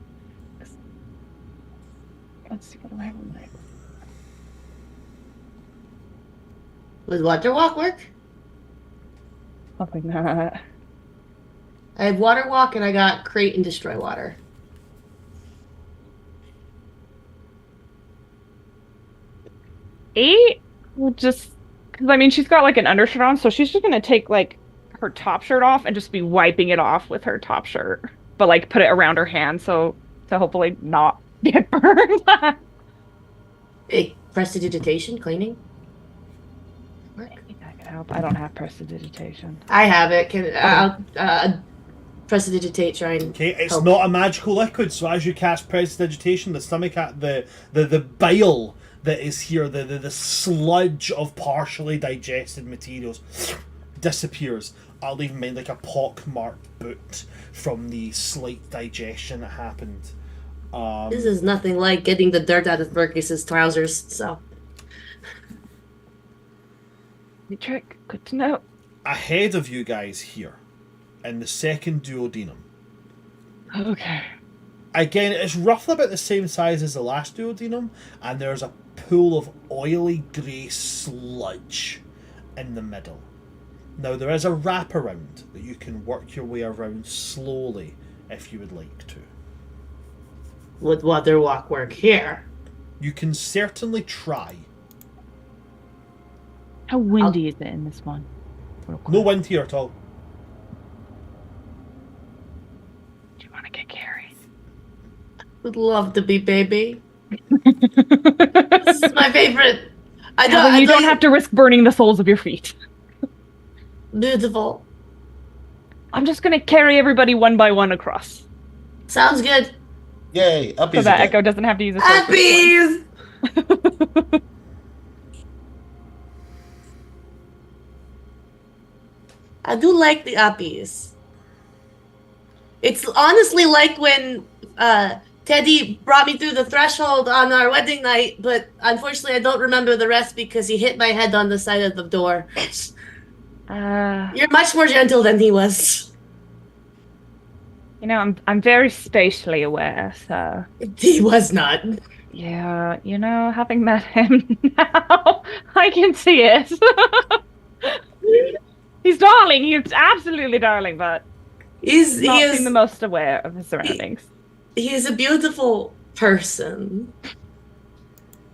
Let's see, what do I have in my...
Would Water Walk work?
Something that.
I have water walk and I got crate and destroy water.
Eight will just, because I mean, she's got like an undershirt on, so she's just gonna take like her top shirt off and just be wiping it off with her top shirt, but like put it around her hand so to hopefully not get burned.
Hey, prestidigitation, cleaning.
I think that could help. I don't have prestidigitation.
I have it. I'll prestidigitate, try and
Okay, it's
help.
not a magical liquid, so as you cast prestidigitation, the stomach, the bile that is here, the sludge of partially digested materials disappears. I'll even mind like a pock-marked boot from the slight digestion that happened.
This is nothing like getting the dirt out of Fergus's trousers, so.
New trick. Good to know.
Ahead of you guys here, in the second duodenum.
Okay.
Again, it's roughly about the same size as the last duodenum, and there's a pool of oily grey sludge in the middle. Now, there is a wraparound that you can work your way around slowly if you would like to.
Would water walk work here?
You can certainly try.
How windy is it in this one?
No wind here at all.
Do you want to get Carrie?
Would love to be baby. This is my favorite.
You don't have to risk burning the soles of your feet.
Beautiful.
I'm just gonna carry everybody one by one across,
Sounds good.
Yay, uppies
so that
again.
Echo doesn't have to use a sword.
Uppies! I do like the uppies. It's honestly like when Teddy brought me through the threshold on our wedding night, but unfortunately I don't remember the rest because he hit my head on the side of the door. You're much more gentle than he was.
You know, I'm very spatially aware, so
He was not.
yeah, you know, having met him now, I can see it. He's darling. He's absolutely darling, but
He is
the most aware of his surroundings.
he is a beautiful person.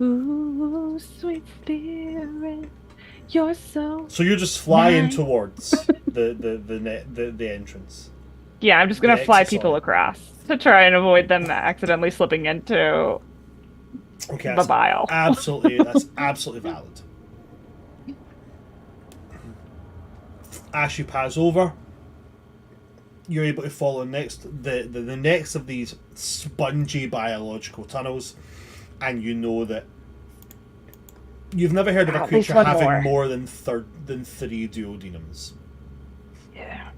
Ooh, sweet spirit, you're so.
So you're just flying
Nice.
towards the entrance.
Yeah, I'm just gonna
The
fly
exit,
people
sorry.
across to try and avoid them accidentally slipping into
Okay,
the
that's
bile.
that's absolutely valid. As you pass over, you're able to follow the next of these spongy biological tunnels, and you know that you've never heard of a
At least
creature
one
having
more.
more than 3 duodenums.
Yeah.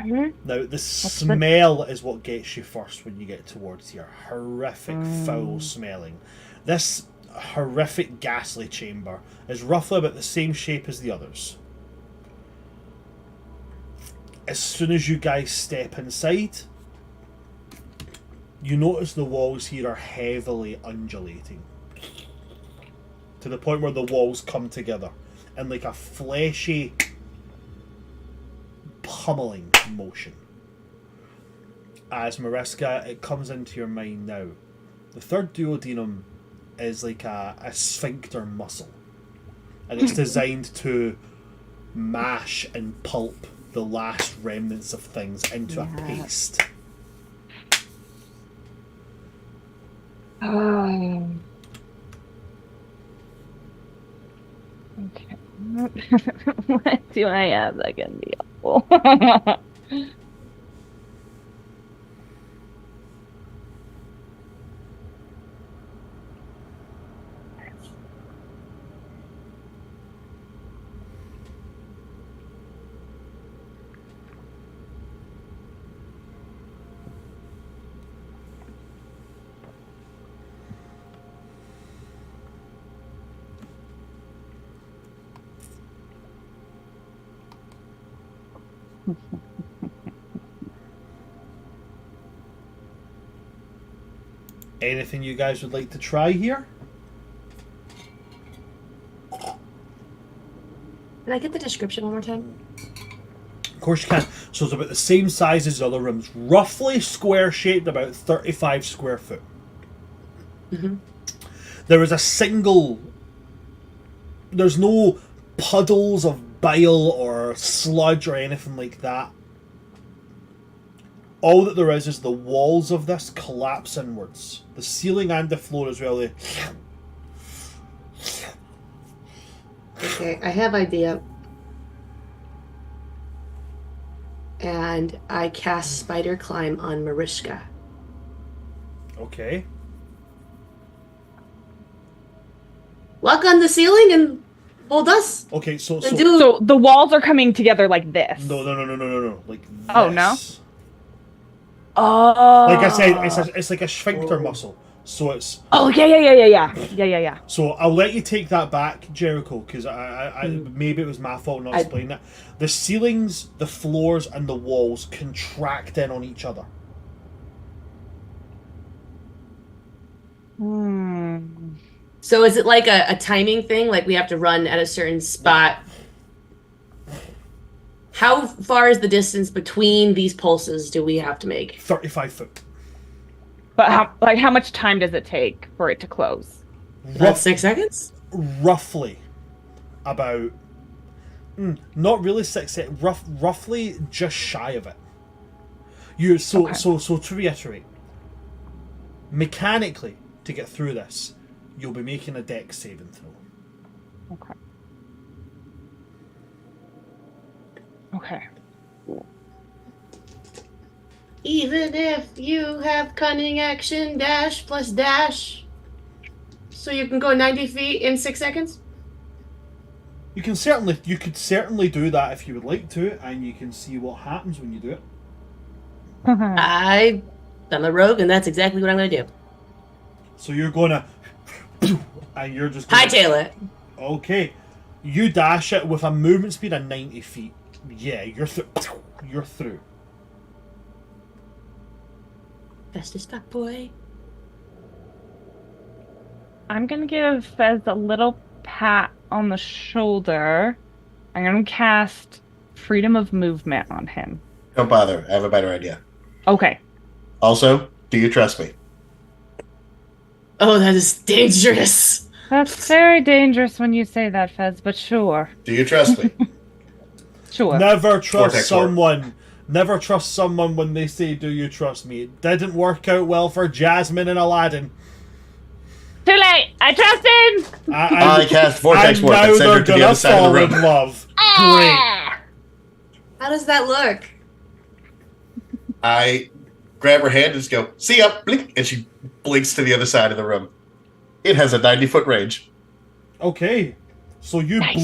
Now, the smell is what gets you first when you get towards here. Horrific, foul smelling. This horrific, ghastly chamber is roughly about the same shape as the others. As soon as you guys step inside, you notice the walls here are heavily undulating. To the point where the walls come together in like a fleshy pummeling motion. As Mariska, it comes into your mind now. The third duodenum is like a sphincter muscle, and it's designed to mash and pulp the last remnants of things into a paste.
Okay. What do I have that can be helpful?
Anything you guys would like to try here?
Can I get the description one more time?
Of course you can. So it's about the same size as the other rooms. Roughly square shaped, about 35 square foot.
Mm-hmm.
There is a single... There's no puddles of bile or sludge or anything like that. All that there is the walls of this collapse inwards. The ceiling and the floor as well.
Okay, I have idea. And I cast Spider Climb on Mariska.
Okay.
Walk on the ceiling and hold us.
Okay, so
And do
So the walls are coming together like this.
no. Like this.
Oh, no? Oh.
Like I said, it's like a sphincter muscle. So it's...
Oh, yeah.
So I'll let you take that back, Jericho, because I maybe it was my fault not explaining it. The ceilings, the floors, and the walls contract in on each other.
So is it like a timing thing? Like we have to run at a certain spot? How far is the distance between these pulses do we have to make?
35 foot.
But how much time does it take for it to close?
About 6 seconds?
Roughly about... not really 6 seconds. Roughly just shy of it. So to reiterate, mechanically, to get through this, you'll be making a dex saving throw.
Okay.
Even if you have cunning action dash plus dash, so you can go 90 feet in 6 seconds?
You could certainly do that if you would like to, and you can see what happens when you do it.
I'm a rogue, and that's exactly what I'm going to do.
So you're gonna, and you're just gonna,
Hightail it.
Okay, you dash it with a movement speed of 90 feet. Yeah, you're through. You're through.
Fast as fuck, boy.
I'm gonna give Fez a little pat on the shoulder. I'm gonna cast Freedom of Movement on him.
Don't bother. I have a better idea.
Okay.
Also, do you trust me?
Oh, that is dangerous.
That's very dangerous when you say that, Fez, but sure.
Do you trust me?
Sure.
Never trust
Vortex warp.
someone. Never trust someone when they say, "Do you trust me?" It didn't work out well for Jasmine and Aladdin.
Too late! I trust him!
I cast Vortex
and
Warp
now
and send her
they're
to the
gonna
other side of
fall
the
in
room.
love. Great.
How does that look?
I grab her hand and just go, "See ya!" Blink, and she blinks to the other side of the room. It has a 90-foot range.
Okay, so you
Nice.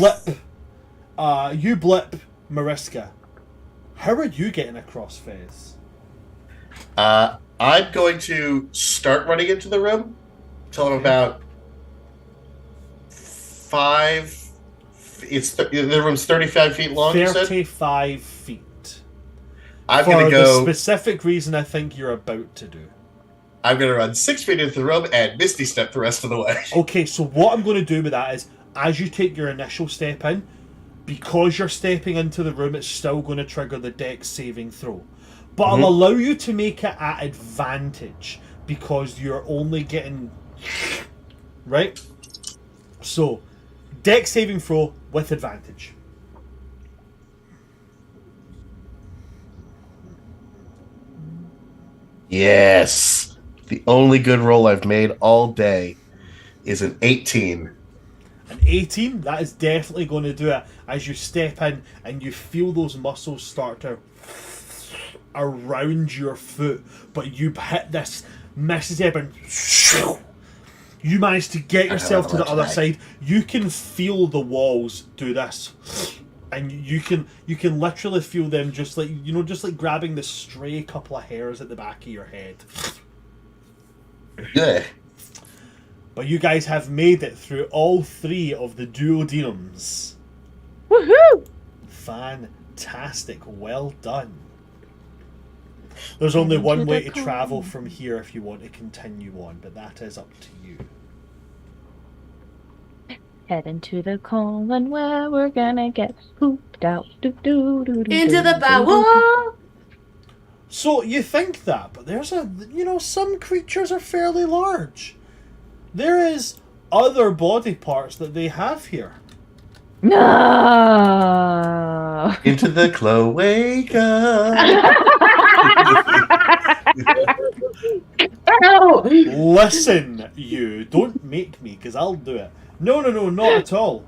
blip, Mariska. How are you getting across, Fez?
I'm going to start running into the room till I'm about 5. The room's 35 feet long. You said
35 feet.
I'm
For
going to go.
the specific reason I think you're about to do.
I'm going to run 6 feet into the room and Misty step the rest of the way.
Okay, so what I'm going to do with that is, as you take your initial step in, because you're stepping into the room, it's still going to trigger the dex saving throw. But I'll allow you to make it at advantage, because you're only getting... Right? So, dex saving throw with advantage.
Yes. The only good roll I've made all day is an 18.
An 18, that is definitely going to do it as you step in and you feel those muscles start to around your foot, but you hit this Mississippi and you manage to get yourself to the other side. You can feel the walls do this, and you can literally feel them just like grabbing the stray couple of hairs at the back of your head.
Good.
But you guys have made it through all 3 of the duodenums.
Woohoo!
Fantastic. Well done. There's only
Heading
one
to
way
the
to travel
corner.
from here if you want to continue on, but that is up to you.
Heading to the colon where we're gonna get pooped out.
Into the bowel.
So you think that, but there's some creatures are fairly large. There is other body parts that they have here.
No.
Into the cloaca.
Ow!
Listen, you don't make me, because I'll do it. No, not at all.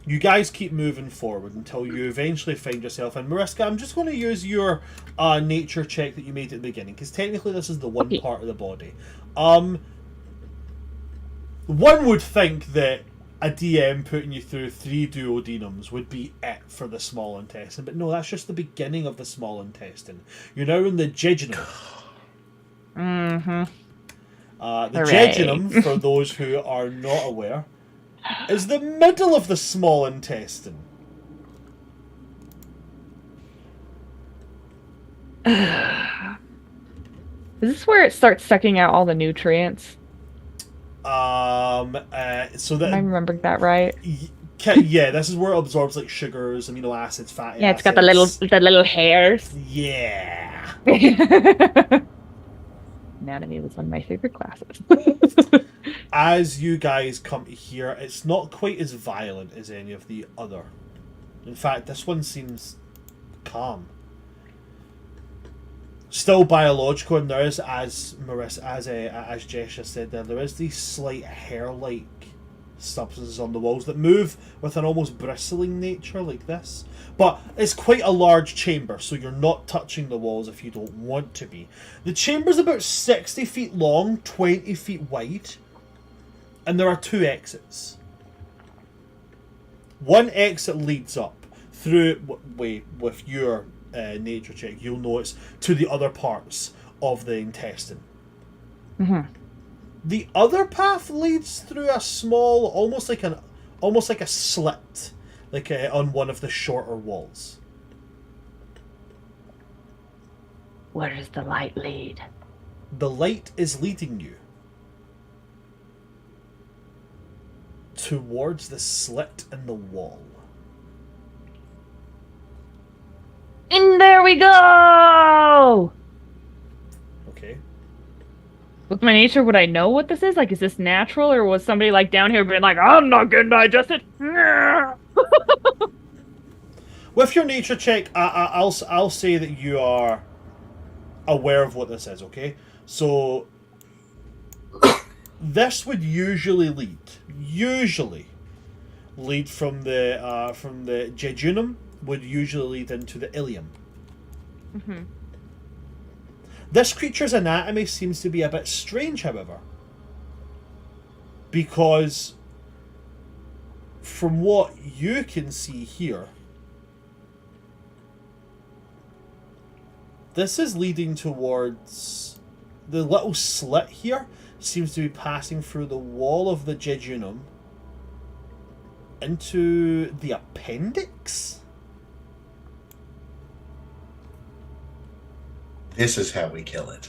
You guys keep moving forward until you eventually find yourself in Mariska. I'm just going to use your nature check that you made at the beginning, because technically this is the one
Okay.
part of the body. One would think that a DM putting you through 3 duodenums would be it for the small intestine, but no, that's just the beginning of the small intestine. You're now in the jejunum.
Mm-hmm.
The
Hooray.
jejunum, for those who are not aware, is the middle of the small intestine.
Is this where it starts sucking out all the nutrients?
So
Am I
that
remembering that right?
yeah, this is where it absorbs like sugars, amino acids, fatty
Yeah, it's
acids.
got the little hairs.
Yeah.
Anatomy was one of my favorite classes.
As you guys come to here, it's not quite as violent as any of the other. In fact, this one seems calm. Still biological, and there is, as Marissa, as Jess just said there is these slight hair-like substances on the walls that move with an almost bristling nature like this. But it's quite a large chamber, so you're not touching the walls if you don't want to be. The chamber's about 60 feet long, 20 feet wide, and there are 2 exits. One exit leads up through, with your nature check, you'll know it's to the other parts of the intestine.
Mm-hmm.
The other path leads through a small, almost like a slit, like on one of the shorter walls.
Where does the light lead?
The light is leading you towards the slit in the wall.
And there we go!
Okay.
With my nature, would I know what this is? Like, is this natural, or was somebody like down here being like, I'm not getting digested?
With your nature check, I'll say that you are aware of what this is. Okay, so this would usually lead from the jejunum, would usually lead into the ilium.
Mm-hmm.
This creature's anatomy seems to be a bit strange, however, because from what you can see here, this is leading towards the little slit here seems to be passing through the wall of the jejunum into the appendix.
This is how we kill it.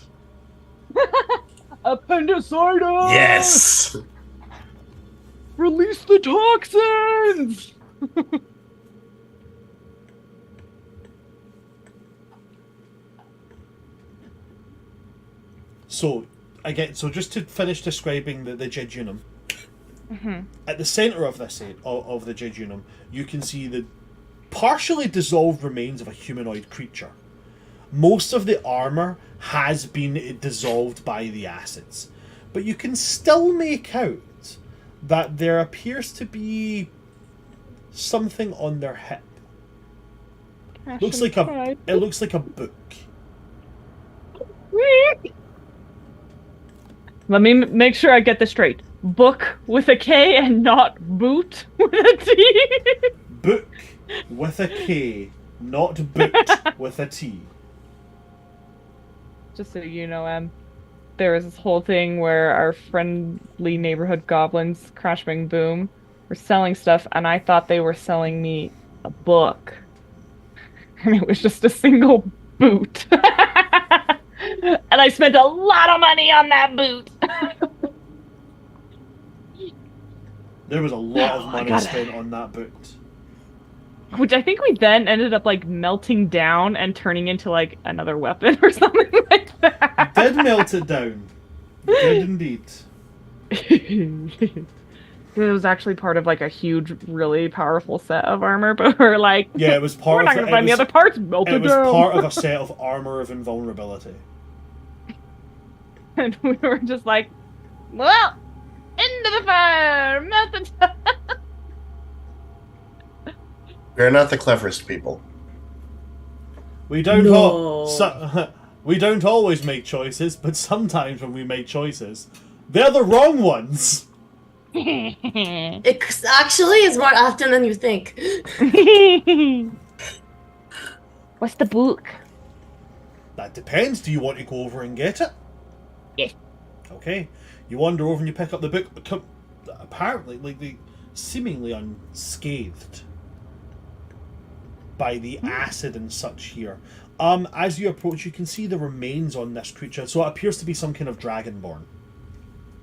Appendicitis!
Yes!
Release the toxins!
So just to finish describing the jejunum,
Mm-hmm.
at the center of this of the jejunum, you can see the partially dissolved remains of a humanoid creature. Most of the armor has been dissolved by the acids, but you can still make out that there appears to be something on their hip. It looks like a book.
Let me make sure I get this straight. Book with a K and not boot with a T.
Book with a K, not boot with a T.
Just so you know, there was this whole thing where our friendly neighborhood goblins, Crash Bang Boom, were selling stuff, and I thought they were selling me a book. And it was just a single boot. And I spent a lot of money on that boot.
There was a lot of
Oh,
money
God.
spent on that boot.
Which I think we then ended up like melting down and turning into like another weapon or something like that.
Did melt it down. Did indeed.
It was actually part of like a huge, really powerful set of armor, but we're like,
Yeah, it was part
we're
of
not gonna find the other parts. Melt
It
it
was
down.
part of a set of armor of invulnerability.
And we were just like, well, into the fire, melt it down.
We're not the cleverest people.
We don't
No.
we don't always make choices, but sometimes when we make choices, they're the wrong ones.
It actually is more often than you think.
What's the book?
That depends. Do you want to go over and get it?
Yes.
Okay. You wander over and you pick up the book. Apparently, seemingly unscathed by the acid and such here. As you approach, you can see the remains on this creature. So it appears to be some kind of dragonborn.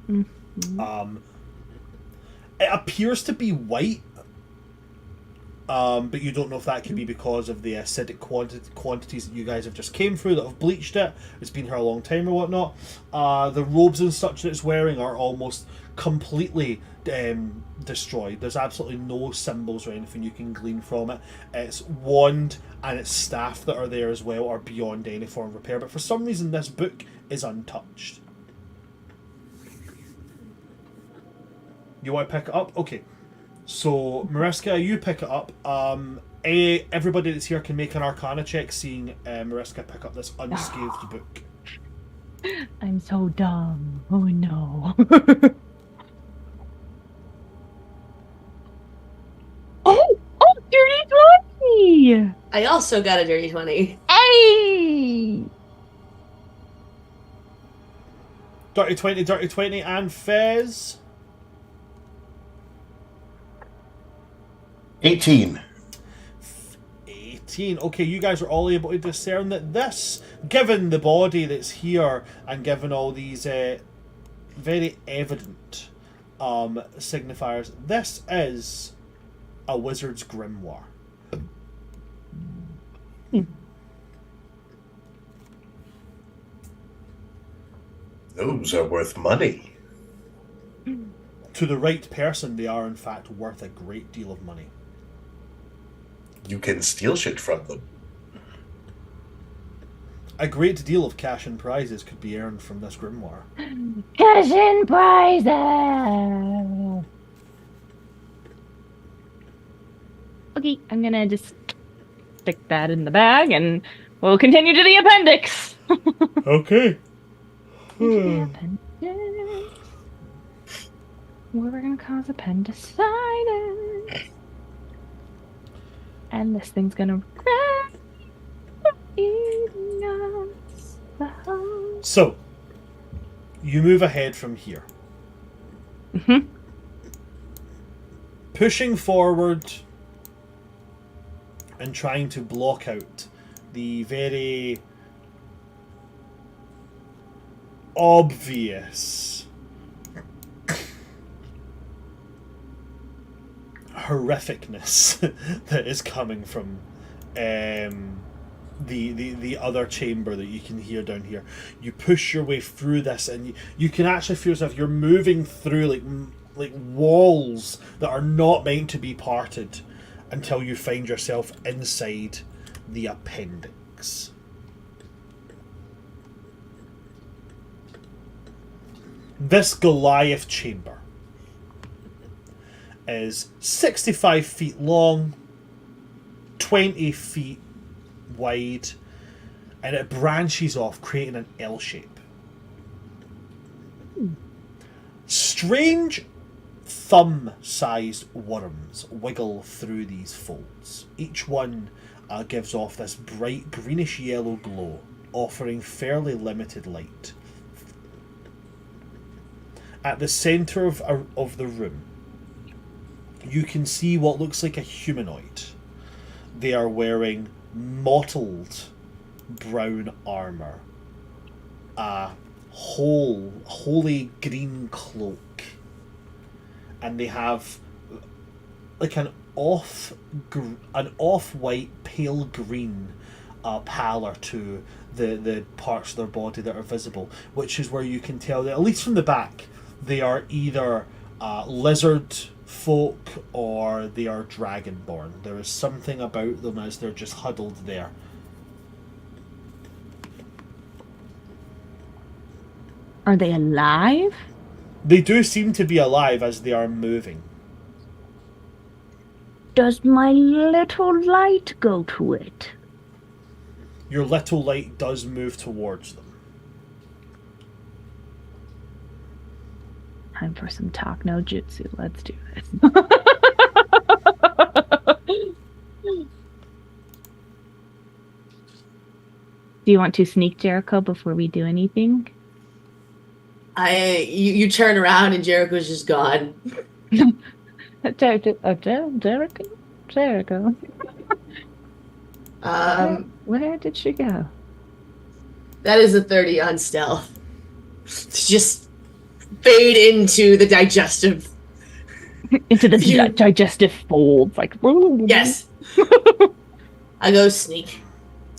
Mm-hmm.
It appears to be white, but you don't know if that could be because of the acidic quantities that you guys have just came through that have bleached it. It's been here a long time or whatnot. The robes and such that it's wearing are almost completely destroyed. There's absolutely no symbols or anything you can glean from it. Its wand and its staff that are there as well are beyond any form of repair, but for some reason this book is untouched. You want to pick it up? Okay. So, Mariska, you pick it up. Everybody that's here can make an Arcana check, seeing Mariska pick up this unscathed book.
I'm so dumb. Oh no. Oh, dirty 20!
I also got a dirty 20.
Hey!
Dirty 20, and Fez.
18.
18. Okay, you guys are all able to discern that this, given the body that's here, and given all these very evident signifiers, this is a wizard's grimoire.
Those are worth money.
To the right person, they are in fact worth a great deal of money.
You can steal shit from them.
A great deal of cash and prizes could be earned from this grimoire.
Cash and prizes! Okay, I'm gonna just stick that in the bag and we'll continue to the appendix.
Okay.
The appendix. We're gonna cause appendicitis. And this thing's gonna eating us.
So, you move ahead from here.
Mm-hmm.
Pushing forward and trying to block out the very obvious horrificness that is coming from the other chamber that you can hear down here. You push your way through this, and you can actually feel as if you're moving through like walls that are not meant to be parted until you find yourself inside the appendix. This Goliath chamber is 65 feet long, 20 feet wide, and it branches off, creating an L shape. Strange thumb-sized worms wiggle through these folds. Each one gives off this bright greenish-yellow glow, offering fairly limited light. At the centre of the room, you can see what looks like a humanoid. They are wearing mottled brown armor, a holy green cloak, and they have like an off-white pale green pallor to the parts of their body that are visible, which is where you can tell that, at least from the back, they are either lizard folk or they are dragonborn. There is something about them as they're just huddled there.
Are they alive?
They do seem to be alive as they are moving.
Does my little light go to it?
Your little light does move towards them.
Time for some talk no jutsu. Let's do this. Do you want to sneak Jericho before we do anything?
You turn around and Jericho's just gone.
Jericho. Where did she go?
That is a 30 on stealth. Just fade into the digestive.
Into the digestive folds, like.
Yes. I go sneak.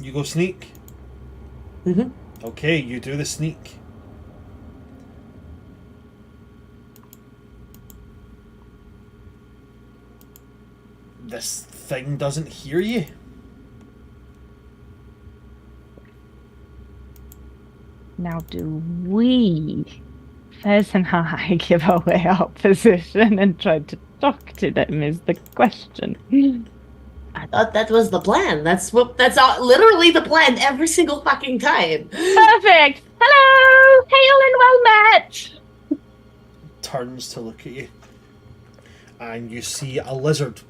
You go sneak?
Mm-hmm.
Okay, you do the sneak. This thing doesn't hear you.
Now do we, Fez and I, give away our position and try to talk to them is the question.
I thought that was the plan. That's literally the plan every single fucking time.
Perfect! Hello! Hail and well met!
Turns to look at you. And you see a lizard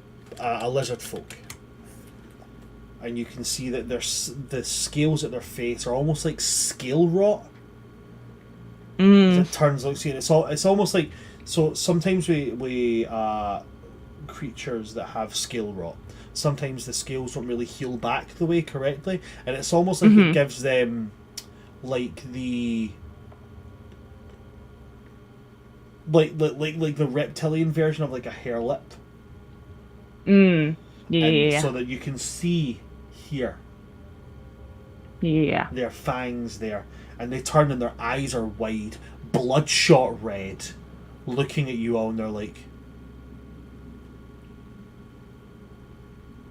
folk. And you can see that the scales at their face are almost like scale rot. It turns out, see, it's almost like, so sometimes we creatures that have scale rot, sometimes the scales don't really heal back the way correctly, and it's almost like it gives them like the like the reptilian version of like a hair lip.
Yeah.
So that you can see here.
Yeah.
Their fangs there. And they turn and their eyes are wide, bloodshot red, looking at you all, and they're like...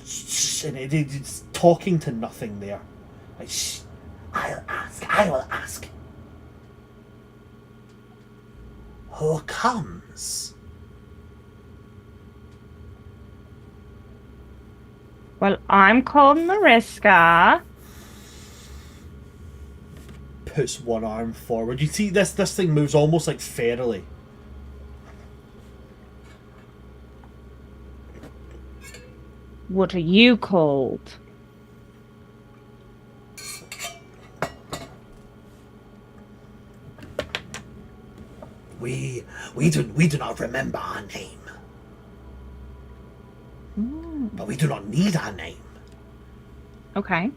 Shh, and it's talking to nothing there. Like, shh, I will ask. Who comes?
Well, I'm called Mariska.
Puts one arm forward. You see this thing moves almost like ferally.
What are you called?
We do not remember our name. But we do not need our name.
Okay.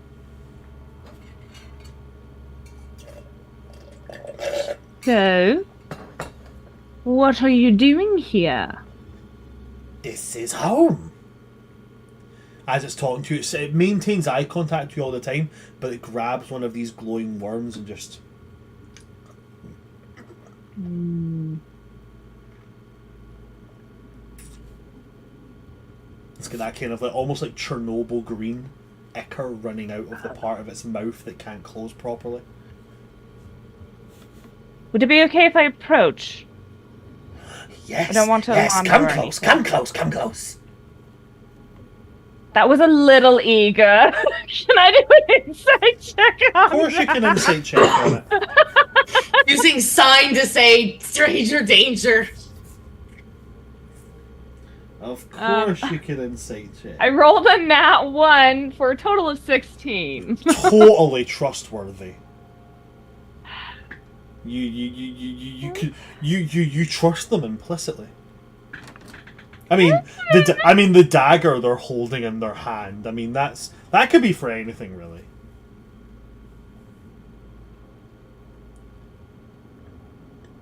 So, what are you doing here?
This is home. As it's talking to you, it maintains eye contact with you all the time, but it grabs one of these glowing worms and just... It's got that kind of like almost like Chernobyl green ichor running out of the part of its mouth that can't close properly.
Would it be okay if I approach?
Yes.
I don't want to
yes,
alarm
come
you or
close,
anything.
come close.
That was a little eager. Can I do an insight check on
Of course you can insight check on it.
Using sign to say stranger danger.
Of course you can insight check.
I rolled a nat 1 for a total of 16.
Totally trustworthy. You trust them implicitly. I mean, the dagger they're holding in their hand. I mean, that could be for anything, really.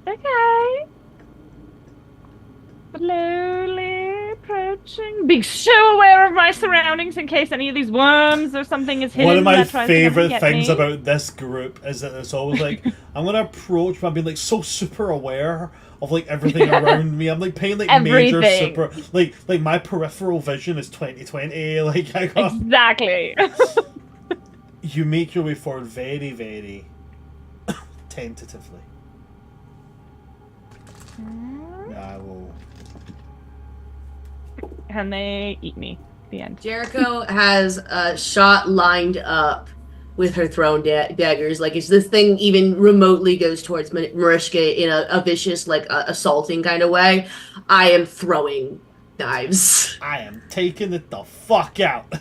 Okay. Slowly approaching. Being so aware of my surroundings in case any of these worms or something is hidden.
One of my
that tries to come and
favorite
get
things
me.
about this group is that it's always like I'm gonna approach, but I'm being like so super aware of like everything around me. I'm like paying like major
Everything.
super like my peripheral vision is 20/20. Like I got
Exactly.
you make your way forward very, very tentatively. I will.
And they eat me. The end.
Jericho has a shot lined up with her thrown daggers. Like, if this thing even remotely goes towards Marishka in a vicious, like, assaulting kind of way, I am throwing knives.
I am taking it the fuck out.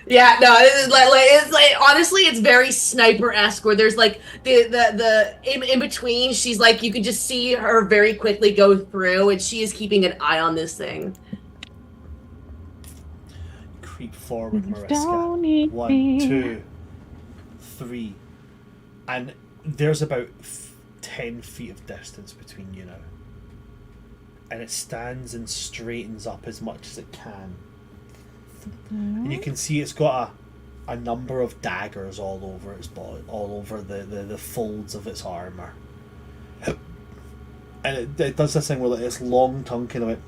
Yeah, no, it's like honestly, it's very sniper-esque. Where there's like the in between, she's like you can just see her very quickly go through, and she is keeping an eye on this thing.
Creep forward,
Don't
Mariska.
eat
1,
me.
2, 3, and there's about 10 feet of distance between you now, and it stands and straightens up as much as it can. And you can see it's got a number of daggers all over its body, all over the folds of its armor. And it does this thing where its long tongue kind of went.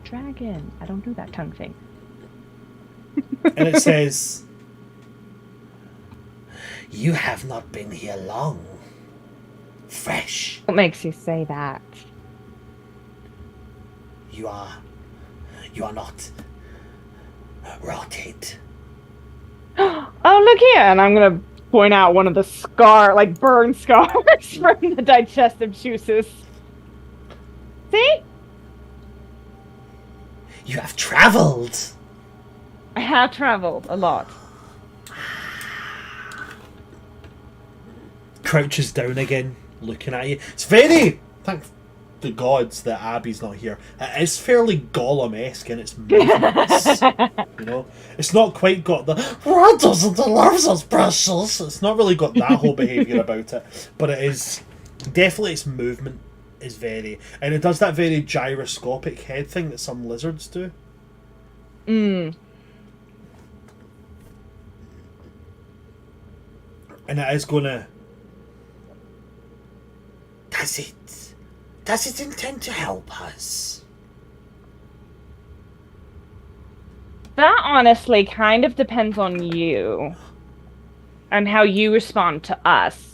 Dragon. I don't do that tongue thing.
And it says, "You have not been here long. Fresh.
What makes you say that?
You are not rotted."
Oh, look here! And I'm gonna point out one of the burn scars from the digestive juices. See?
You have traveled.
I have traveled a lot.
Crouches down again, looking at you. It's very, thank the gods that Abby's not here. It is fairly Gollum-esque in its movements. You know, it's not quite got the "Rod doesn't deserve us, precious." It's not really got that whole behaviour about it, but it is definitely its movement is very, and it does that very gyroscopic head thing that some lizards do.
Mm.
And it is gonna. Does it intend to help us?
That honestly kind of depends on you. And how you respond to us.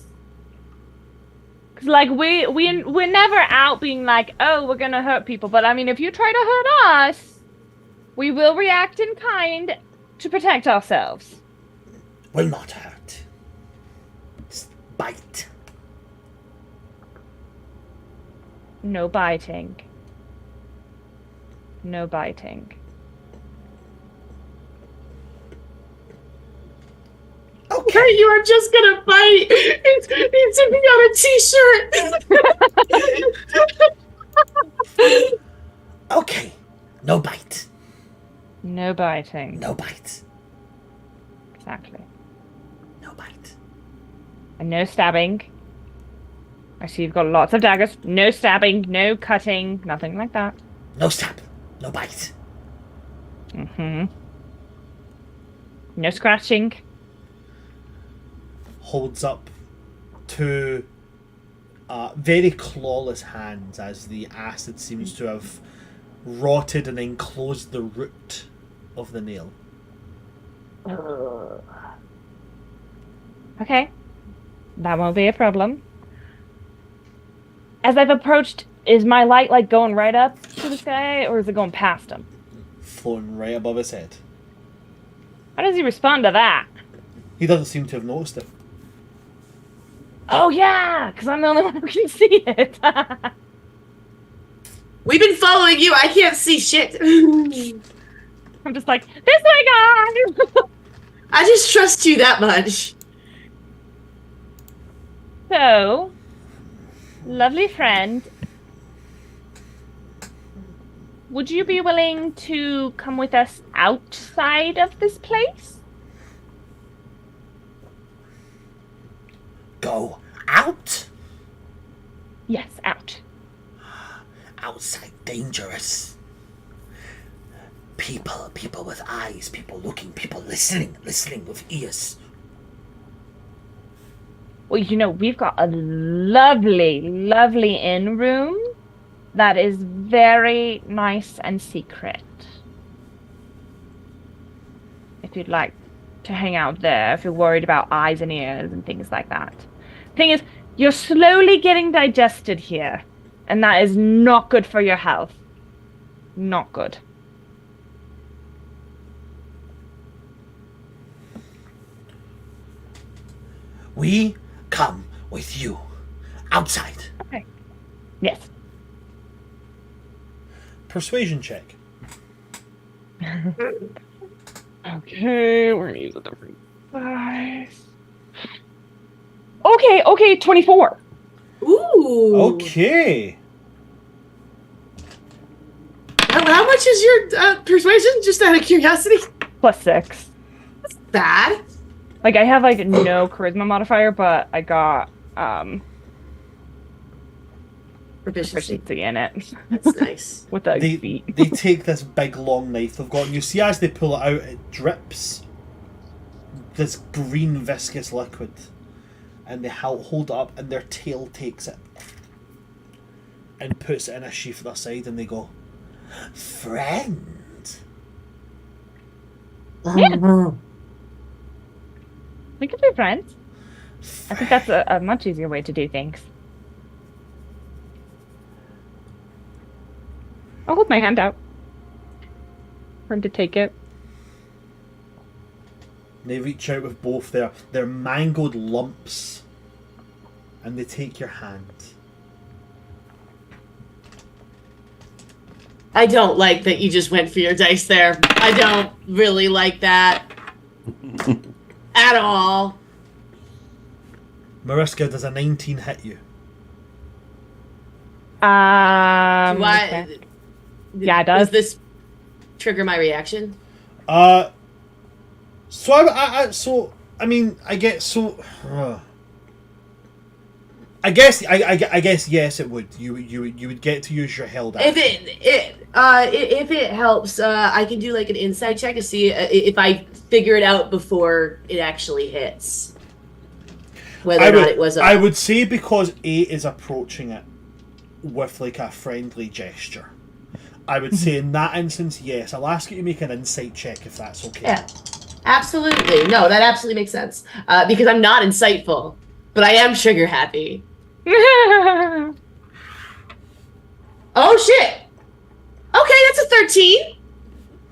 Cause like we're never out being like, oh, we're gonna hurt people. But I mean, if you try to hurt us, we will react in kind to protect ourselves.
Will not hurt. Just bite.
No biting. No biting.
Okay.
You are just gonna bite. It's to be on a t-shirt.
Okay. No bite.
No biting.
No bite.
Exactly.
No bite.
And no stabbing. I see you've got lots of daggers. No stabbing, no cutting, nothing like that.
No stab. No bite.
Mm-hmm. No scratching.
Holds up two very clawless hands as the acid seems to have rotted and enclosed the root of the nail.
Okay. That won't be a problem. As I've approached, is my light like going right up to the sky, or is it going past him?
Floating right above his head.
How does he respond to that?
He doesn't seem to have noticed it.
Oh yeah, because I'm the only one who can see it.
We've been following you. I can't see shit.
I'm just like, this way, guys!
I just trust you that much.
So, lovely friend, would you be willing to come with us outside of this place?
Go out?
Yes, out.
Outside dangerous. People with eyes, people looking, people listening with ears.
Well, we've got a lovely, lovely inn room that is very nice and secret. If you'd like to hang out there, if you're worried about eyes and ears and things like that. Thing is, you're slowly getting digested here, and that is not good for your health. Not good.
We come with you. Outside.
Okay. Yes.
Persuasion check.
Okay, we're gonna use a different size. Okay, 24.
Ooh.
Okay.
How much is your persuasion? Just out of curiosity.
+6.
That's bad.
Like, I have, like, no charisma modifier, but I got, proficiency in it.
That's nice.
With the
They
feet.
they take this big long knife they've got, and you see as they pull it out, it drips this green viscous liquid, and they hold it up, and their tail takes it and puts it in a sheath at their side, and they go,
Friend.
Yeah. We could be friends. I think that's a much easier way to do things. I'll hold my hand out for him to take it.
They reach out with both their mangled lumps, and they take your hand.
I don't like that you just went for your dice there. I don't really like that. At all.
Mariska, does a 19 hit you?
Do
Okay. Yeah, it does.
Does this trigger my reaction?
So I mean, I get so. I guess yes, it would. You would get to use your held action.
If it helps, I can do like an insight check to see if I figure it out before it actually hits. Whether or not it was.
I would say because 8 is approaching it with like a friendly gesture. I would say in that instance, yes. I'll ask you to make an insight check if that's okay.
Yeah, absolutely. No, that absolutely makes sense. Because I'm not insightful, but I am trigger happy. Oh shit! Okay, that's a 13.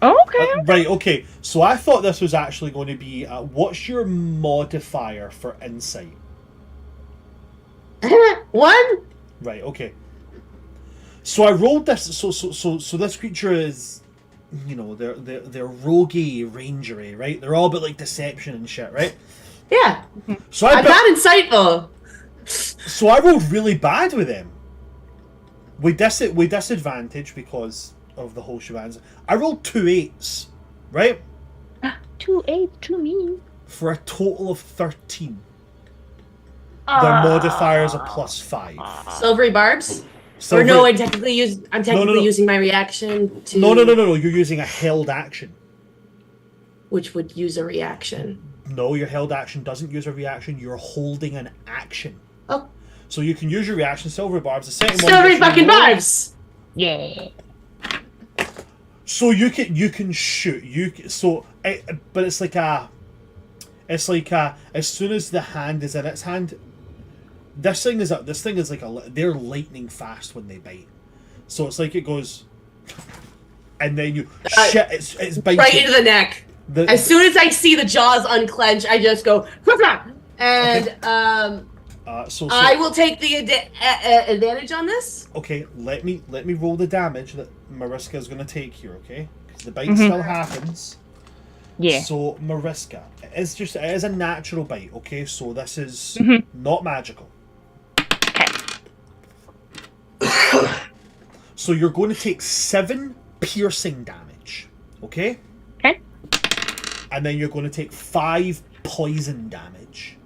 Okay.
Right. Okay. So I thought this was actually going to be. What's your modifier for insight?
1.
Right. Okay. So I rolled this. So this creature is, they're roguey, rangery, right? They're all about like deception and shit, right?
Yeah.
So
I'm not insightful.
So I rolled really bad with them. With disadvantage because of the whole shebang. I rolled 2 8s, right?
2 8 to me.
For a total of 13. Their modifier is a +5.
Silvery barbs.
So
or no, I'm technically using my reaction to.
No. You're using a held action.
Which would use a reaction.
No, your held action doesn't use a reaction. You're holding an action.
Oh.
So you can use your reaction, silvery barbs. The second one.
Silvery fucking barbs.
Yeah.
So you can shoot but it's like as soon as the hand is in its hand, this thing is like they're lightning fast when they bite. So it's like it goes, and then you it's biting
right into the neck. As soon as I see the jaws unclench, I just go, and
so
I will take the advantage on this.
Okay, let me roll the damage that Mariska is going to take here, okay? Because the bite still happens.
Yeah.
So Mariska, it is a natural bite, okay? So this is not magical.
Okay.
So you're going to take 7 piercing damage. Okay?
Okay.
And then you're going to take 5 poison damage.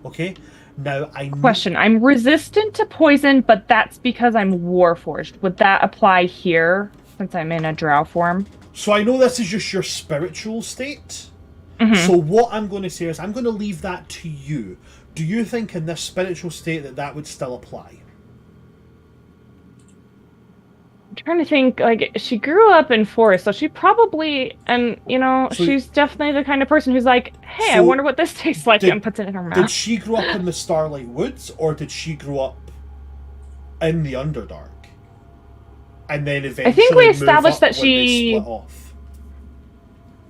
Okay? Now,
Question. I'm resistant to poison, but that's because I'm Warforged. Would that apply here, since I'm in a drow form?
So I know this is just your spiritual state.
Mm-hmm.
So what I'm going to say is I'm going to leave that to you. Do you think in this spiritual state that would still apply?
I'm trying to think, like, she grew up in forest, so she probably, and, you know,
So-
she's definitely the kind of person who's like, hey, I
So
wonder what this tastes like, and puts it in her mouth.
Did she grow up in the Starlight Woods, or did she grow up in the Underdark? And then eventually
I think we
move
established
up
that
when they
she...
split off?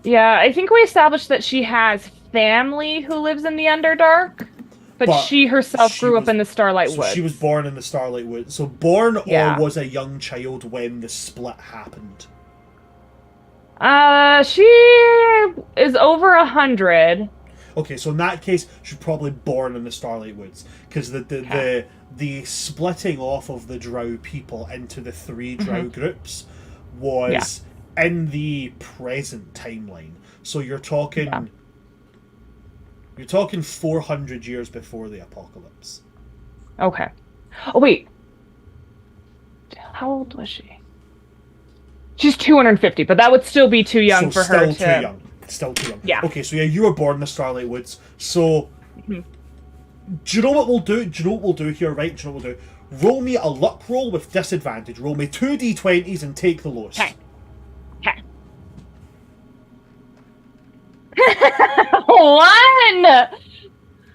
Yeah, I think we established that she has family who lives in the Underdark, but she herself
she
grew up
was-
in the Starlight
So
Woods.
she was born in the Starlight Woods. So born
Yeah.
or was a young child when the split happened?
She is over 100.
Okay, so in that case, she's probably born in the Starlight Woods, because the splitting off of the Drow people into the 3 Drow groups was in the present timeline. So you're talking 400 years before the apocalypse.
Okay. Oh, wait. How old was she? She's 250, but that would still be too young
So
for her to...
still too young. Still too young.
Yeah.
Okay, so yeah, you were born in the Starlight Woods. So do you know what we'll do? Do you know what we'll do here, right? Do you know what we'll do? Roll me a luck roll with disadvantage. Roll me 2 d20s and take the lowest.
Okay. Okay. 1!
Nat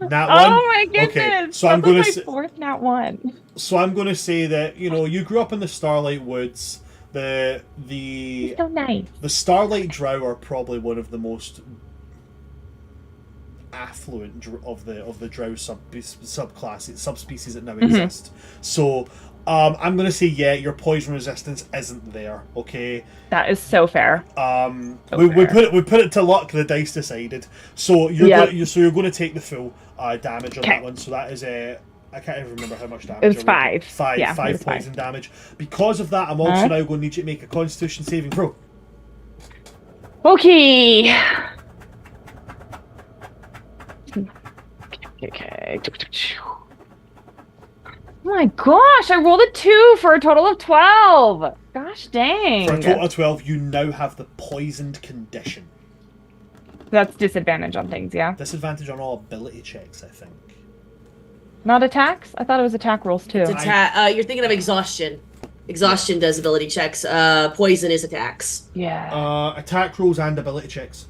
Oh
1.
my goodness!
Okay, so
that
I'm gonna
was
say,
my 4th nat 1.
so I'm gonna say that you grew up in the Starlight Woods. The
So nice.
the Starlight Drow are probably one of the most affluent of the Drow subspecies that now exist. So I'm gonna say your poison resistance isn't there. Okay.
That is so fair.
We put it to luck. The dice decided. So you're going to take the full damage on that one. So that is I can't even remember how much damage.
It was
I rolled.
5. Yeah, it
five
was
poison
5.
damage. Because of that, I'm also now going to need you to make a Constitution saving throw.
Okay. Okay. Oh my gosh, I rolled a 2 for a total of 12. Gosh dang.
For a total of 12, you now have the poisoned condition.
That's disadvantage on things, yeah?
Disadvantage on all ability checks, I think.
Not attacks? I thought it was attack rolls too.
It's you're thinking of exhaustion. Exhaustion does ability checks. Poison is attacks.
Yeah.
Attack rolls and ability checks.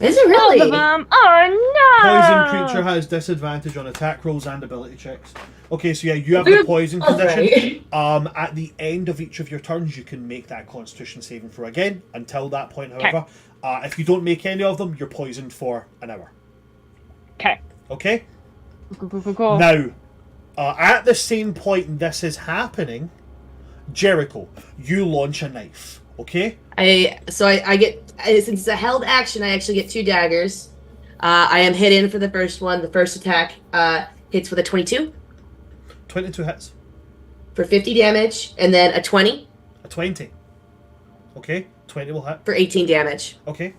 Is it really?
Both of them. Oh no!
Poison creature has disadvantage on attack rolls and ability checks. Okay, so yeah, you have the poison condition. At the end of each of your turns, you can make that Constitution saving throw again. Until that point, however, if you don't make any of them, you're poisoned for an hour.
Okay.
Okay?
Cool.
Now, at the same point this is happening, Jericho, you launch a knife. Okay?
I get, since it's a held action, I actually get 2 daggers. I am hit in for the first one. The first attack hits with a 22
22 hits.
for 50 damage, and then a 20
A 20. Okay? 20 will hit.
for 18 damage.
Okay.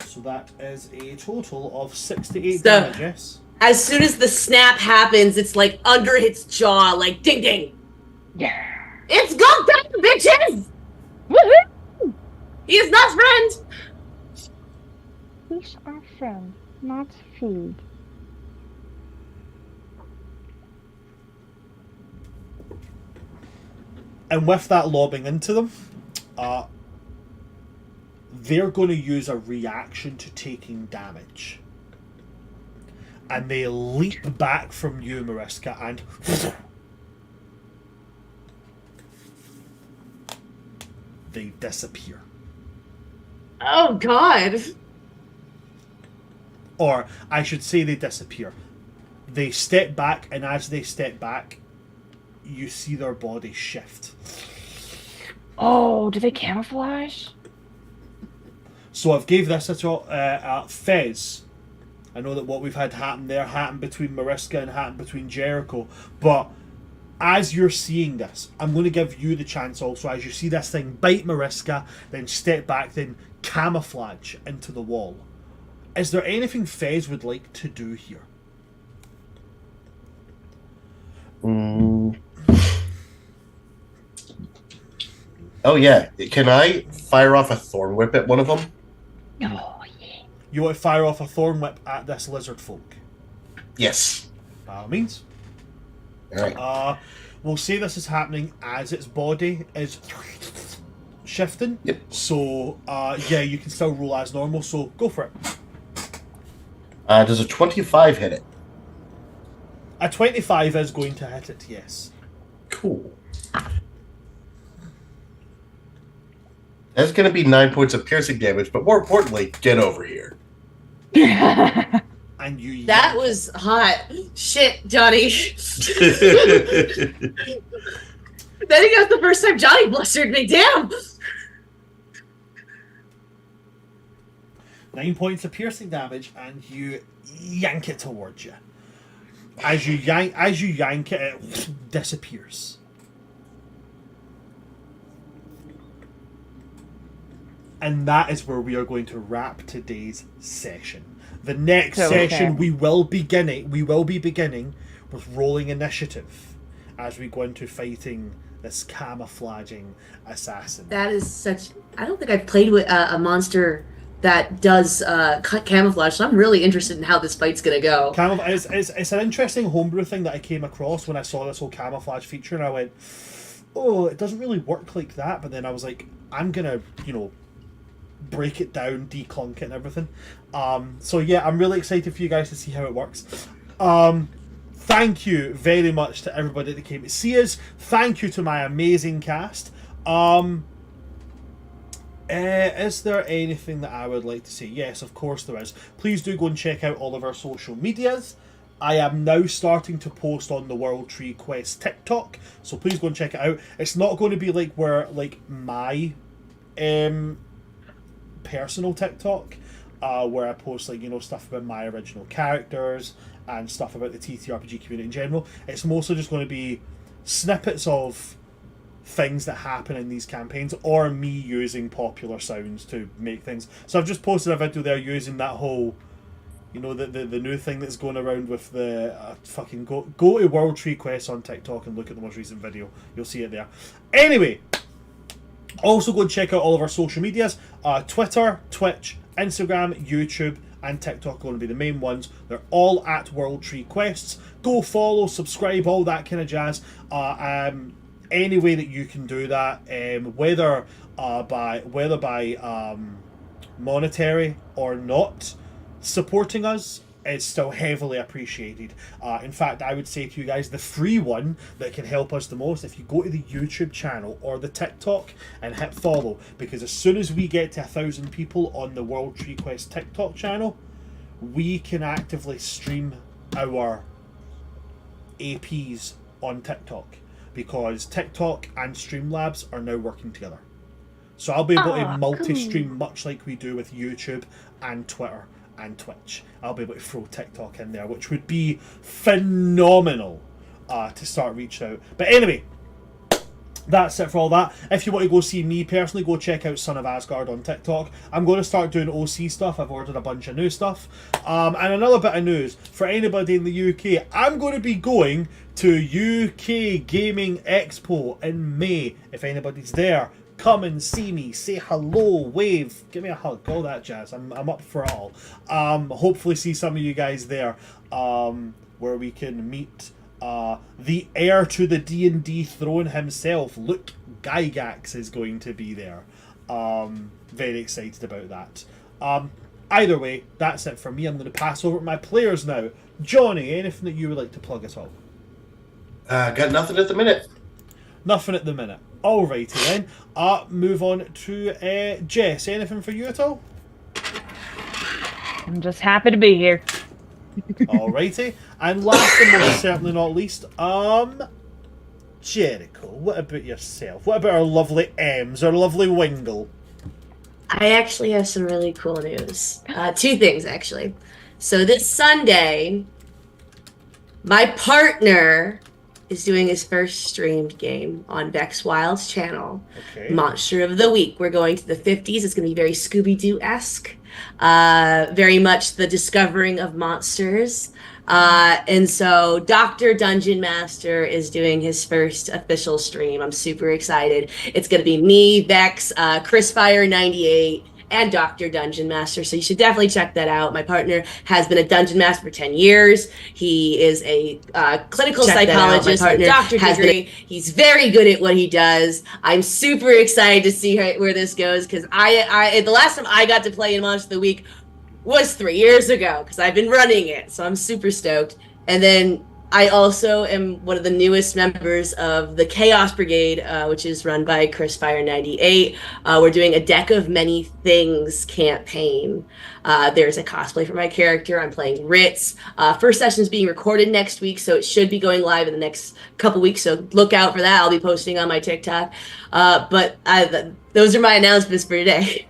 So that is a total of 68
So-
damage, yes?
As soon as the snap happens, it's like under its jaw, like ding ding.
Yeah.
It's go time, bitches!
Woohoo!
He is not friend!
Fish are friend, not food.
And with that lobbing into them, they're going to use a reaction to taking damage. And they leap back from you, Mariska, and they disappear.
Oh god.
Or, I should say they disappear. They step back, and as they step back, you see their body shift.
Oh, do they camouflage?
So I've gave this a Fez. I know that what we've had happen there happened between Mariska and happened between Jericho, but as you're seeing this, I'm going to give you the chance also, as you see this thing bite Mariska, then step back, then camouflage into the wall. Is there anything Fez would like to do here?
Oh yeah, can I fire off a thorn whip at one of them?
Oh, yeah.
You want to fire off a thorn whip at this lizard folk?
Yes.
By all means.
Alright.
We'll say this is happening as its body is shifting.
Yep.
So, yeah, you can still roll as normal, so go for it.
Does a 25 hit it?
A 25 is going to hit it, yes.
Cool. That's going to be 9 points of piercing damage, but more importantly, get over here.
And you
That was hot. Shit, Johnny. I think that was the first time Johnny blustered me. Damn.
9 points of piercing damage, and you yank it towards you. As you yank it, it disappears. And that is where we are going to wrap today's session. The next session we will be beginning with rolling initiative as we go into fighting this camouflaging assassin.
That is such. I don't think I've played with a monster that does camouflage, so I'm really interested in how this fight's gonna go.
It's an interesting homebrew thing that I came across when I saw this whole camouflage feature, and I went, oh, it doesn't really work like that. But then I was like, I'm gonna, break it down, declunk it and everything. So yeah, I'm really excited for you guys to see how it works. Thank you very much to everybody that came to see us. Thank you to my amazing cast. Is there anything that I would like to say? Yes, of course there is. Please do go and check out all of our social medias. I am now starting to post on the World Tree Quest TikTok, so please go and check it out. It's not going to be like my personal TikTok, where I post stuff about my original characters and stuff about the TTRPG community in general. It's mostly just going to be snippets of things that happen in these campaigns, or me using popular sounds to make things. So I've just posted a video there using that whole, the new thing that's going around with the fucking go to World Tree Quest on TikTok and look at the most recent video. You'll see it there. Anyway, also go and check out all of our social medias. Twitter, Twitch, Instagram, YouTube, and TikTok are going to be the main ones. They're all at World Tree Quests. Go follow, subscribe, all that kind of jazz. Any way that you can do that, whether by monetary or not, supporting us is still heavily appreciated. In fact, I would say to you guys, the free one that can help us the most, if you go to the YouTube channel or the TikTok and hit follow, because as soon as we get to 1,000 people on the World Tree Quest TikTok channel, we can actively stream our APs on TikTok, because TikTok and Streamlabs are now working together. So I'll be able to multi-stream much like we do with YouTube and Twitter and Twitch. I'll be able to throw TikTok in there, which would be phenomenal to start reaching out. But anyway, that's it for all that. If you want to go see me personally, go check out Son of Asgard on TikTok. I'm going to start doing OC stuff. I've ordered a bunch of new stuff. And another bit of news, for anybody in the UK, I'm going to be going to UK Gaming Expo in May. If anybody's there, come and see me, say hello, wave, give me a hug, all that jazz. I'm up for it all. Hopefully see some of you guys there, where we can meet the heir to the D&D throne himself. Luke Gygax is going to be there. Very excited about that. Either way, that's it for me. I'm going to pass over to my players now. Johnny, anything that you would like to plug at all?
Got nothing at the minute.
Nothing at the minute. Alrighty then. Move on to Jess. Anything for you at all?
I'm just happy to be here.
Alrighty. And last and most certainly not least, Jericho, what about yourself? What about our lovely Ems, our lovely Wingle?
I actually have some really cool news. Two things, actually. So this Sunday, my partner is doing his first streamed game on Vex Wild's channel.
Okay.
Monster of the Week. We're going to the 50s. It's going to be very Scooby-Doo-esque. Very much the discovering of monsters. And so Dr. Dungeon Master is doing his first official stream. I'm super excited. It's going to be me, Vex, ChrisFire98, and Dr. Dungeon Master. So you should definitely check that out. My partner has been a dungeon master for 10 years. He is a clinical psychologist. My partner Dr. has been he's very good at what he does. I'm super excited to see where this goes because I the last time I got to play in Monster of the Week was 3 years ago because I've been running it. So I'm super stoked. And then I also am one of the newest members of the Chaos Brigade, which is run by ChrisFire98. We're doing a Deck of Many Things campaign. There's a cosplay for my character. I'm playing Ritz. First session is being recorded next week, so it should be going live in the next couple weeks. So look out for that. I'll be posting on my TikTok. But those are my announcements for today.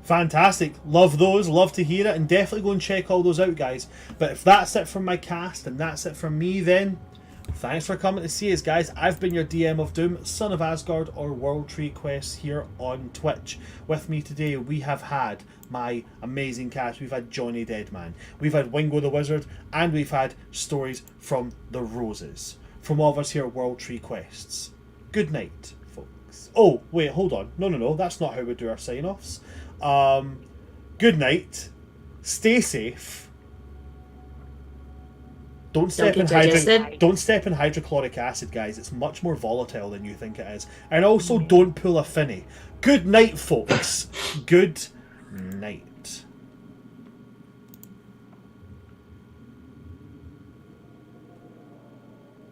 Fantastic. Love those. Love to hear it. And definitely go and check all those out, guys. But if that's it from my cast and that's it from me, then thanks for coming to see us, guys. I've been your DM of Doom, Son of Asgard, or World Tree Quests here on Twitch. With me today, we have had my amazing cast. We've had Johnny Deadman, we've had Wingo the Wizard, and we've had stories from the Roses. From all of us here at World Tree Quests. Good night, folks. Oh, wait, hold on. No. That's not how we do our sign-offs. Good night. Stay safe. Don't step in hydrochloric acid, guys. It's much more volatile than you think it is. And also, don't pull a finny. Good night, folks. Good night.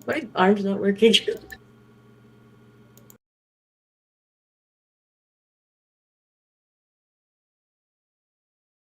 My arm's not working.